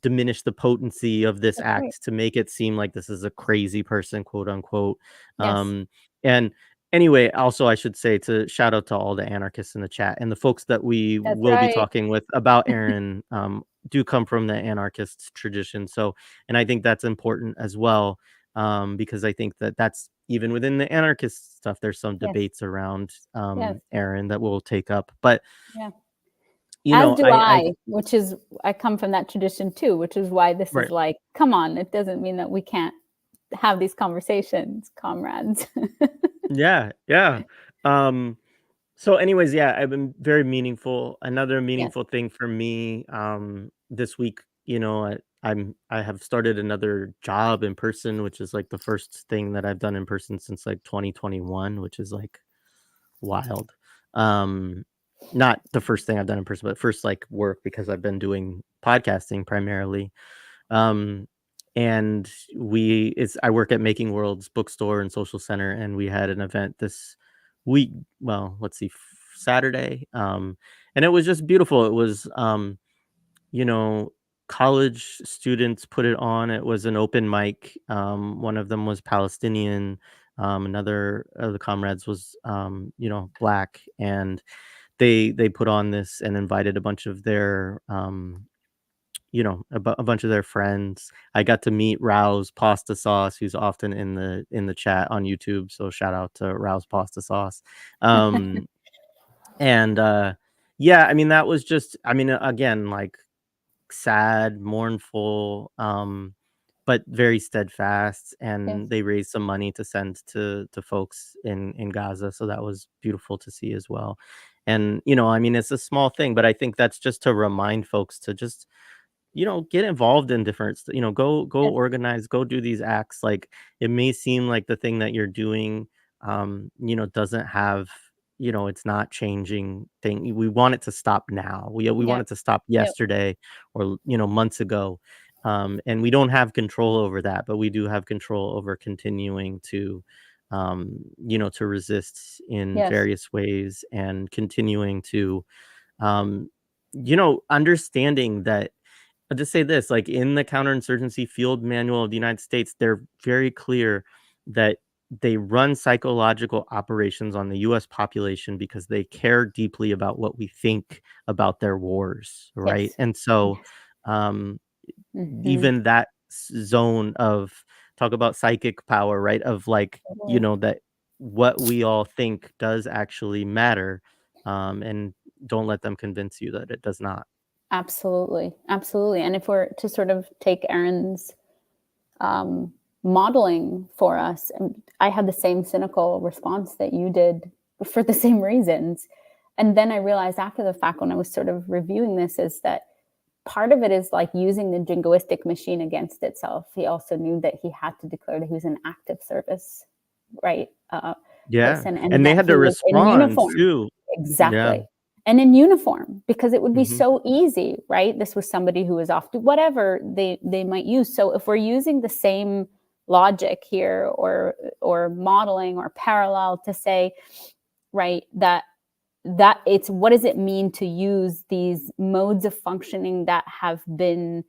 diminish the potency of this that's right. act to make it seem like this is a crazy person, quote unquote. Yes, And anyway, also I should say to shout out to all the anarchists in the chat and the folks that we that's will be right. talking with about Aaron do come from the anarchist tradition. So, and I think that's important as well because I think that that's even within the anarchist stuff. There's some Yes, debates around yes, Aaron that we'll take up, but yeah. you As know, do I I, which is, I come from that tradition too, which is why this is right. like, come on, it doesn't mean that we can't have these conversations, comrades. Yeah, yeah. Um, so anyways, yeah, I've been very meaningful. Another Yes, meaningful thing for me, this week, I have started another job in person, which is like the first thing that I've done in person since like 2021, which is like wild. Um, Not the first thing I've done in person, but first like work because I've been doing podcasting primarily. Um, and I work at Making Worlds bookstore and social center, and we had an event this week. Well, let's see, Saturday. And it was just beautiful. It was, you know, college students put it on. It was an open mic. One of them was Palestinian. Another of the comrades was, black, and they put on this and invited a bunch of their a bunch of their friends. I got to meet Rouse Pasta Sauce, who's often in the chat on YouTube. So shout out to Rouse Pasta Sauce. Um, and yeah, I mean that was just, I mean, again, like sad, mournful, but very steadfast. yes, And they raised some money to send to folks in Gaza, so that was beautiful to see as well. And I mean, it's a small thing, but I think that's just to remind folks to just get involved in different go yes, organize, go do these acts. Like, it may seem like the thing that you're doing doesn't have, it's not changing thing. We want it to stop now. We yeah, want it to stop yep, yesterday or months ago. And we don't have control over that, but we do have control over continuing to resist in yes, various ways and continuing to understanding that. I'll just say this, like, in the counterinsurgency field manual of the United States, they're very clear that they run psychological operations on the US population because they care deeply about what we think about their wars, right? yes, And so, yes. um, Hmm. even that zone of talk about psychic power, right? Of like, that what we all think does actually matter, and don't let them convince you that it does not. Absolutely, absolutely. And if we're to sort of take Aaron's modeling for us, and I had the same cynical response that you did for the same reasons. And then I realized after the fact, when I was sort of reviewing this, is that part of it is like using the jingoistic machine against itself. He also knew that he had to declare that he was an active service, right? Yeah, Person, and and they that had he to was in respond uniform. too. Yeah. Exactly. And in uniform, because it would be Mhm. so easy, right? This was somebody who was off to whatever they might use. So if we're using the same logic here, or modeling or parallel to say, right, that it's, what does it mean to use these modes of functioning that have been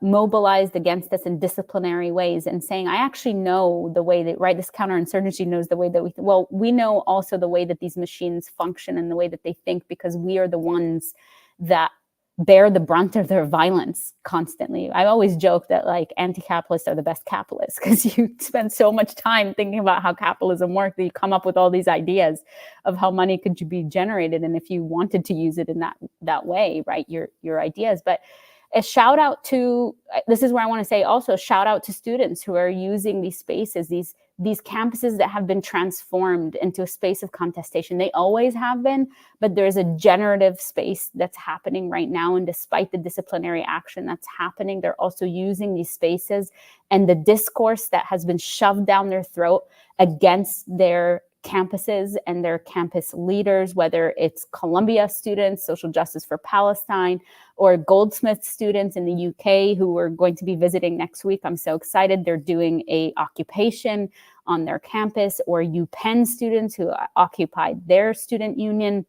mobilized against us in disciplinary ways, and saying, I actually know the way that, right, this counterinsurgency knows the way that we know also the way that these machines function and the way that they think, because we are the ones that bear the brunt of their violence constantly. I always joke that like anti-capitalists are the best capitalists, because you spend so much time thinking about how capitalism works that you come up with all these ideas of how money could be generated, and if you wanted to use it in that way, right, your ideas. But a shout out to, this is where I want to say also, shout out to students who are using these spaces, these campuses that have been transformed into a space of contestation. They always have been, but there's a generative space that's happening right now. And despite the disciplinary action that's happening, they're also using these spaces and the discourse that has been shoved down their throat against their campuses and their campus leaders, whether it's Columbia students, Social Justice for Palestine, or Goldsmith students in the UK who are going to be visiting next week. I'm so excited. They're doing a occupation on their campus, or UPenn students who occupied their student union.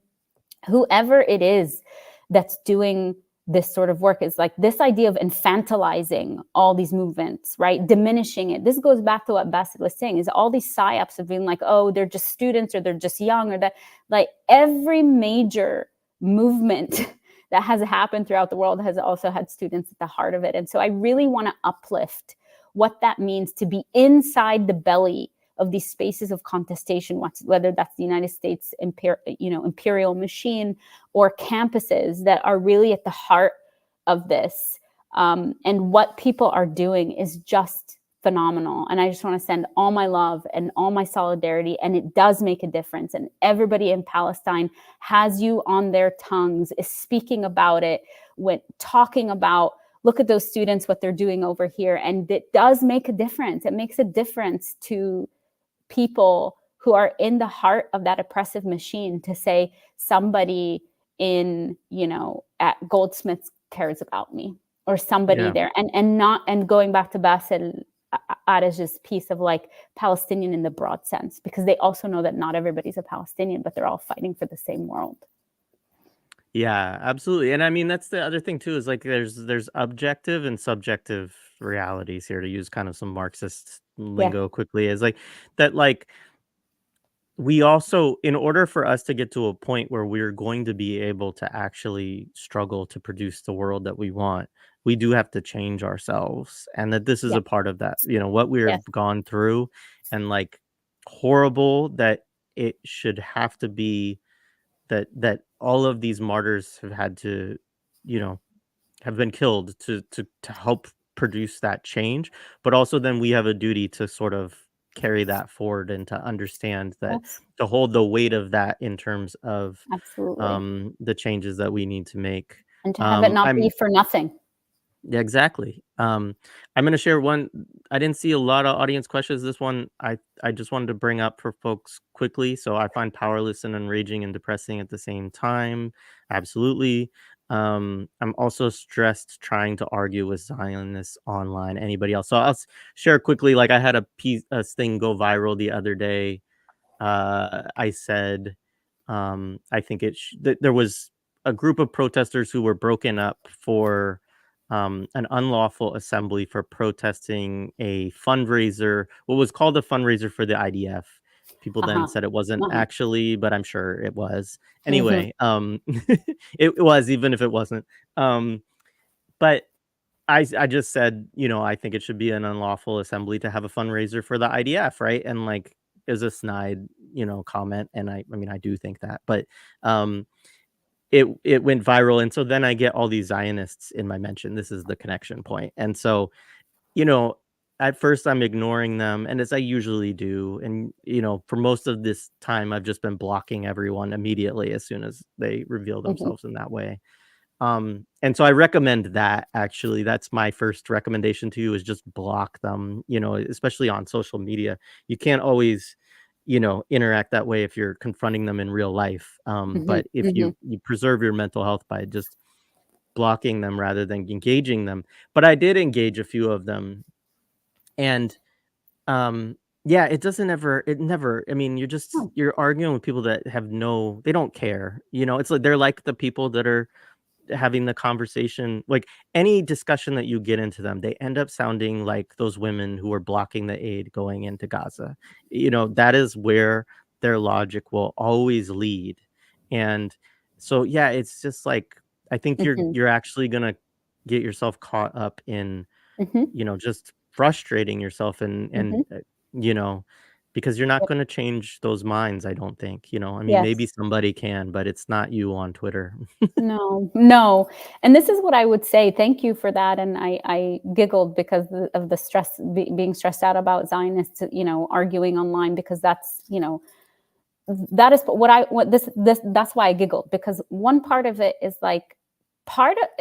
Whoever it is that's doing this sort of work, is like this idea of infantilizing all these movements, right? Diminishing it. This goes back to what Basel was saying, is all these psyops of being like, oh, they're just students, or they're just young, or that, like every major movement that has happened throughout the world has also had students at the heart of it. And so I really want to uplift what that means to be inside the belly of these spaces of contestation, whether that's the United States imperial machine, or campuses that are really at the heart of this. And what people are doing is just phenomenal. And I just want to send all my love and all my solidarity. And it does make a difference. And everybody in Palestine has you on their tongues, is speaking about it, when talking about, look at those students, what they're doing over here. And it does make a difference. It makes a difference to people who are in the heart of that oppressive machine, to say somebody in, at Goldsmiths cares about me, or somebody there, and going back to Basel Araj's piece of like Palestinian in the broad sense, because they also know that not everybody's a Palestinian, but they're all fighting for the same world. Yeah, absolutely. And I mean, that's the other thing too, is like there's objective and subjective realities here, to use kind of some Marxist lingo quickly, is like that, like we also, in order for us to get to a point where we're going to be able to actually struggle to produce the world that we want, we do have to change ourselves. And that this is a part of that, what we've gone through, and like horrible that it should have to be, that all of these martyrs have had to, have been killed to help produce that change. But also then we have a duty to sort of carry that forward, and to understand that, to hold the weight of that in terms of the changes that we need to make, and to have it not be for nothing. Yeah, exactly. I'm going to share one. I didn't see a lot of audience questions. This one I just wanted to bring up for folks quickly. So I find powerless and enraging and depressing at the same time. Absolutely. I'm also stressed trying to argue with Zionists online. Anybody else? So I'll share quickly. Like I had a thing go viral the other day. I said, I think there was a group of protesters who were broken up for an unlawful assembly for protesting a fundraiser, what was called a fundraiser for the IDF. People then said it wasn't actually, but I'm sure it was. Anyway, it was, even if it wasn't. But I just said, I think it should be an unlawful assembly to have a fundraiser for the IDF, right? And like, is a snide, comment. And I mean, I do think that, but it went viral. And so then I get all these Zionists in my mention. This is the connection point. And so, at first I'm ignoring them, and as I usually do, and, for most of this time, I've just been blocking everyone immediately as soon as they reveal Mhm. themselves in that way. And so I recommend that, actually. That's my first recommendation to you, is just block them, especially on social media. You can't always, interact that way if you're confronting them in real life. Mhm. But if you Mhm. you preserve your mental health by just blocking them rather than engaging them. But I did engage a few of them, and yeah, it never, I mean, Oh. you're arguing with people that they don't care. It's like they're like the people that are having the conversation, like, any discussion that you get into them, they end up sounding like those women who are blocking the aid going into Gaza. That is where their logic will always lead. And so, yeah, it's just like, I think Mhm. you're actually gonna get yourself caught up in, Mhm. just frustrating yourself, and Mhm. you know, because you're not Yep. gonna change those minds, I don't think. I mean, maybe Yes. somebody can, but it's not you on Twitter. No, no. And this is what I would say. Thank you for that. And I giggled because of the stress, being stressed out about Zionists, arguing online, because that's, that is that's why I giggled, because one part of it is like,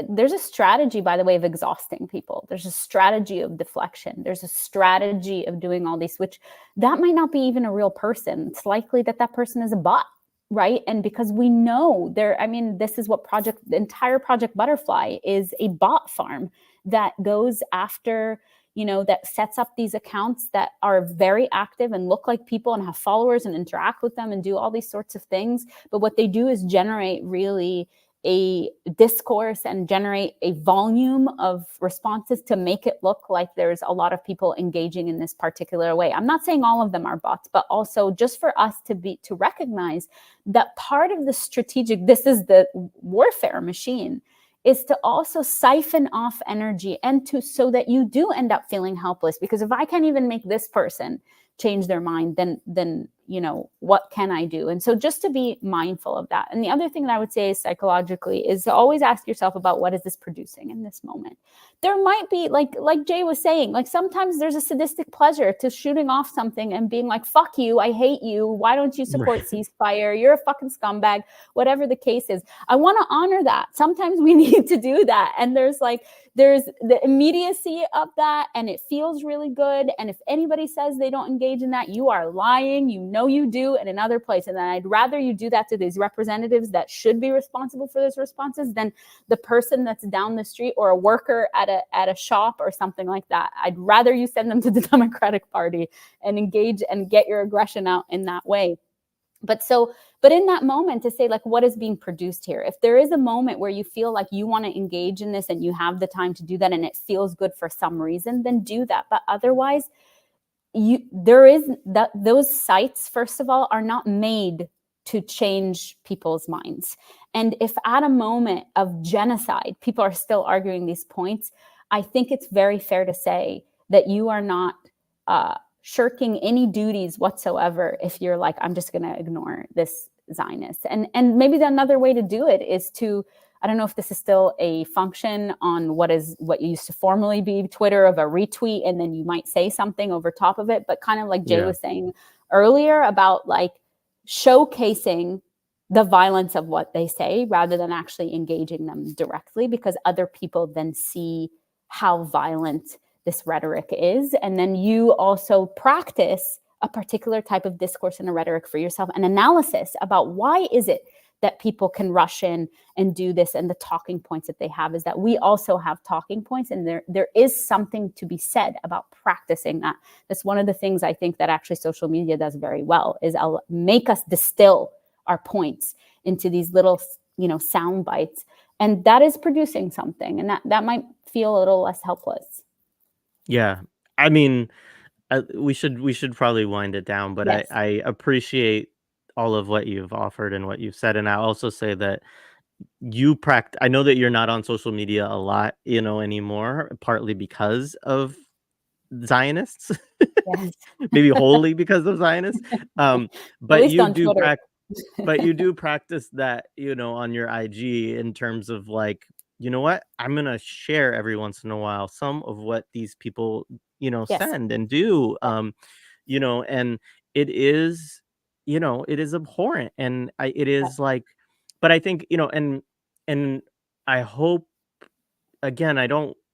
there's a strategy, by the way, of exhausting people. There's a strategy of deflection. There's a strategy of doing all these, which that might not be even a real person. It's likely that that person is a bot, right? And because we know I mean, this is what the entire Project Butterfly is, a bot farm that goes after, that sets up these accounts that are very active and look like people and have followers and interact with them and do all these sorts of things. But what they do is generate really a discourse and generate a volume of responses to make it look like there's a lot of people engaging in this particular way. I'm not saying all of them are bots, but also just for us to recognize that part of the strategic, this is the warfare machine, is to also siphon off energy, and so that you do end up feeling helpless. Because if I can't even make this person change their mind, then what can I do? And so just to be mindful of that. And the other thing that I would say is, psychologically, is to always ask yourself about, what is this producing in this moment? There might be, like Jay was saying, like, sometimes there's a sadistic pleasure to shooting off something and being like, fuck you, I hate you, why don't you support Right. ceasefire, you're a fucking scumbag, whatever the case is. I want to honor that. Sometimes we need to do that. And there's the immediacy of that, and it feels really good. And if anybody says they don't engage in that, you are lying. You do, in another place. And then I'd rather you do that to these representatives that should be responsible for those responses than the person that's down the street, or a worker at a shop or something like that. I'd rather you send them to the Democratic Party and engage and get your aggression out in that way. But in that moment, to say, like, what is being produced here? If there is a moment where you feel like you want to engage in this and you have the time to do that, and it feels good for some reason, then do that. But otherwise, those sites, first of all, are not made to change people's minds. And if at a moment of genocide, people are still arguing these points, I think it's very fair to say that you are not shirking any duties whatsoever if you're like, I'm just going to ignore this Zionist. And maybe another way to do it is to, I don't know if this is still a function on what used to formerly be Twitter, of a retweet, and then you might say something over top of it, but kind of like Jay Yeah. was saying earlier about, like, showcasing the violence of what they say rather than actually engaging them directly, because other people then see how violent this rhetoric is. And then you also practice a particular type of discourse and a rhetoric for yourself, an analysis about why is it that people can rush in and do this. And the talking points that they have is that we also have talking points, and there is something to be said about practicing that. That's one of the things I think that actually social media does very well, is make us distill our points into these little, sound bites. And that is producing something, and that might feel a little less helpless. Yeah. I mean, we should probably wind it down, but I Yes. I appreciate all of what you've offered and what you've said, and I also say that I know that you're not on social media a lot, anymore, partly because of Zionists, Yes. maybe wholly because of Zionists, At but least you on do Twitter. but you do practice that, on your IG, in terms of, like, you know what? I'm gonna share every once in a while some of what these people, Yes. send and do. And it is, it is abhorrent, and it is like, but I think, and I hope, again,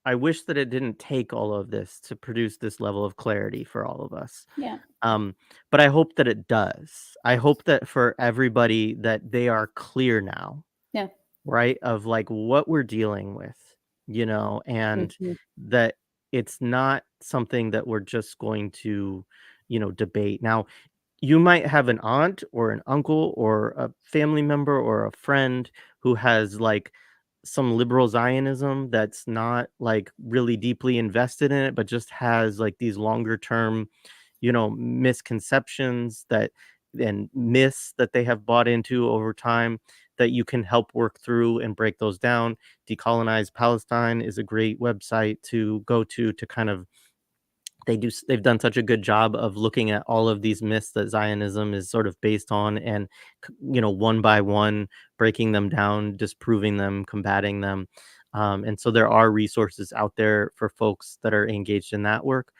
I wish that it didn't take all of this to produce this level of clarity for all of us. Yeah. But I hope that it does. I hope that for everybody that they are clear now, Yeah. right? Of like what we're dealing with, and Mhm. that it's not something that we're just going to, debate. Now, you might have an aunt or an uncle or a family member or a friend who has like some liberal Zionism that's not like really deeply invested in it, but just has like these longer term, misconceptions that and myths that they have bought into over time that you can help work through and break those down. Decolonize Palestine is a great website to go to kind of they've done such a good job of looking at all of these myths that Zionism is sort of based on, and one by one breaking them down, disproving them, combating them. And so there are resources out there for folks that are engaged in that work.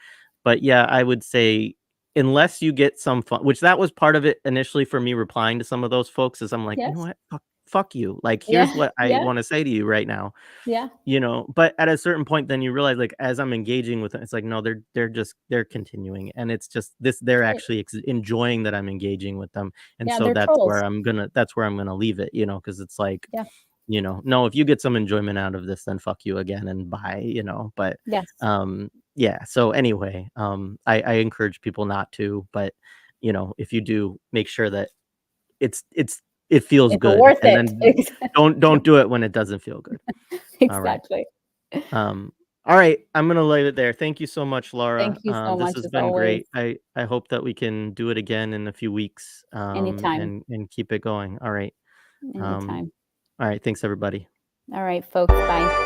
But yeah, I would say, unless you get some fun, which that was part of it initially for me replying to some of those folks, is I'm like, you know Yes. what, fuck you, like, here's Yeah. what I Yeah. want to say to you right now. Yeah. But at a certain point, then you realize, like, as I'm engaging with it, it's like, no, they're continuing, and it's just this, they're Right. actually enjoying that I'm engaging with them, and Yeah, so they're that's trolls. where I'm gonna leave it, because it's like, Yeah. no, if you get some enjoyment out of this, then fuck you again and bye, but Yes. yeah. So anyway, I encourage people not to, but if you do, make sure that it feels It's good, worth and it. then don't do it when it doesn't feel good. All right. Exactly. All right, I'm gonna leave it there. Thank you so much, Laura. Thank you so This much, has as been always. great. I hope that we can do it again in a few weeks, Anytime. and keep it going. All right. Anytime. All right. Thanks, everybody. All right, folks. Bye.